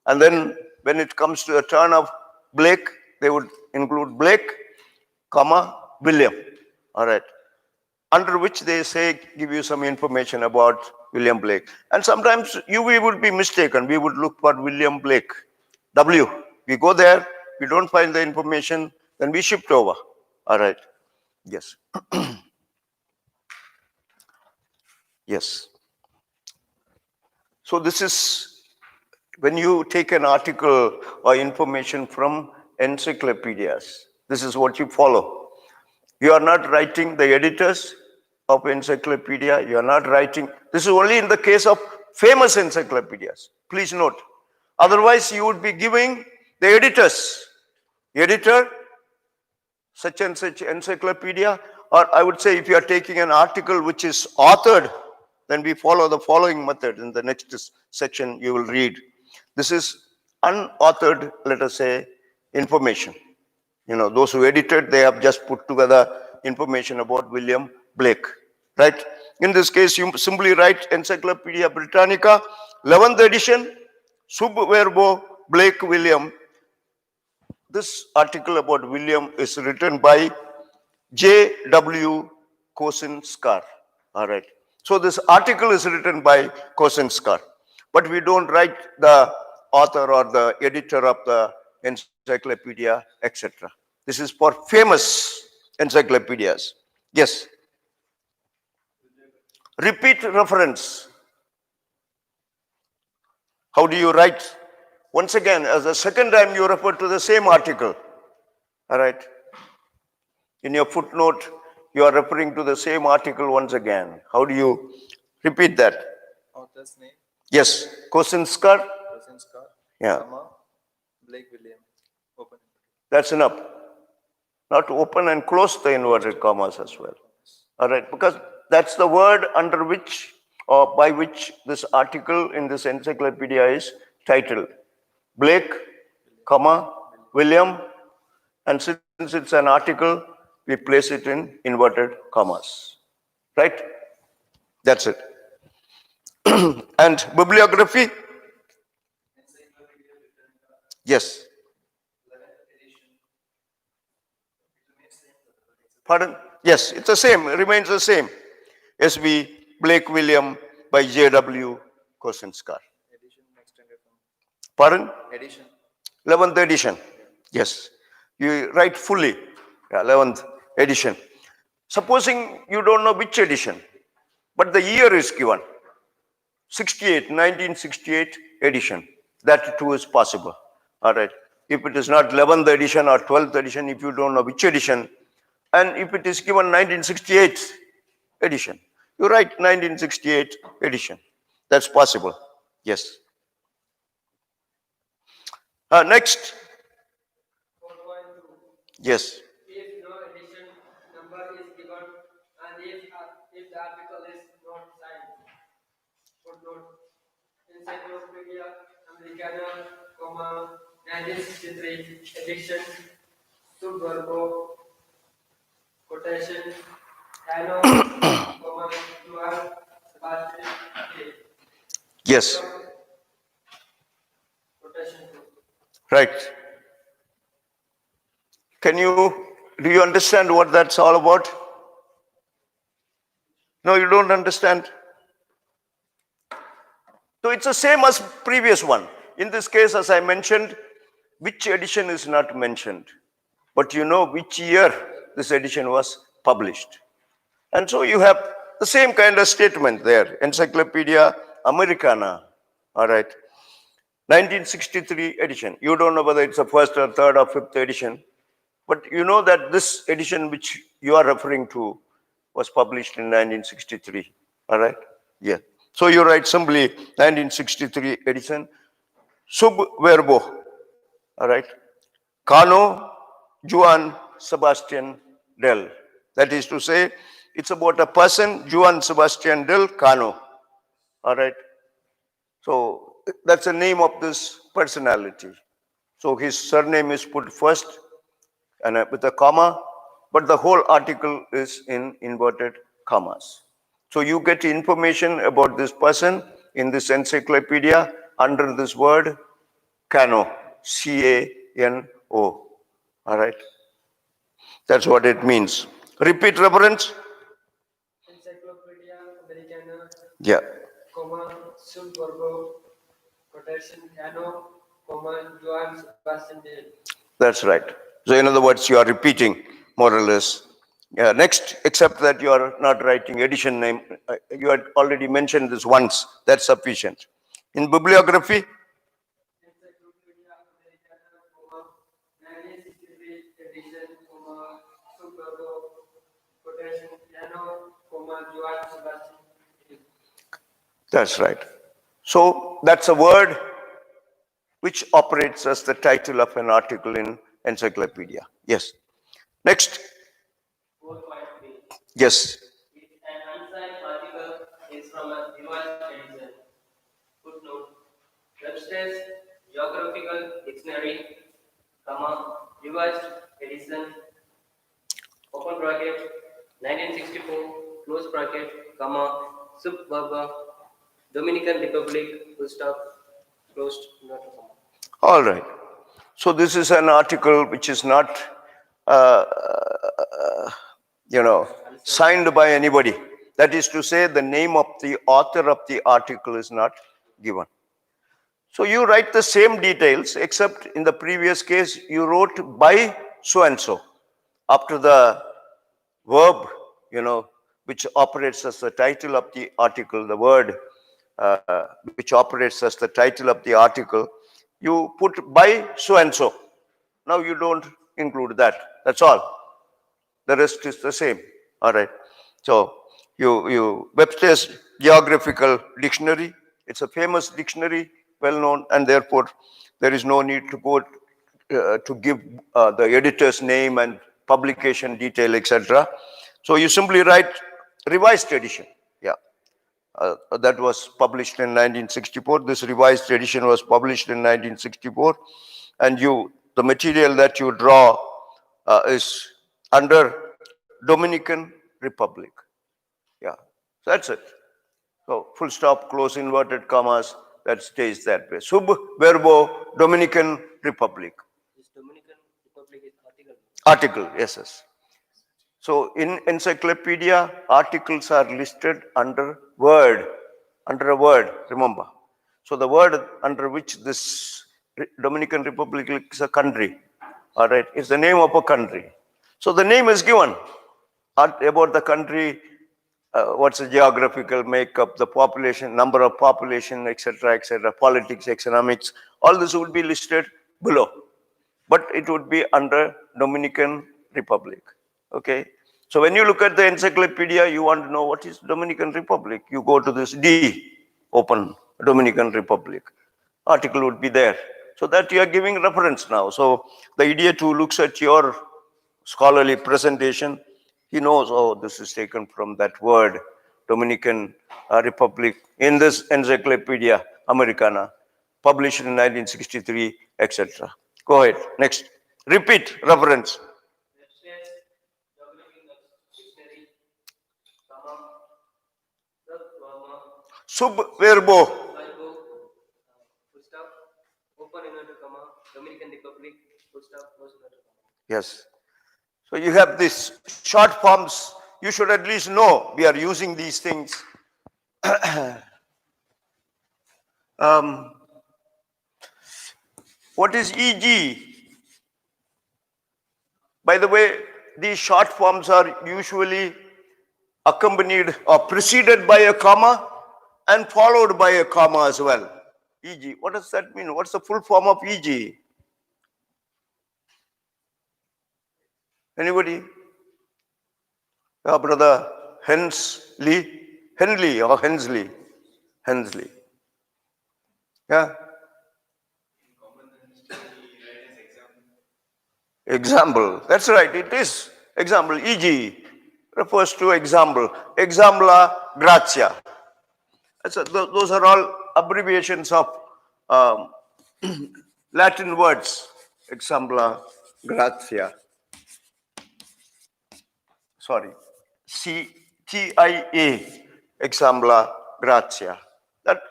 And then when it comes to the turn of Blake, they would include Blake, comma, William, all right, under which they say, give you some information about William Blake. And sometimes we would be mistaken. We would look for William Blake, W. We go there, we don't find the information, then we shift over, all right, yes. Yes. So this is when you take an article or information from encyclopedias, this is what you follow. You are not writing the editors of encyclopedia, you are not writing, this is only in the case of famous encyclopedias, please note. Otherwise you would be giving the editors, editor, such and such encyclopedia, or I would say if you are taking an article which is authored, then we follow the following method. In the next section, you will read. This is unauthored, let us say, information. You know, those who edited, they have just put together information about William Blake, right? In this case, you simply write Encyclopedia Britannica, 11th edition, sub verbo Blake William. This article about William is written by J.W. Kosinskar, all right. So this article is written by Kosinskar, but we don't write the author or the editor of the encyclopedia, etc. This is for famous encyclopedias. Yes. Repeat reference. How do you write? Once again, as the second time you refer to the same article. All right. In your footnote, you are referring to the same article once again. How do you repeat that? Author's name, Yes, Kosinskar. Rosenskar, Yeah, comma, Blake William. Open. that's enough. Not open and close the inverted commas as well. All right, because that's the word under which or by which this article in this encyclopedia is titled. Blake, comma, William, and since it's an article, we place it in inverted commas. Right? That's it. And bibliography? Yes. Pardon? Yes, it's the same, it remains the same. S.V. Blake William by J.W. Kosinskar. Edition extended from Pardon? edition. 11th edition. Yes. You write fully. Yeah, 11th edition. Supposing you don't know which edition, but the year is given. 1968 edition. That too is possible. All right. If it is not 11th edition or 12th edition, if you don't know which edition, and if it is given 1968 edition, you write 1968 edition. That's possible. Yes. Next. 4.2. Yes. If no edition number is given and if the article is not signed, footnote, Encyclopedia Americana, 1963 edition, Subverbo, quotation, Cano, Dual, Sebastian, Yes. quotation 2. Right. Do you understand what that's all about? No, you don't understand. So it's the same as previous one. In this case, as I mentioned, which edition is not mentioned, but you know which year this edition was published. And so you have the same kind of statement there, Encyclopedia Americana, all right, 1963 edition. You don't know whether it's the first or third or fifth edition, but you know that this edition which you are referring to was published in 1963, all right? Yeah. So you write simply 1963 edition, sub verbo, all right? Cano Juan Sebastian del. That is to say, it's about a person, Juan Sebastian del Cano, all right? So that's the name of this personality. So his surname is put first and with a comma, but the whole article is in inverted commas. So you get information about this person in this encyclopedia under this word Cano, C-A-N-O. All right. That's what it means. Repeat reference. Encyclopedia Americana, Yeah. Subverbo, quotation, Cano, Juan Sebastian Dale. That's right. So in other words, you are repeating more or less. Next, except that you are not writing edition name. You had already mentioned this once. That's sufficient. In bibliography, Encyclopedia Americana, 1963 edition, Subverbo, quotation, Cano, Juan Sebastian Dale. that's right. So that's a word which operates as the title of an article in encyclopedia. Yes. Next. 4.3. Yes. If an unsigned article is from a revised edition, footnote, Webster's Geographical Dictionary, revised edition, open bracket, 1964, close bracket, subverba, Dominican Republic, full stop, closed, not a comma. All right. So this is an article which is not, uh, signed by anybody. That is to say, the name of the author of the article is not given. So you write the same details, except in the previous case, you wrote by so-and-so. After the verb, which operates as the title of the article, the word which operates as the title of the article, you put by so and so. Now you don't include that. That's all. The rest is the same. All right. So you Webster's Geographical Dictionary. It's a famous dictionary, well known, and therefore there is no need to go to give the editor's name and publication detail, etc. So you simply write revised edition. Yeah. That was published in 1964. This revised edition was published in 1964, and the material that you draw is under Dominican Republic. Yeah, so that's it. So full stop, close inverted commas, that stays that way. Sub verbo Dominican Republic. This Dominican Republic is article. Article, yes. So in encyclopedia, articles are listed under a word, remember. So the word under which this Dominican Republic is a country, all right, is the name of a country. So the name is given about the country, what's the geographical makeup, the population, number of population, etc., politics, economics, all this would be listed below. But it would be under Dominican Republic. Okay. So when you look at the encyclopedia, you want to know what is Dominican Republic. You go to this D, open Dominican Republic. Article would be there. So that you are giving reference now. So the idiot who looks at your scholarly presentation, he knows, oh, this is taken from that word, Dominican Republic, in this Encyclopedia Americana, published in 1963, etc. Go ahead. Next. Repeat reference. Webster's Geographical Dictionary, comma, Sub verbo. verbo, full stop, open inverted comma, Dominican Republic, full stop, close inverted comma. Yes. So you have these short forms. You should at least know we are using these things. What is EG? By the way, these short forms are usually accompanied or preceded by a comma and followed by a comma as well. EG. What does that mean? What's the full form of EG? Anybody? Yeah, brother Henley or Hensley? Hensley. Yeah. Example. That's right. It is example. EG refers to example. Exempla gratia. Those are all abbreviations of Latin words. Exempla gratia. Sorry. CIA. Exempla gratia. That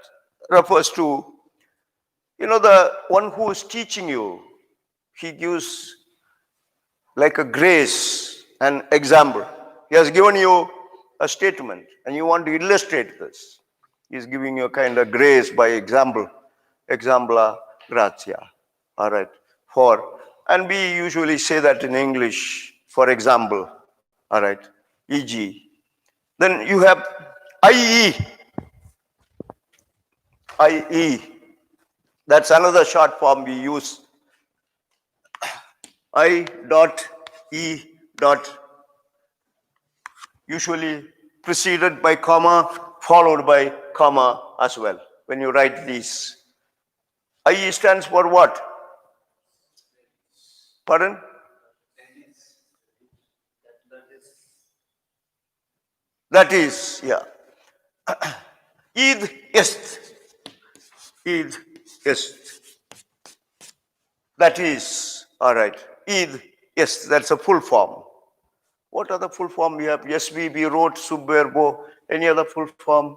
refers to, the one who is teaching you. He gives like a grace, an example. He has given you a statement and you want to illustrate this. He is giving you a kind of grace by example. Exempla gratia. All right. And we usually say that in English, for example. All right. E.g. Then you have IE. IE. That's another short form we use. I.E. Usually preceded by comma, followed by comma as well. When you write these, IE stands for what? Pardon? That is, yeah. Id est. Id est. That is, all right. Id est, that's a full form. What other full form we have? SVB, wrote, sub verbo. Any other full form?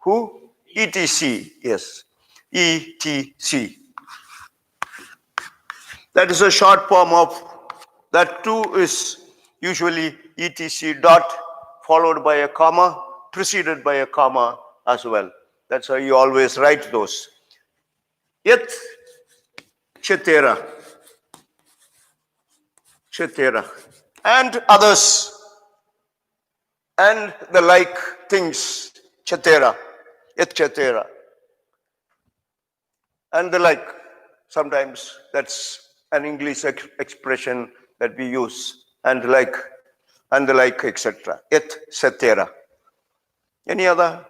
Who? ETC, yes. ETC. That is a short form of, that too is usually ETC dot followed by a comma, preceded by a comma as well. That's how you always write those. Et cetera. And others and the like things, cetera. etc. And the like. Sometimes that's an English expression that we use, and the like, etc. etc. Any other?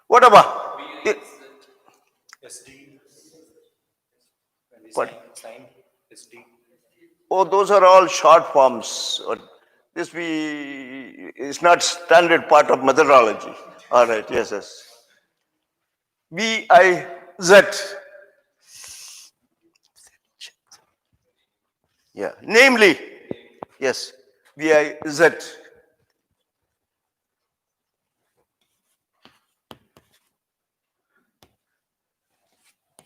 What about it? SD. When we What? sign SD. Oh, those are all short forms. This is not standard part of methodology. All right, yes. VIZ. Yeah, namely, yes, VIZ.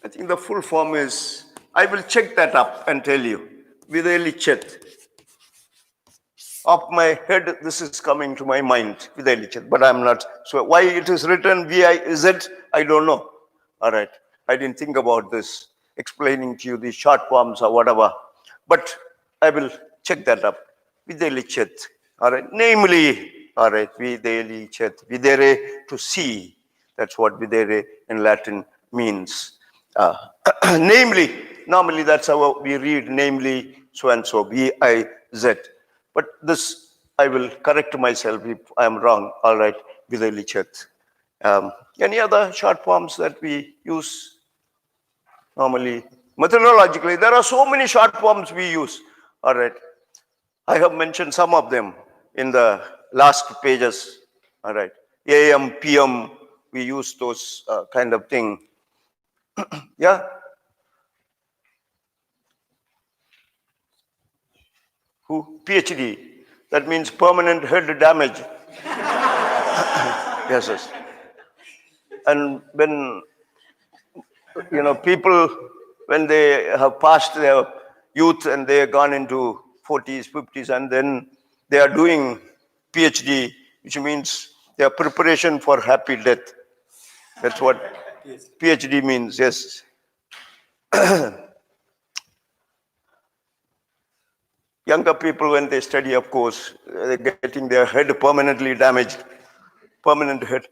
I think the full form is, I will check that up and tell you. Videlichet. Off my head, this is coming to my mind, Videlichet, but I'm not. So why it is written VIZ, I don't know. All right, I didn't think about this, explaining to you the short forms or whatever. But I will check that up. Videlichet. All right, namely, all right, videlichet. Videre, to see. That's what videre in Latin means. Namely, normally that's how we read, namely, so and so, VIZ. But this, I will correct myself if I'm wrong. All right, videlichet. Any other short forms that we use normally? Methodologically, there are so many short forms we use. All right. I have mentioned some of them in the last pages. All right. AM, PM, we use those kind of thing. Yeah. Who? PhD. That means permanent head damage. Yes. And when, people, when they have passed their youth and they have gone into 40s, 50s, and then they are doing PhD, which means their preparation for happy death. That's what PhD means, yes. Younger people, when they study, of course, they're getting their head permanently damaged, permanent head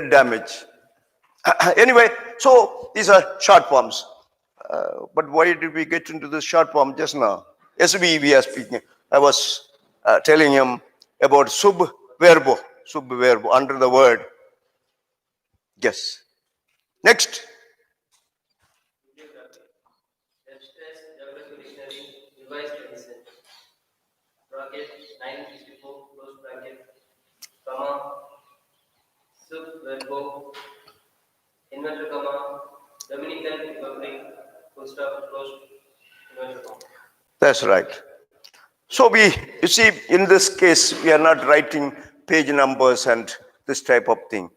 damage. Anyway, so these are short forms. But why did we get into this short form just now? We are speaking. I was telling him about subverbo, under the word. Yes. Next. Webster's Geographical Dictionary, Revised Edition, bracket 964, close bracket, comma, sub verbo, inverted comma, Dominican Republic, full stop, close, inverted comma. That's right. So you see, in this case, we are not writing page numbers and this type of thing.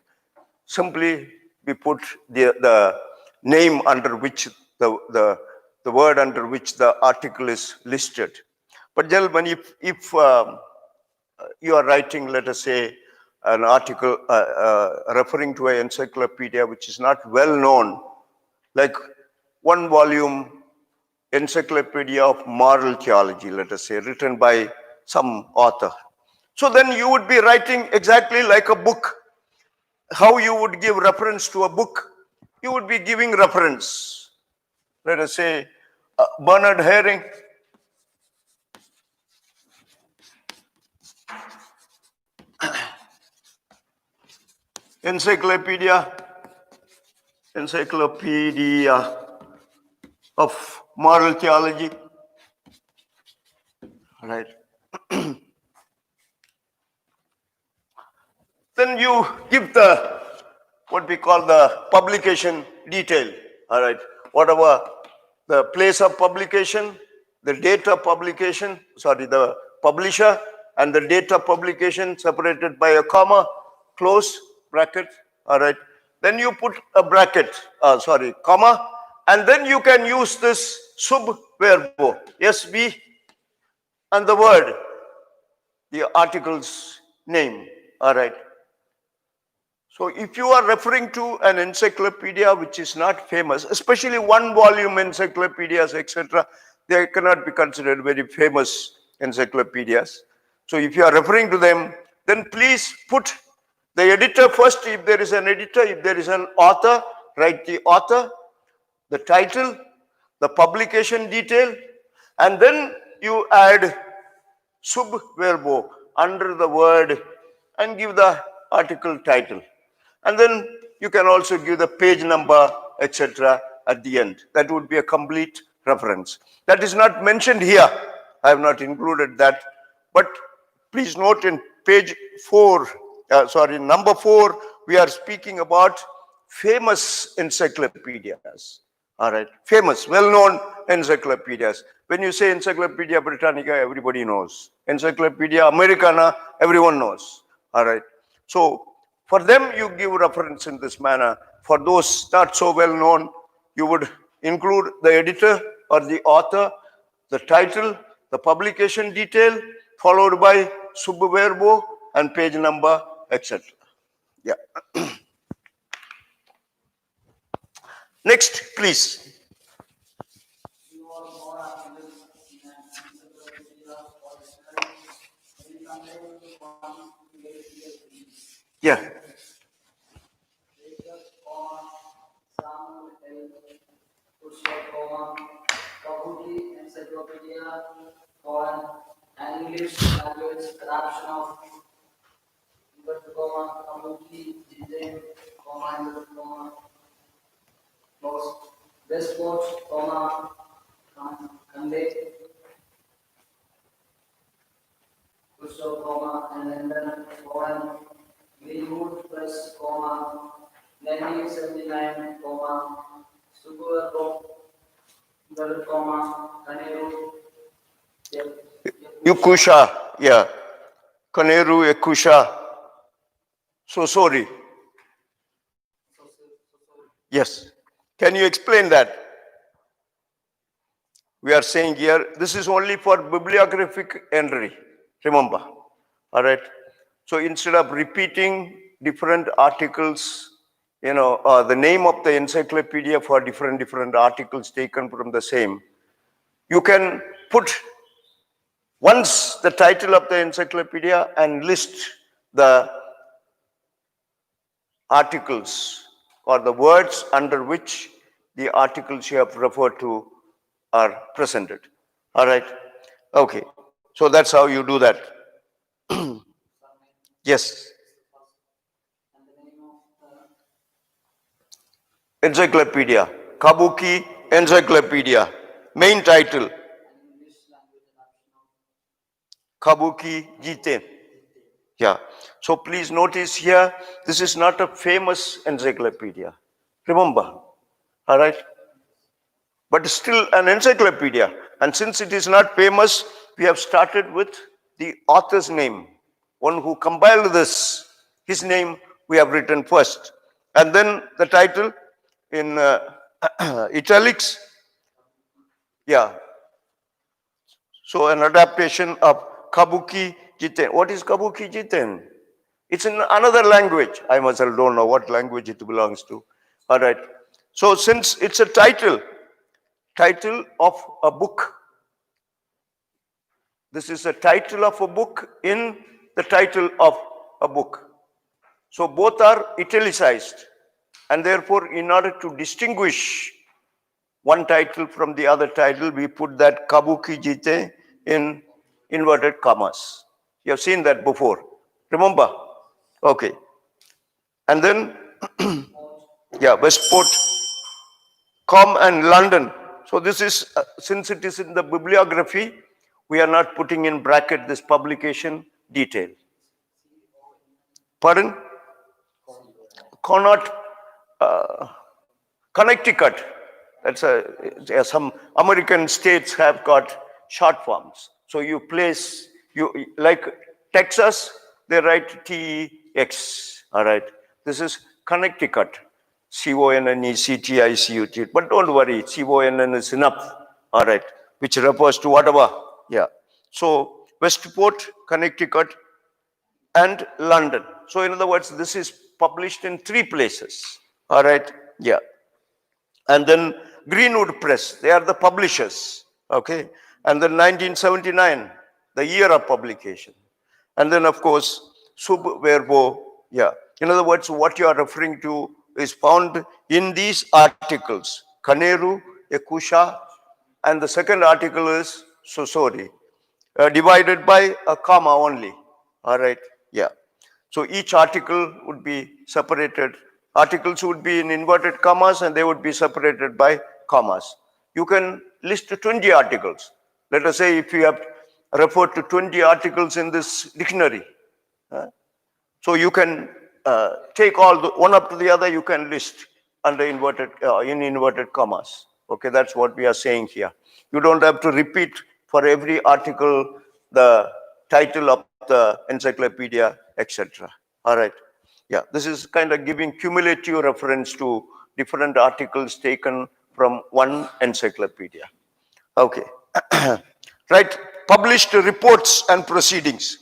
Simply, we put the name under which the word under which the article is listed. But gentlemen, if you are writing, let us say, an article referring to an encyclopedia which is not well known, like one volume encyclopedia of moral theology, let us say, written by some author. So then you would be writing exactly like a book. How you would give reference to a book? You would be giving reference. Let us say, Bernard Herring. Encyclopedia of moral theology. Right. Then you give what we call the publication detail. All right. Whatever the place of publication, the date of publication, the publisher, and the date of publication separated by a comma, close bracket. All right. Then you put a bracket, comma, and then you can use this subverbo, SB, and the word, the article's name. All right. So if you are referring to an encyclopedia which is not famous, especially one volume encyclopedias, etc., they cannot be considered very famous encyclopedias. So if you are referring to them, then please put the editor first. If there is an editor, if there is an author, write the author, the title, the publication detail, and then you add sub verbo under the word and give the article title. And then you can also give the page number, etc. at the end. That would be a complete reference. That is not mentioned here. I have not included that. But please note in page 4, number 4, we are speaking about famous encyclopedias. All right, famous, well-known encyclopedias. When you say Encyclopedia Britannica, everybody knows. Encyclopedia Americana, everyone knows. All right. So for them, you give reference in this manner. For those not so well-known, you would include the editor or the author, the title, the publication detail, followed by subverbo and page number, etc. Yeah. Next, please. You are more active in an encyclopedia or dictionary when you compare to one created things. Yeah. Jacob, Samuel L. Pusha, Kabuki Encyclopedia, an English language adaptation of Kabuki, Jiten, Westport, Kande, Pusto, and London, Greenwood Press, 1979, Sugar, Kaneru, Yukusha, yeah. Kaneru, Yakusha. So sorry. Yes. Can you explain that? We are saying here, this is only for bibliographic entry. Remember. All right. So instead of repeating different articles, the name of the encyclopedia for different articles taken from the same, you can put once the title of the encyclopedia and list the articles or the words under which the articles you have referred to are presented. All right. Okay. So that's how you do that. Yes. Encyclopedia. Kabuki Encyclopedia. Main title. Kabuki Jiten. Yeah. So please notice here, this is not a famous encyclopedia. Remember. All right. But still an encyclopedia. And since it is not famous, we have started with the author's name. One who compiled this, his name we have written first. And then the title in italics. Yeah. So an adaptation of Kabuki Jiten. What is Kabuki Jiten? It's in another language. I myself don't know what language it belongs to. All right. So since it's a title of a book. This is a title of a book in the title of a book. So both are italicized. And therefore, in order to distinguish one title from the other title, we put that Kabuki Jite in inverted commas. You have seen that before. Remember? Okay. And then, yeah, Westport, and London. So this is, since it is in the bibliography, we are not putting in bracket this publication detail. Pardon? Connaught, Connecticut. That's some American states have got short forms. So you place, like Texas, they write TX. All right. This is Connecticut. Connecticut. But don't worry, CONN is enough. All right. Which refers to whatever. Yeah. So Westport, Connecticut, and London. So in other words, this is published in 3 places. All right. Yeah. And then Greenwood Press, they are the publishers. Okay. And then 1979, the year of publication. And then, of course, sub verbo. Yeah. In other words, what you are referring to is found in these articles, kaneru, ekusha, and the second article is sosori, divided by a comma only. All right. Yeah. So each article would be separated. Articles would be in inverted commas and they would be separated by commas. You can list 20 articles. Let us say if you have referred to 20 articles in this dictionary. So you can take all the one up to the other, you can list under inverted, in inverted commas. Okay, that's what we are saying here. You don't have to repeat for every article the title of the encyclopedia, etc. All right. Yeah, this is kind of giving cumulative reference to different articles taken from one encyclopedia. Okay. Right. Published reports and proceedings.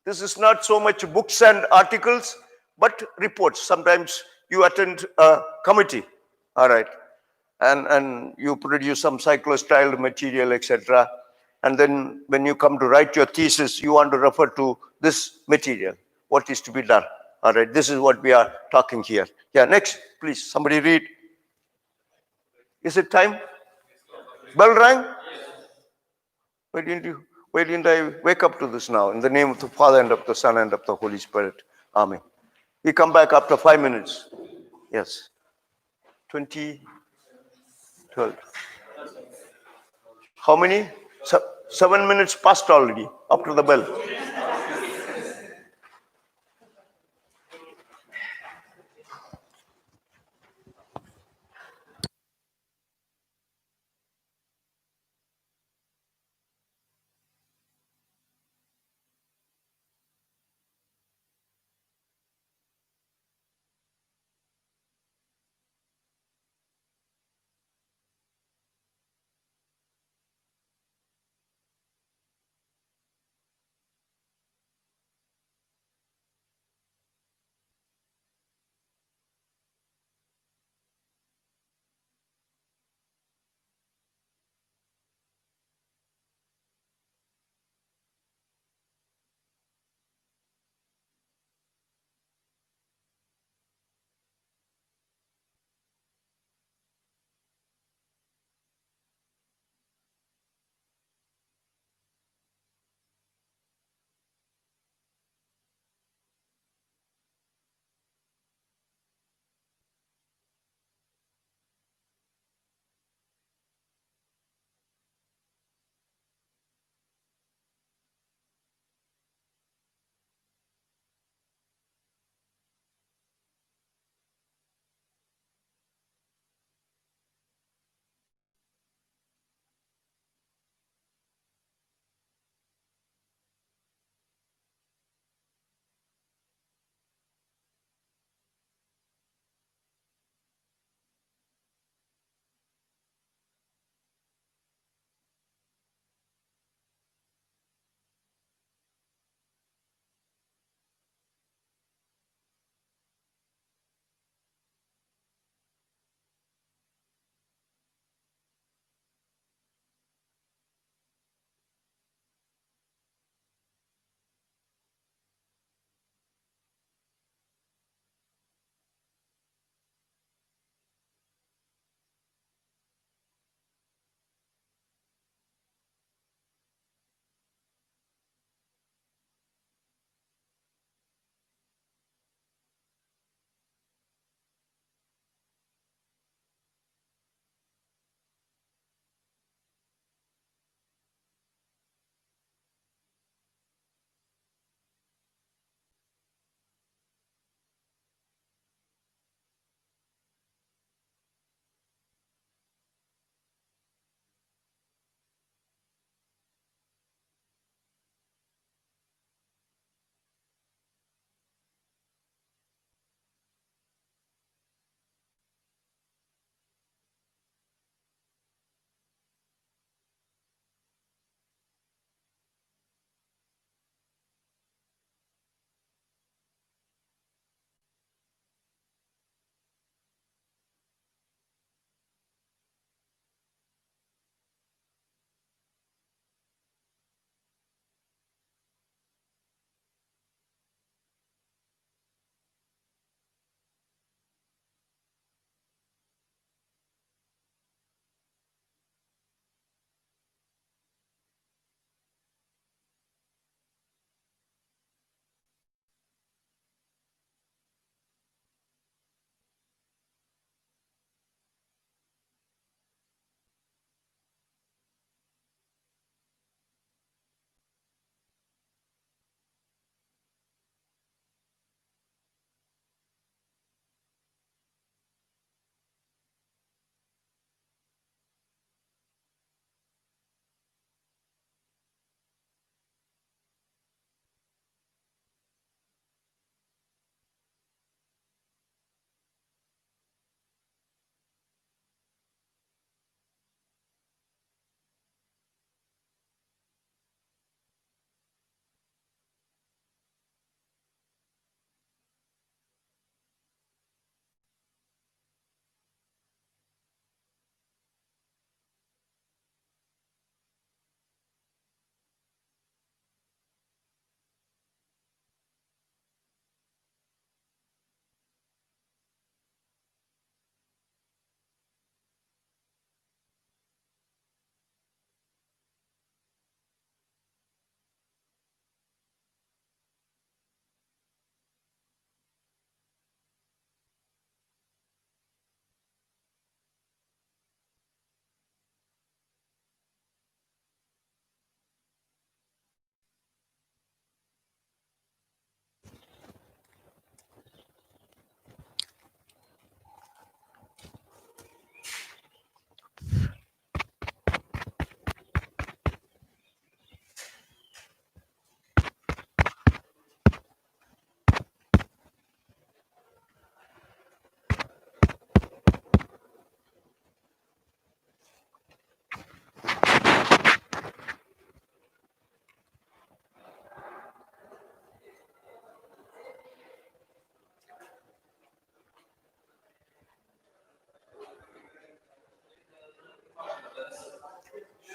This is not so much books and articles, but reports. Sometimes you attend a committee, all right, and you produce some cyclostyle material, etc. And then when you come to write your thesis, you want to refer to this material, what is to be done. All right, this is what we are talking here. Yeah, next, please, somebody read. Is it time? Bell rang? Why didn't I wake up to this now? In the name of the Father and of the Son and of the Holy Spirit. Amen. We come back after 5 minutes. Yes. 12. How many? 7 minutes passed already after the bell.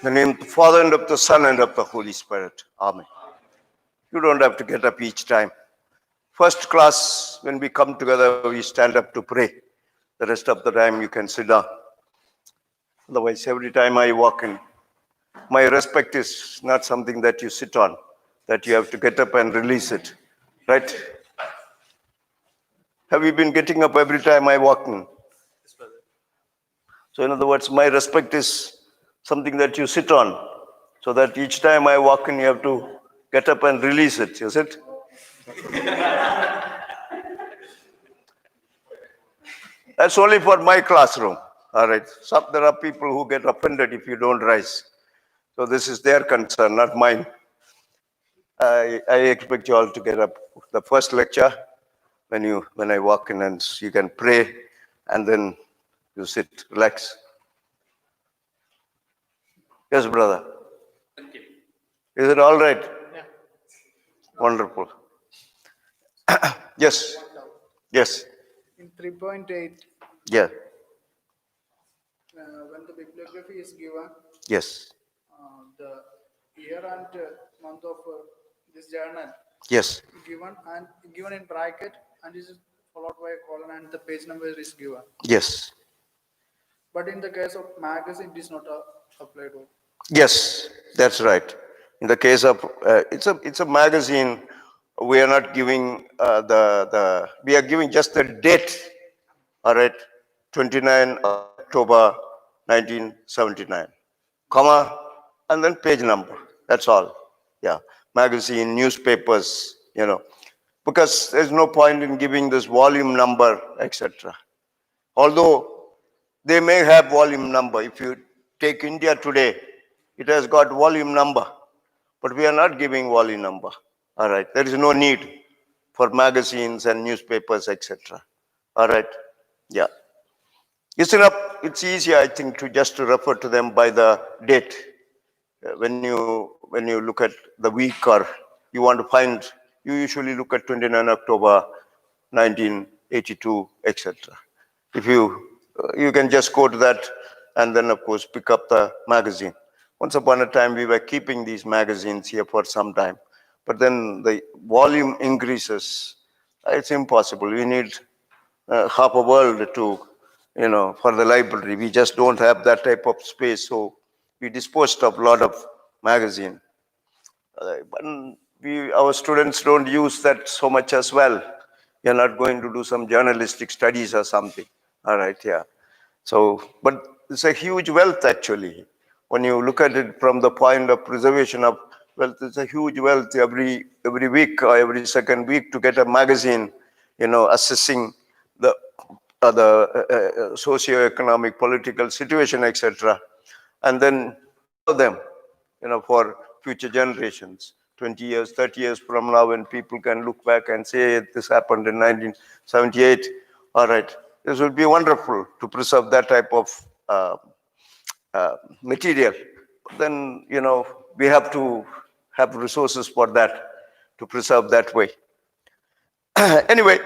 In the name of the Father, and of the Son, and of the Holy Spirit. Amen. You don't have to get up each time. First class, when we come together, we stand up to pray. The rest of the time, you can sit down. Otherwise, every time I walk in, my respect is not something that you sit on, that you have to get up and release it. Right? Have you been getting up every time I walk in? Yes, brother. So, in other words, my respect is something that you sit on, so that each time I walk in, you have to get up and release it. Is it? That's only for my classroom. All right. There are people who get offended if you don't rise. So this is their concern, not mine. I expect you all to get up. The first lecture, when I walk in, and you can pray, and then you sit, relax. Yes, brother. Is it all right? Yeah. Wonderful. Yes. Yes. In 3.8, Yeah. when the bibliography is given, Yes. the year and month of this journal Yes. given in bracket, and is followed by a colon, and the page number is given. Yes. But in the case of magazine, it is not applied. Yes, that's right. In the case of it's a magazine, we are not giving we are giving just the date. All right, 29 October 1979, comma, and then page number. That's all. Yeah, magazine, newspapers, because there's no point in giving this volume number, etc. Although they may have volume number. If you take India today, it has got volume number, but we are not giving volume number. All right, there is no need for magazines and newspapers, etc. All right, yeah. It's easy, I think, to refer to them by the date. When you look at the week, or you want to find, you usually look at 29 October 1982, etc. If you can just go to that, and then of course pick up the magazine. Once upon a time we were keeping these magazines here for some time, but then the volume increases. It's impossible. We need half a world for the library. We just don't have that type of space, so we disposed of a lot of magazine. But our students don't use that so much as well. You're not going to do some journalistic studies or something. All right, yeah. So, but it's a huge wealth actually. When you look at it from the point of preservation of wealth, it's a huge wealth every week or every second week to get a magazine, assessing the socio-economic, political situation, etc. And then preserve them, for future generations. 20 years, 30 years from now, when people can look back and say this happened in 1978, all right, this would be wonderful to preserve that type of material. Then, we have to have resources for that, to preserve that way. Anyway,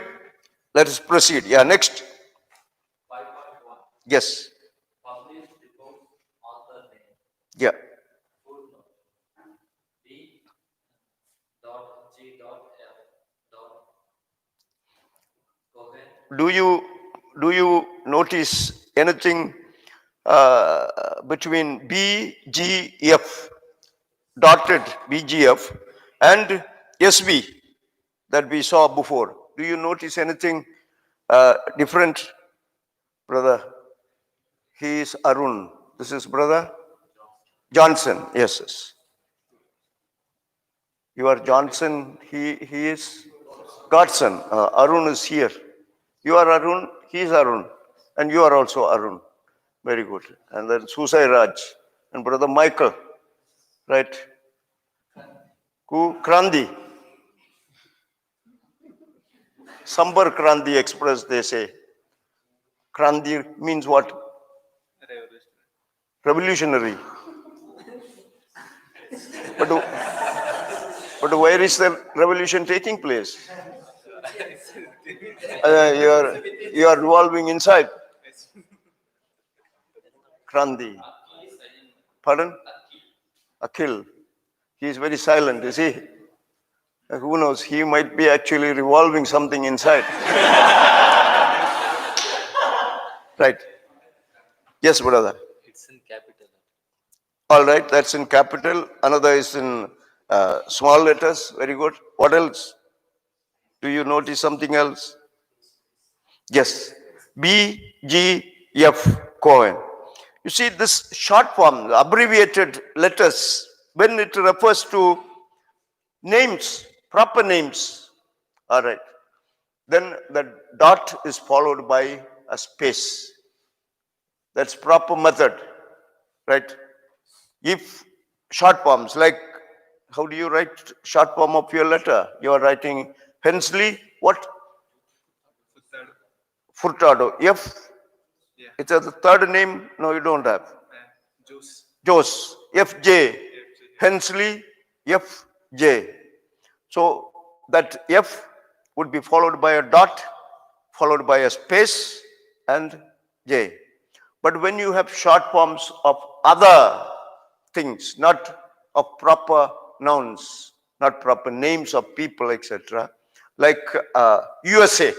let us proceed. Yeah, next. 5.1. Yes. Published reports, author name. Yeah. Footnote. B. G. F. Cohen. Do you notice anything between BGF, dotted BGF, and SB that we saw before? Do you notice anything different, brother? He is Arun. This is brother Johnson. Yes, yes. You are Johnson. He is Godson. Arun is here. You are Arun. He is Arun, and you are also Arun. Very good. And then Susai Raj and brother Michael, right? Who? Krandi. Sambar Krandi Express, they say. Krandi means what? Revolutionary. But where is the revolution taking place? You are revolving inside. Krandi. Pardon? Akhil. He is very silent, is he? Who knows? He might be actually revolving something inside. Right. Yes, brother. It's in capital. All right, that's in capital. Another is in small letters. Very good. What else? Do you notice something else? Yes. BGF Cohen. You see, this short form, the abbreviated letters, when it refers to names, proper names, all right, then the dot is followed by a space. That's proper method, right? If short forms, like how do you write short form of your letter? You are writing Hensley, what? Furtado. F. Yeah. It's a third name. No, you don't have. Juice. Jose. FJ. Hensley. FJ. So that F would be followed by a dot, followed by a space, and J. But when you have short forms of other things, not of proper nouns, not proper names of people, etc., like USA,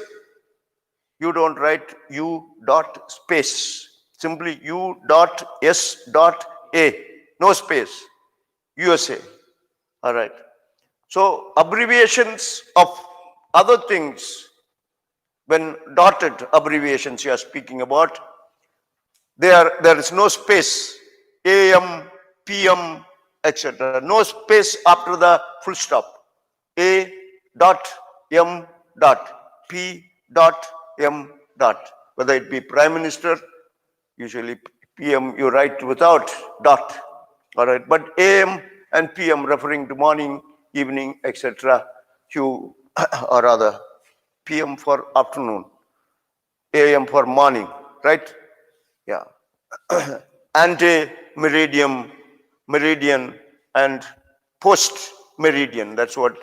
you don't write U dot space, simply U dot S dot A, no space, USA. All right. So abbreviations of other things, when dotted abbreviations you are speaking about, there is no space, AM, PM, etc. No space after the full stop. A dot M dot P dot M dot. Whether it be Prime Minister, usually PM you write without dot. All right, but AM and PM referring to morning, evening, etc. You or rather PM for afternoon, AM for morning, right? Yeah. Ante-meridian, meridian, and post-meridian. That's what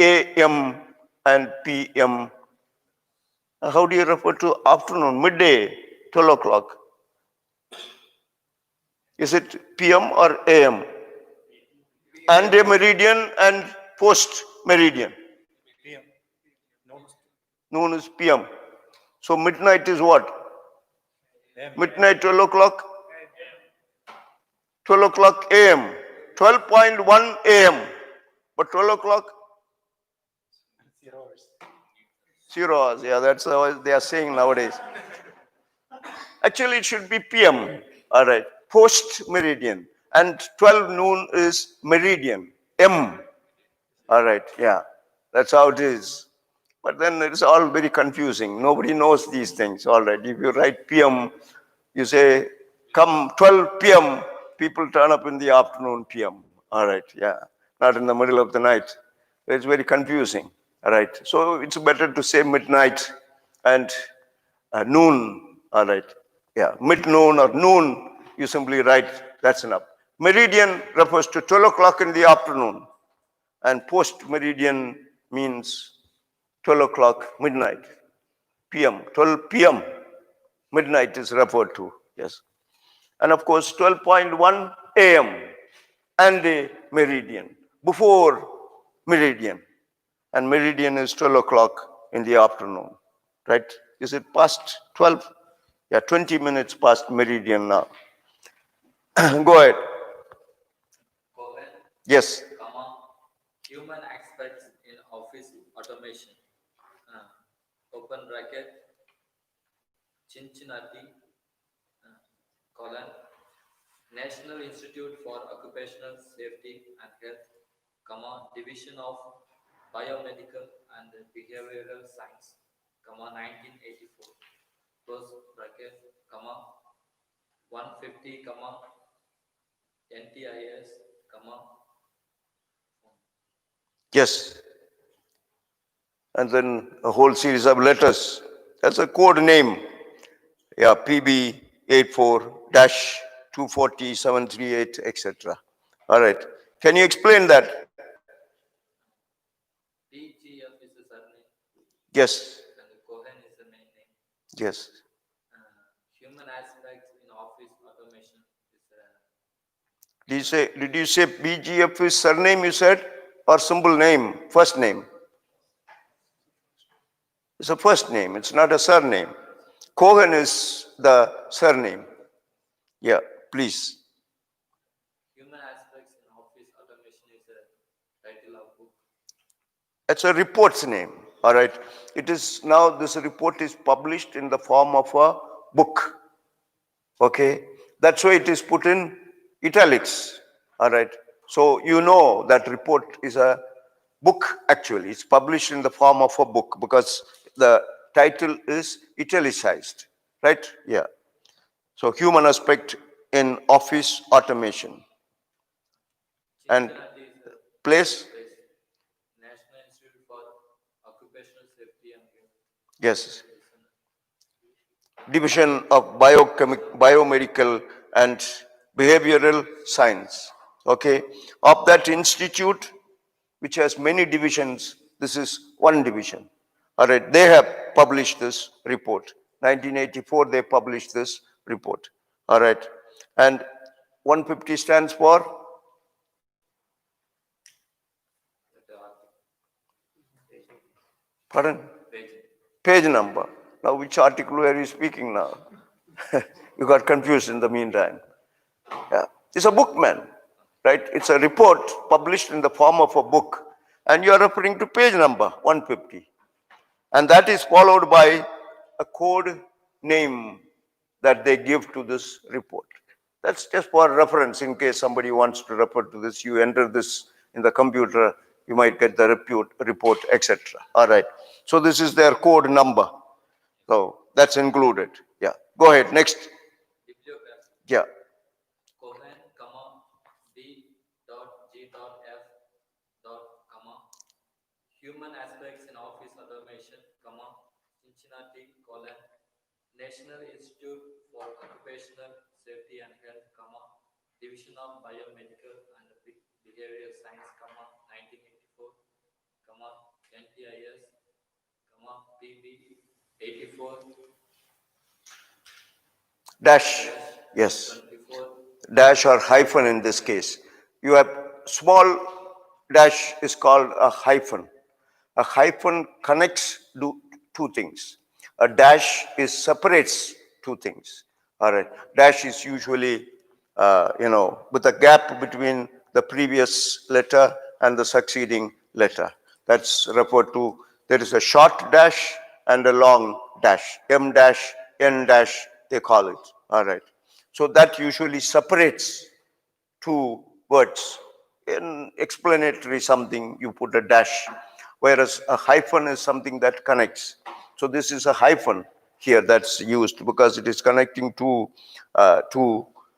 AM and PM. How do you refer to afternoon, midday, 12 o'clock? Is it PM or AM? Ante-meridian and post-meridian. Noon is PM. So midnight is what? Midnight, 12 o'clock? 12 o'clock AM. 12.1 AM. But 12 o'clock? 0 hours. Yeah, that's how they are saying nowadays. Actually, it should be PM. All right. Post meridian. And 12 noon is meridian. M. All right. Yeah. That's how it is. But then it's all very confusing. Nobody knows these things. All right. If you write PM, you say, come 12 PM, people turn up in the afternoon PM. All right. Yeah. Not in the middle of the night. It's very confusing. All right. So it's better to say midnight and noon. All right. Yeah. Mid-noon or noon, you simply write, that's enough. Meridian refers to 12 o'clock in the afternoon. And post-meridian means 12 o'clock, midnight, PM, 12 PM, midnight is referred to, yes. And of course, 12.1 AM and a meridian, before meridian. And meridian is 12 o'clock in the afternoon, right? Is it past 12? Yeah, 20 minutes past meridian now. Go ahead. Cohen, Yes. human aspects in office automation. Open bracket, Cincinnati, colon, National Institute for Occupational Safety and Health, Division of Biomedical and Behavioral Science, 1984, close bracket, 150, NTIS, Yes. And then a whole series of letters. That's a code name. Yeah, PB 84-240-738, etc. All right. Can you explain that? DGF is the surname, Yes. and Cohen is the main name. Yes. Human aspects in office automation is Did you say BGF is surname, you said, or simple name, first name? It's a first name, it's not a surname. Cohen is the surname. Yeah, please. Human aspects in office automation is a title of book. It's a report's name, all right. It is now, this report is published in the form of a book. Okay, that's why it is put in italics, all right. So you know that report is a book actually. It's published in the form of a book because the title is italicized, right? Yeah. So human aspect in office automation. And Cincinnati is a place? place. National Institute for Occupational Safety and Health. Yes. Division of biomedical and behavioral science. Okay. Of that institute, which has many divisions, this is one division. All right. They have published this report. 1984, they published this report. All right. And 150 stands for? Pardon? Page number. Now, which article are you speaking now? You got confused in the meantime. Yeah. It's a book, man, right? It's a report published in the form of a book. And you are referring to page number 150. And that is followed by a code name that they give to this report. That's just for reference in case somebody wants to refer to this. You enter this in the computer, you might get the report, etc. All right. So this is their code number. So that's included. Yeah. Go ahead. Next. Bibliography. Yeah. Cohen, D.G.F. Human aspects in office automation, Cincinnati, National Institute for Occupational Safety and Health, Division of Biomedical and Behavioral Science, 1984, NTIS, PB 84, Dash. Yes. 24. Dash or hyphen in this case. You have small dash is called a hyphen. A hyphen connects two things. A dash is separates two things. All right. Dash is usually, with a gap between the previous letter and the succeeding letter. That's referred to. There is a short dash and a long dash. M dash, N dash, they call it. All right. So that usually separates two words. In explanatory something, you put a dash, whereas a hyphen is something that connects. So this is a hyphen here that's used because it is connecting to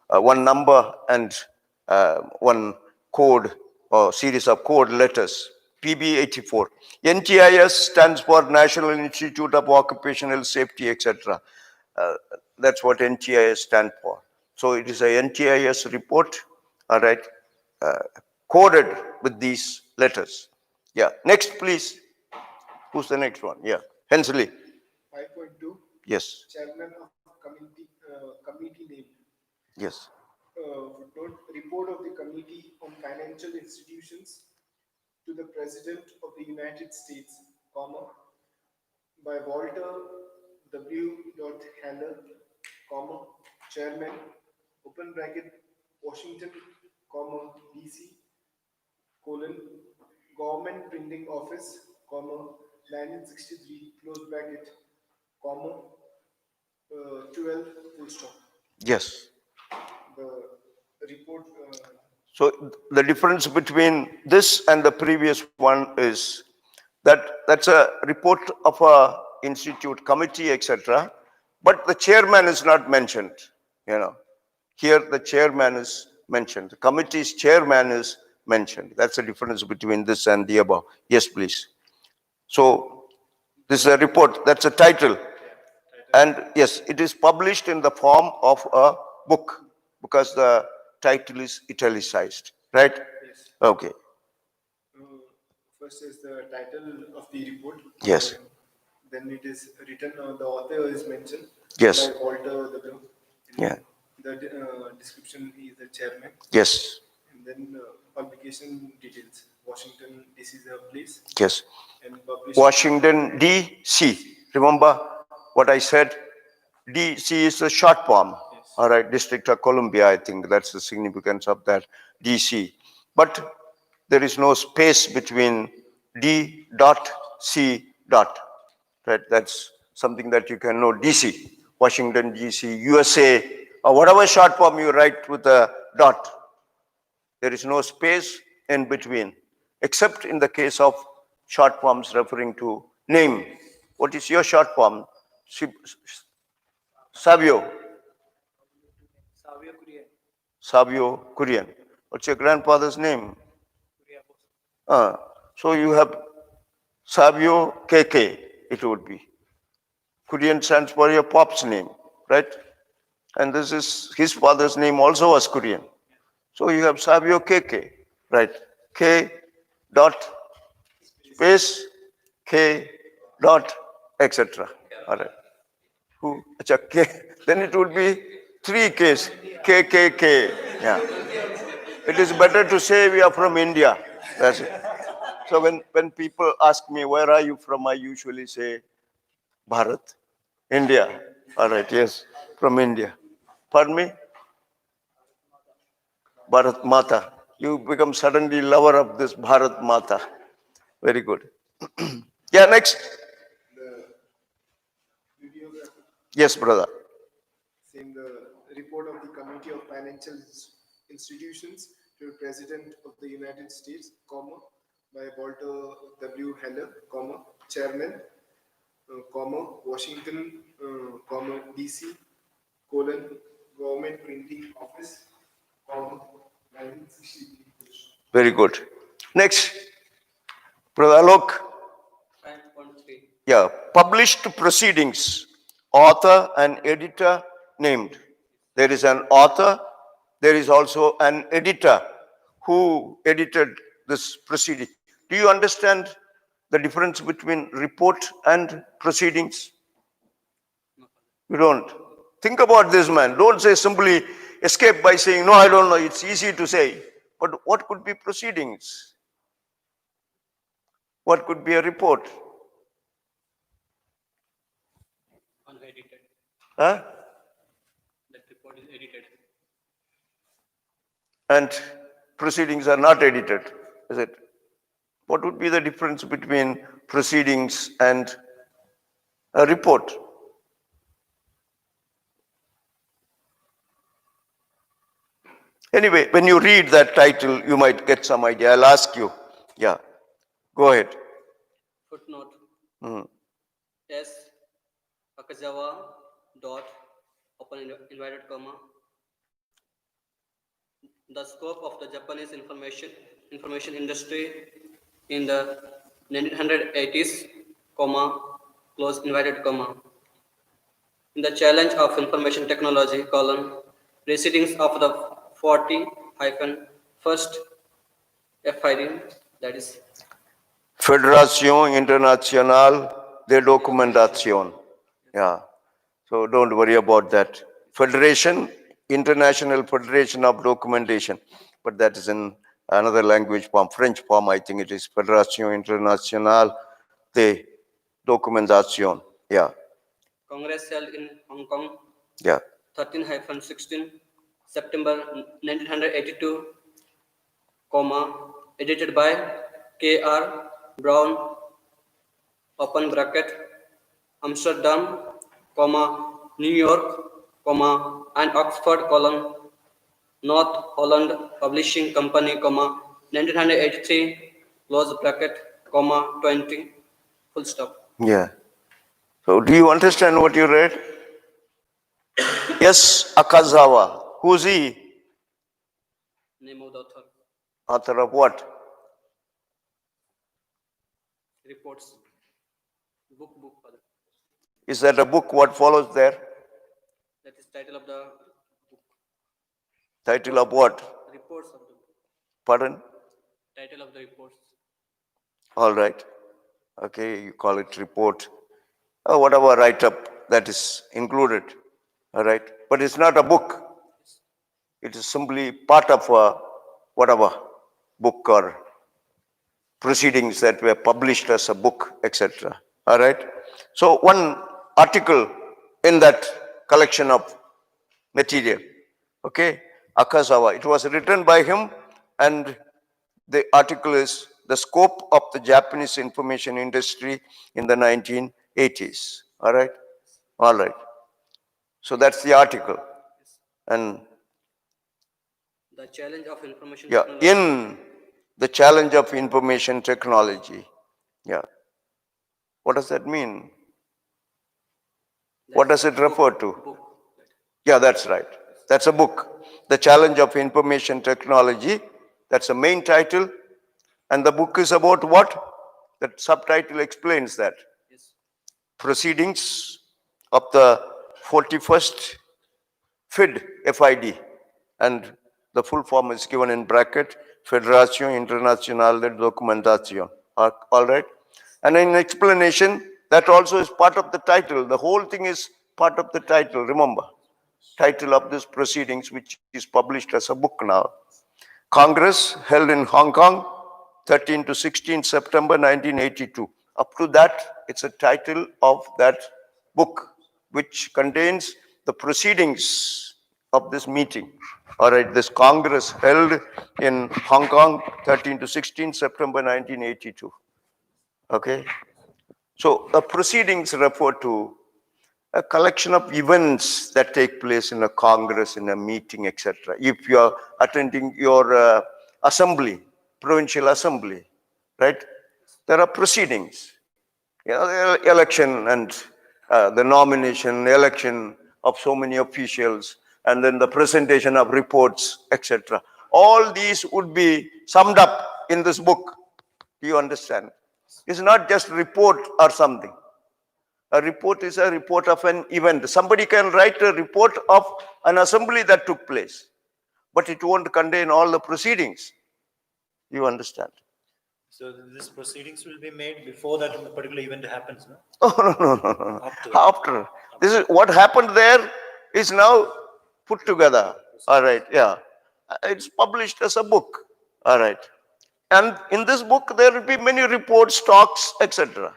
one number and one code or series of code letters. PB84. NTIS stands for National Institute of Occupational Safety, etc. That's what NTIS stands for. So it is a NTIS report, all right, coded with these letters. Yeah. Next, please. Who's the next one? Yeah. Hensley. 5.2. Yes. Chairman of committee name. Yes. Report of the Committee on Financial Institutions to the President of the United States, by Walter W. Haller, Chairman, open bracket, Washington, DC, Government Printing Office, 1963, close bracket, 12, full stop. Yes. The report. So the difference between this and the previous one is that that's a report of a institute committee, etc. But the chairman is not mentioned. Here the chairman is mentioned. The committee's chairman is mentioned. That's the difference between this and the above. Yes, please. So this is a report. That's a title. And yes, it is published in the form of a book because the title is italicized, right? Yes. Okay. First is the title of the report. Yes. Then it is written, the author is mentioned. Yes. By Walter W. Yeah. the description is the chairman, Yes, and then publication details. Washington DC is a place, yes. and publish. Washington, D.C. Remember what I said? D.C. is the short form. Yes. All right, District of Columbia, I think that's the significance of that, D.C. But there is no space between D dot C dot. Right, that's something that you can know. D.C., Washington, D.C., USA, or whatever short form you write with a dot. There is no space in between, except in the case of short forms referring to name. What is your short form? Savio. Savio Kurian. Savio Kurian. What's your grandfather's name? So you have Savio KK, it would be. Kurian stands for your pop's name, right? And this is his father's name also was Kurian. So you have Savio KK, right? K dot space K dot etc. All right. Who? Acha, K. Then it would be three Ks. KKK. Yeah. It is better to say we are from India. That's it. So when people ask me, where are you from? I usually say, Bharat, India. All right, yes, from India. Pardon me? Bharat Mata. You become suddenly lover of this Bharat Mata. Very good. Yeah, next. The bibliography Yes, brother. saying the report of the Committee of Financial Institutions to the President of the United States, comma, by Walter W. Heller, comma, Chairman, comma, Washington, comma, DC, colon, Government Printing Office, comma, 1963. Very good. Next. Brother Alok. 5.3. Yeah, published proceedings, author and editor named. There is an author, there is also an editor who edited this proceeding. Do you understand the difference between report and proceedings? You don't. Think about this, man. Don't say simply escape by saying, no, I don't know. It's easy to say. But what could be proceedings? What could be a report? Unedited. Huh? That report is edited. And proceedings are not edited, is it? What would be the difference between proceedings and a report? Anyway, when you read that title, you might get some idea. I'll ask you. Yeah, go ahead. Footnote. Hmm. S. Akazawa dot open inverted comma. The scope of the Japanese information industry in the 1980s, comma, close inverted comma. In the challenge of information technology, colon, proceedings of the 40-first FID, that is Federación Internacional de Documentación. Yeah. So don't worry about that. Federation, International Federation of Documentation. But that is in another language form, French form, I think it is. Federation Internacional de Documentación. Yeah. Congress held in Hong Kong, Yeah. 13-16, September 1982, comma, edited by K.R. Brown, open bracket, Amsterdam, comma, New York, comma, and Oxford, colon, North Holland Publishing Company, comma, 1983, close bracket, comma, 20, full stop. Yeah. So do you understand what you read? Yes, Akazawa. Who's he? Name of the author. Author of what? Reports. Book, father. Is that a book? What follows there? That is title of the book. Title of what? Reports of the book. Pardon? Title of the reports. All right. Okay, you call it report. Whatever write-up that is included. All right. But it's not a book. It is simply part of a whatever book or proceedings that were published as a book, etc. All right. So one article in that collection of material, okay, Akazawa, it was written by him, and the article is The Scope of the Japanese Information Industry in the 1980s. All right. All right. So that's the article. And The challenge of information yeah, technology. in the challenge of information technology. Yeah. What does that mean? What does it refer to? Yeah, that's right. That's a book. The Challenge of Information Technology. That's the main title. And the book is about what? The subtitle explains that. Proceedings of the 41st FID. And the full form is given in bracket, Federación Internacional de Documentación. All right? And in explanation, that also is part of the title. The whole thing is part of the title, remember. Title of this proceedings, which is published as a book now. Congress held in Hong Kong, 13 to 16 September 1982. Up to that, it's a title of that book, which contains the proceedings of this meeting. All right, this Congress held in Hong Kong, 13 to 16 September 1982. Okay. So the proceedings refer to a collection of events that take place in a congress, in a meeting, etc. If you are attending your assembly, provincial assembly, right? There are proceedings. You know, the election and the nomination, election of so many officials, and then the presentation of reports, etc. All these would be summed up in this book. Do you understand? It's not just report or something. A report is a report of an event. Somebody can write a report of an assembly that took place, but it won't contain all the proceedings. You understand? So these proceedings will be made before that particular event happens, no? Oh, no. After. This is what happened there is now put together. All right, yeah. It's published as a book. All right. And in this book, there will be many reports, talks, etc.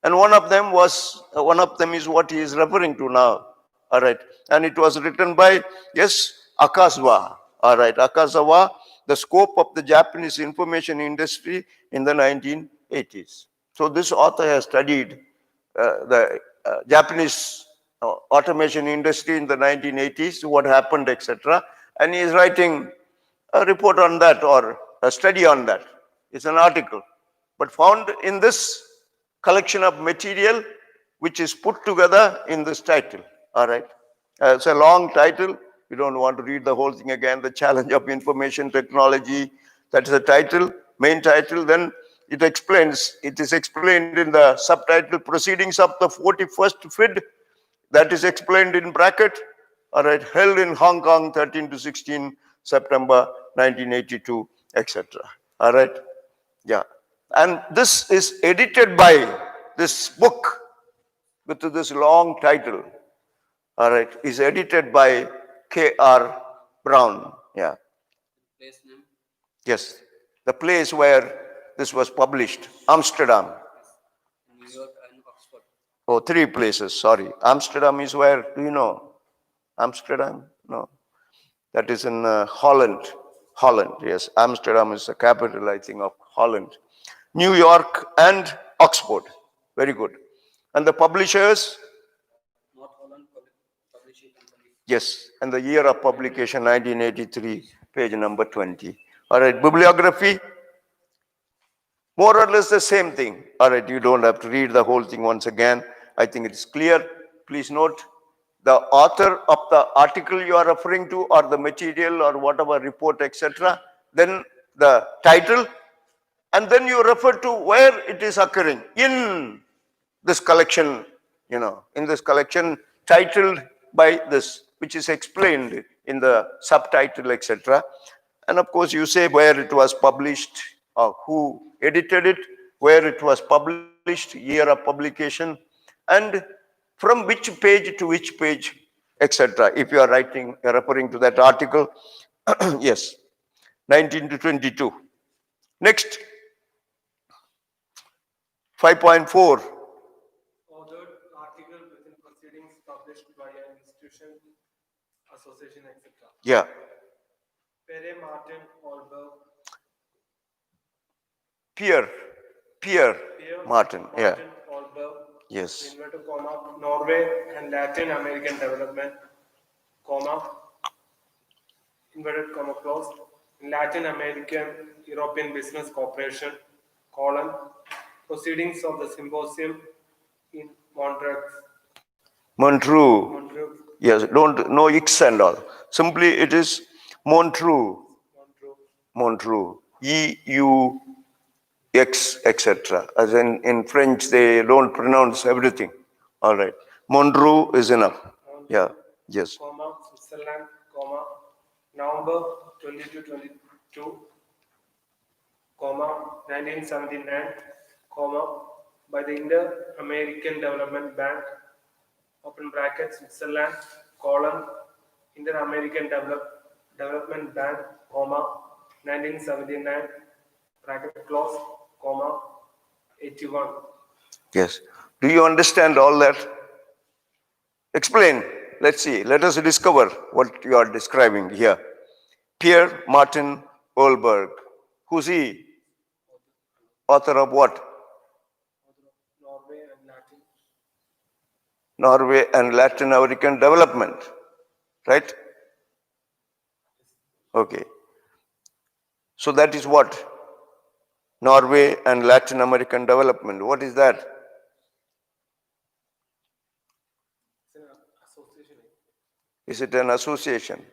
And one of them is what he is referring to now. All right. And it was written by, yes, Akazawa. All right. Akazawa, The Scope of the Japanese Information Industry in the 1980s. So this author has studied the Japanese automation industry in the 1980s, what happened, etc. And he is writing a report on that or a study on that. It's an article. But found in this collection of material which is put together in this title. All right. It's a long title. You don't want to read the whole thing again. The Challenge of Information Technology. That is the title, main title. Then it is explained in the subtitle, Proceedings of the 41st FID. That is explained in bracket. All right. Held in Hong Kong, 13 to 16 September 1982, etc. All right. Yeah. And this is edited by this book with this long title. All right. Is edited by K.R. Brown. Yeah. Place name. Yes. The place where this was published, Amsterdam. New York and Oxford. Oh, three places. Sorry. Amsterdam is where? Do you know? Amsterdam? No. That is in Holland. Holland, yes. Amsterdam is the capital, I think, of Holland. New York and Oxford. Very good. And the publishers? North Holland Publishing Company. Yes. And the year of publication, 1983, page number 20. All right. Bibliography? More or less the same thing. All right. You don't have to read the whole thing once again. I think it is clear. Please note the author of the article you are referring to or the material or whatever report, etc. Then the title. And then you refer to where it is occurring in this collection, in this collection titled by this, which is explained in the subtitle, etc. And of course, you say where it was published, or who edited it, where it was published, year of publication, and from which page to which page etc. If you are referring to that article, yes, 19 to 22. Next, 5.4. Authored article within proceedings published by an institution, association, etc. Yeah, Pere Martin Olberg, Pierre Pierre Martin. Yeah, Martin Olberg, yes. inverted comma, Norway and Latin American development, comma, inverted comma closed, Latin American European Business Corporation, colon, proceedings of the symposium in Montreux. Montreux. Montreux. Yes, don't know X and all. Simply it is Montreux. Montreux. EUX, etc. As in French, they don't pronounce everything. All right. Montreux is enough. Yeah. Yes. Comma, Switzerland, comma, November 22, comma, 1979, comma, by the Inter-American Development Bank, open bracket, Switzerland, colon, Inter-American Development Bank, comma, 1979, bracket close, comma, 81. Yes. Do you understand all that? Explain. Let's see. Let us discover what you are describing here. Pierre Martin Olberg. Who's he? Author of what? Norway and Latin. Norway and Latin American development. Right? Okay. So that is what? Norway and Latin American development. What is that? It's an association. Is it an association?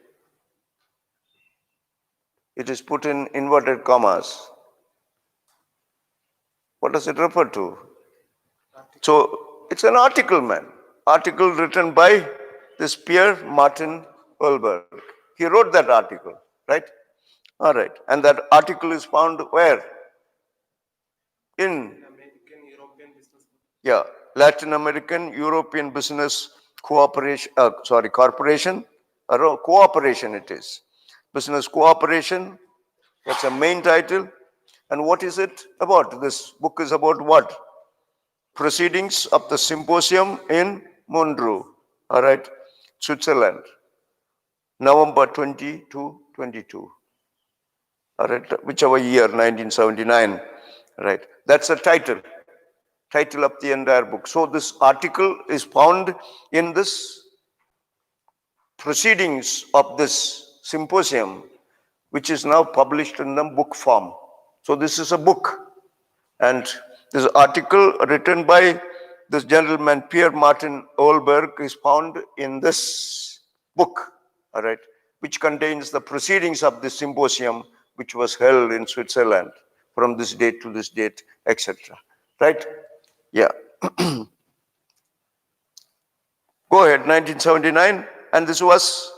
It is put in inverted commas. What does it refer to? So it's an article, man. Article written by this Pierre Martin Olberg. He wrote that article, right? All right. And that article is found where? In American European Business. yeah, Latin American European Business Cooperation, Corporation, or cooperation it is. Business cooperation, that's a main title. And what is it about? This book is about what? Proceedings of the symposium in Montreux, all right, Switzerland, November 20 to 22. All right, whichever year, 1979, right? That's the title of the entire book. So this article is found in this proceedings of this symposium, which is now published in the book form. So this is a book, and this article written by this gentleman Pierre Martin Olberg is found in this book, all right, which contains the proceedings of this symposium, which was held in Switzerland from this date to this date, etc. Right? Yeah. Go ahead, 1979, and this was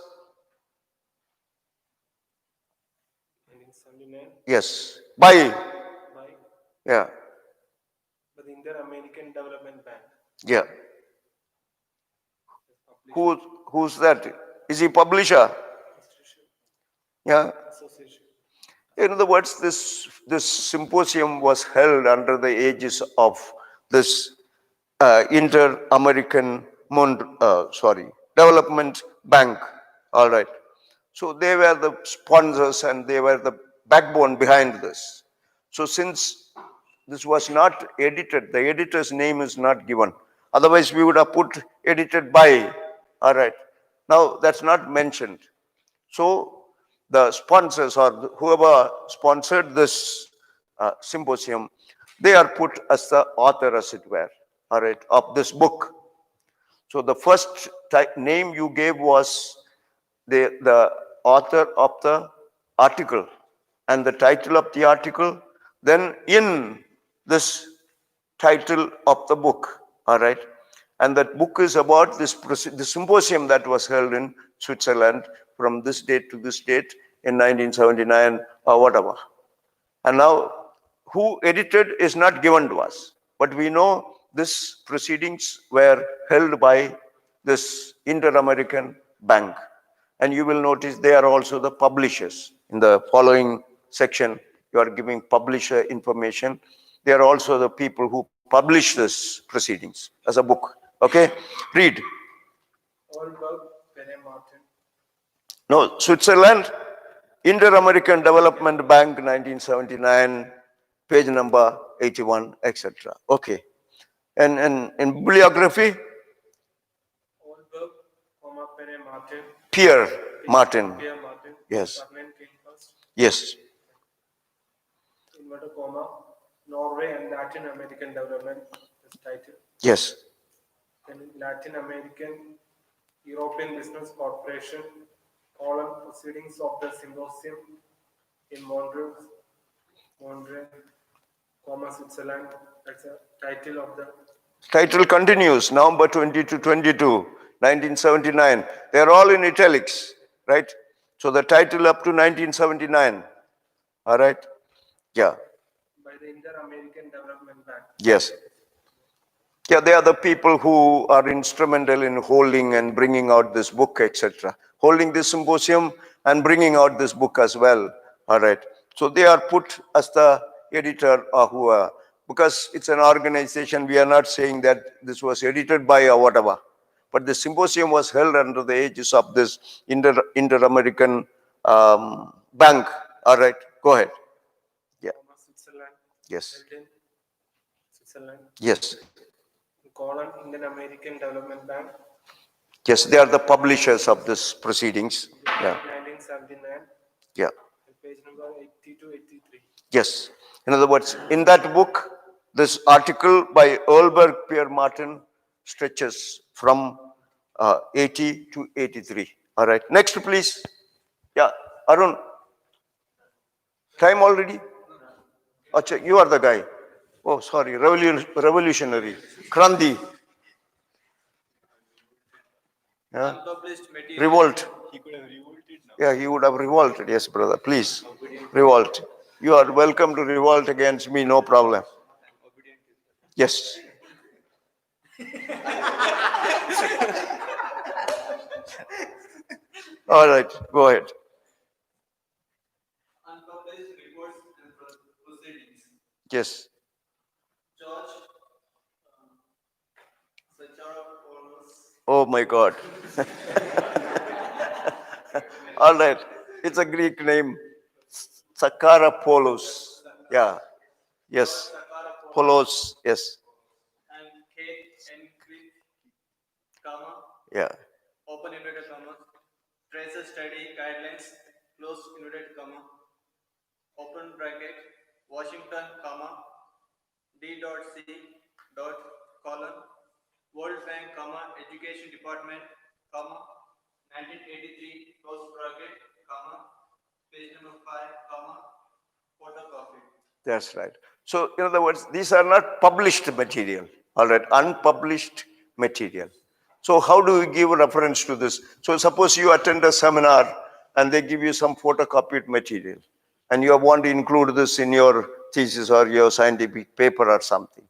1979 yes by by yeah the Inter-American Development Bank. yeah. Who's that? Is he publisher? Yeah. Association. In other words, this symposium was held under the aegis of this Inter-American Development Bank. All right. So they were the sponsors and they were the backbone behind this. So since this was not edited, the editor's name is not given. Otherwise, we would have put edited by. All right. Now that's not mentioned. So the sponsors or whoever sponsored this symposium, they are put as the author, as it were, all right, of this book. So the first name you gave was the author of the article and the title of the article. Then in this title of the book, all right, and that book is about this the symposium that was held in Switzerland from this date to this date in 1979 or whatever. And now who edited is not given to us, but we know these proceedings were held by this Inter-American Bank. And you will notice they are also the publishers. In the following section, you are giving publisher information. They are also the people who publish this proceedings as a book. Okay, read. Oldberg, Penne Martin. No, Switzerland, Inter-American Development Bank, 1979, page number 81, etc. Okay. And in bibliography, Oldberg, Penne Martin. Pierre Martin. Pierre Martin. Yes. Surname came first. Yes. Inverted comma, Norway and Latin American Development is title. Yes. Then Latin American European Business Corporation, proceedings of the symposium in Montreal, Switzerland. That's a title of the. Title continues, November 20 to 22, 1979. They're all in italics, right? So the title up to 1979. All right? Yeah. By the Inter-American Development Bank. Yes. Yeah, they are the people who are instrumental in holding and bringing out this book, etc. Holding this symposium and bringing out this book as well. All right. So they are put as the editor or who, because it's an organization, we are not saying that this was edited by or whatever. But the symposium was held under the aegis of this Inter-American Bank. All right. Go ahead. Yeah. Switzerland. Yes. Switzerland. Yes. Indian American Development Bank. Yes, they are the publishers of this proceedings. Yeah. 1979. Yeah. Page number 80 to 83. Yes. In other words, in that book, this article by Earlberg Pierre Martin stretches from 80 to 83. All right. Next, please. Yeah. Arun. Time already? Achha, you are the guy. Oh, sorry. Revolutionary. Kranti. Yeah. Unpublished material. Revolt. He could have revolted now. Yeah, he would have revolted. Yes, brother. Please. Revolt. You are welcome to revolt against me. No problem. Yes. All right. Go ahead. Unpublished reports and proceedings. Yes. George Sacharopoulos. Oh my God. All right. It's a Greek name. Sakaropoulos. Yeah. Yes. Polos. Yes. And Kate Enquist, comma, Yeah. open inverted comma, tracer study guidelines, close inverted comma, open bracket, Washington, comma, D.C. dot colon, World Bank, comma, Education Department, comma, 1983, close bracket, comma, page number 5, comma, photocopy. That's right. So, in other words, these are not published material, all right, unpublished material. So, how do we give reference to this? So, suppose you attend a seminar and they give you some photocopied material and you want to include this in your thesis or your scientific paper or something.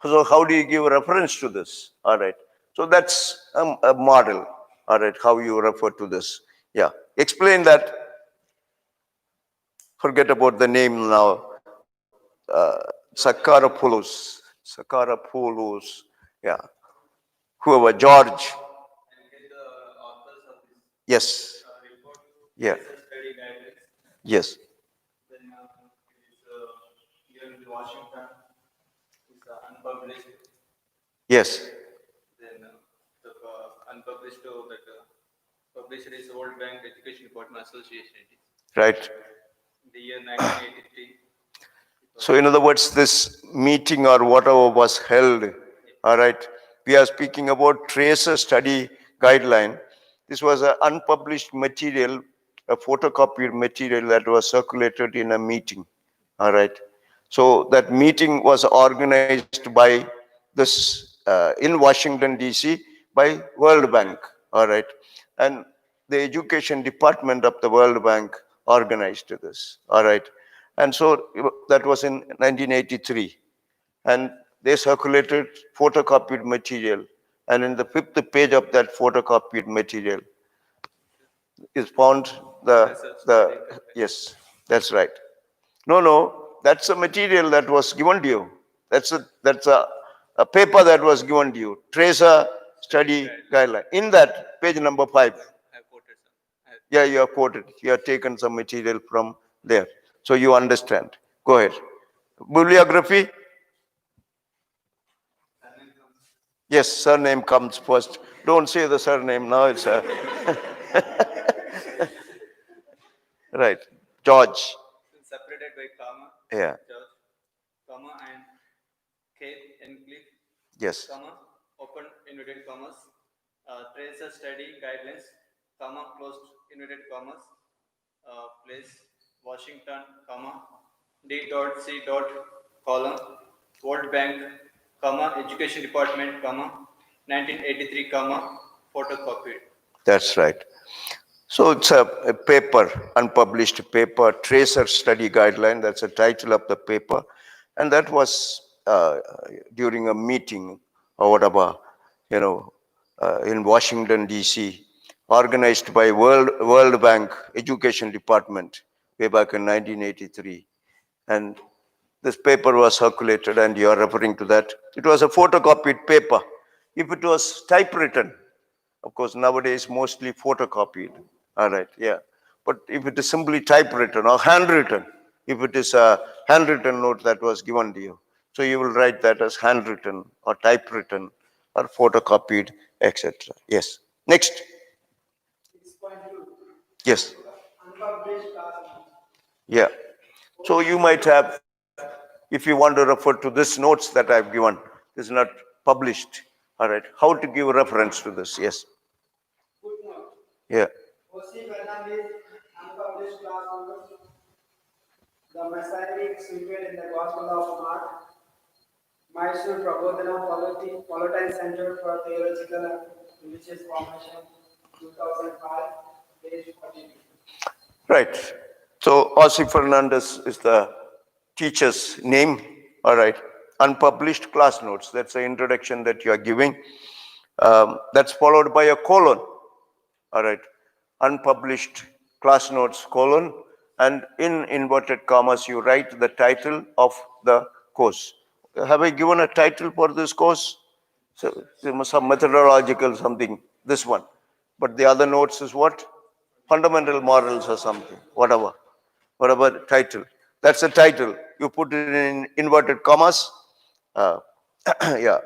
So, how do you give reference to this? All right. So, that's a model, all right, how you refer to this. Yeah. Explain that. Forget about the name now. Sakaropoulos. Sakaropoulos. Yeah. Whoever, George. And get the authors of this Yes. report, Yeah. tracer study guidelines. Yes. Then it is here in Washington. It's unpublished. Yes. Then the unpublished that publisher is World Bank Education Department Association. Right. The year 1983. So, in other words, this meeting or whatever was held, all right, we are speaking about tracer study guideline. This was an unpublished material, a photocopied material that was circulated in a meeting, all right. So, that meeting was organized by this, in Washington, D.C., by World Bank, all right. And the education department of the World Bank organized this, all right. And so that was in 1983. And they circulated photocopied material And in the 5th page of that photocopied material is found yes, that's right. No, that's a material that was given to you. That's a paper that was given to you. Tracer study guideline. In that, page number 5. Yeah, you have quoted. You have taken some material from there. So you understand. Go ahead. Bibliography? Yes, surname comes first. Don't say the surname now. It's a right. George. Separated by comma, Yeah. George, comma, and Kate Encliffe, Yes. comma, open inverted commas, tracer study guidelines, comma, closed inverted commas, place, Washington, comma, D.C. column, World Bank, comma, Education Department, comma, 1983, comma, photocopied. That's right. So it's a paper, unpublished paper, Tracer Study Guideline. That's the title of the paper. And that was during a meeting or whatever, in Washington, D.C., organized by World Bank Education Department way back in 1983. And this paper was circulated, and you are referring to that. It was a photocopied paper. If it was typewritten, of course, nowadays mostly photocopied. All right, yeah. But if it is simply typewritten or handwritten, if it is a handwritten note that was given to you, so you will write that as handwritten or typewritten or photocopied, etc. Yes. Next. 6.2. Yes. Unpublished class. Yeah. So you might have, if you want to refer to this notes that I've given, this is not published. All right. How to give reference to this? Yes. Footnote. Yeah. O.C. Fernandez, unpublished class numbers. The Messianic snippet in the Gospel of Mark. Mysore Prabodhana Palatine Center for Theological and Religious Formation, 2005, page 42. Right. So Ossie Fernandez is the teacher's name. All right. Unpublished class notes. That's the introduction that you are giving. That's followed by a colon. All right. Unpublished class notes, colon. And in inverted commas, you write the title of the course. Have I given a title for this course? So some methodological something, this one. But the other notes is what? Fundamental morals or something, whatever title. That's the title. You put it in inverted commas. Uh, yeah.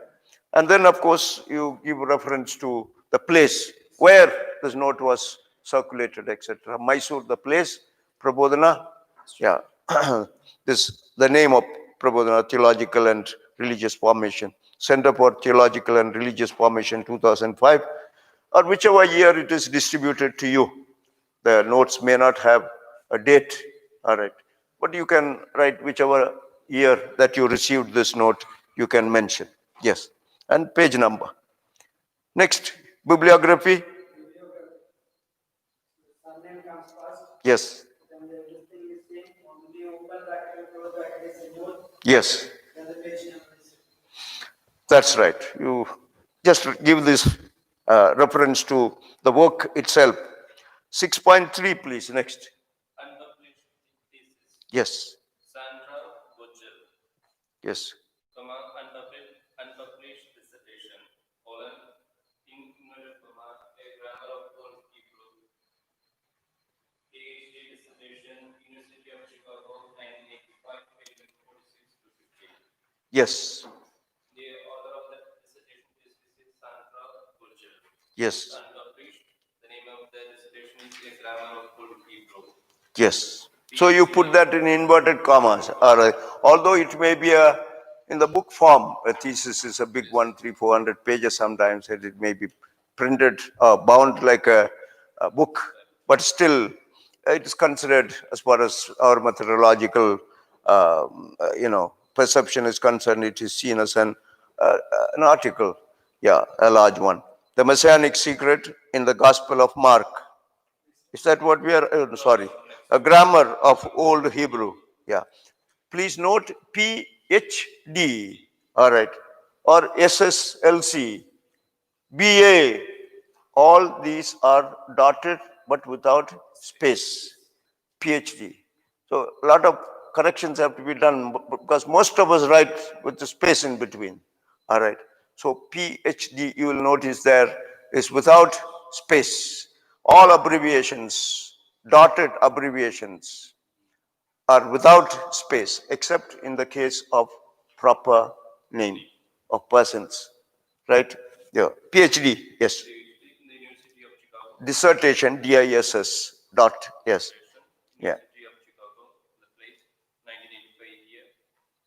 And then, of course, you give reference to the place where this note was circulated, etc. Mysore, the place, Prabodhana, yeah. This the name of Prabodhana, Theological and Religious Formation, Center for Theological and Religious Formation, 2005, or whichever year it is distributed to you. The notes may not have a date, all right, but you can write whichever year that you received this note, you can mention. Yes, and page number. Next, bibliography. Surname comes first. Yes. Then the listing is same. Only open bracket, close bracket is removed. Yes. Then the page number is. That's right. You just give this reference to the work itself. 6.3, please. Next. Unpublished thesis. Yes. Sandra Butcher. Yes. Unpublished dissertation. Colon. In inverted comma, a grammar of old Hebrew. PhD dissertation, University of Chicago, 1985, page 46 to 50. Yes. The author of that dissertation is Sandra Butcher. Yes. Unpublished. The name of the dissertation is A Grammar of Old Hebrew. Yes. So you put that in inverted commas. All right. Although it may be in the book form, a thesis is a big one, 300-400 pages sometimes, and it may be printed, bound like a book, but still it is considered, as far as our methodological, perception is concerned, it is seen as an article, yeah, a large one. The Messianic Secret in the Gospel of Mark. Is that what we are? Sorry. A grammar of Old Hebrew. Yeah. Please note PhD. All right. Or SSLC. BA, all these are dotted but without space. PhD. So a lot of corrections have to be done because most of us write with the space in between. All right. So PhD, you will notice there is without space. All abbreviations, dotted abbreviations, are without space, except in the case of proper name of persons. Right? Yeah. PhD, yes. In the University of Chicago. Dissertation, DISS, dot, yes. Yeah. University of Chicago, the place, 1985 year,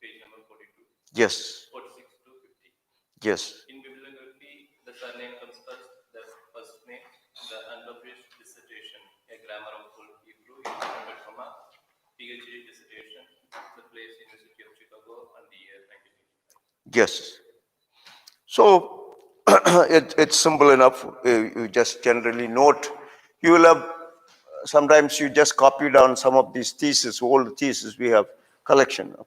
page number 42. Yes. 46 to 50. Yes. In bibliography, the surname comes first, the first name, the unpublished dissertation, a grammar of full Hebrew, invented from a PhD dissertation, the place, University of Chicago, and the year 1985. Yes. So it's simple enough. You just generally note. You will have sometimes you just copy down some of these theses, old theses we have collection of.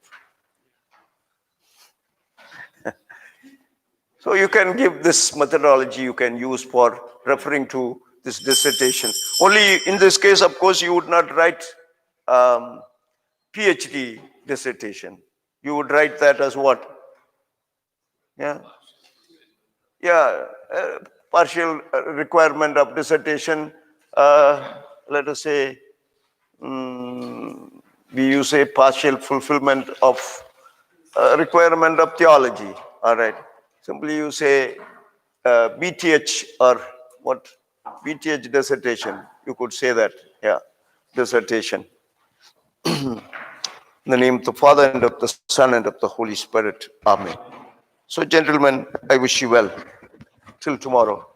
So you can give this methodology you can use for referring to this dissertation. Only in this case, of course, you would not write PhD dissertation. You would write that as what? Yeah. Yeah, partial requirement of dissertation, let us say, we use a partial fulfillment of requirement of theology. All right. Simply you say BTH or what? BTH dissertation. You could say that. Yeah, dissertation. In the name of the Father and of the Son and of the Holy Spirit. Amen. So, gentlemen, I wish you well. Till tomorrow.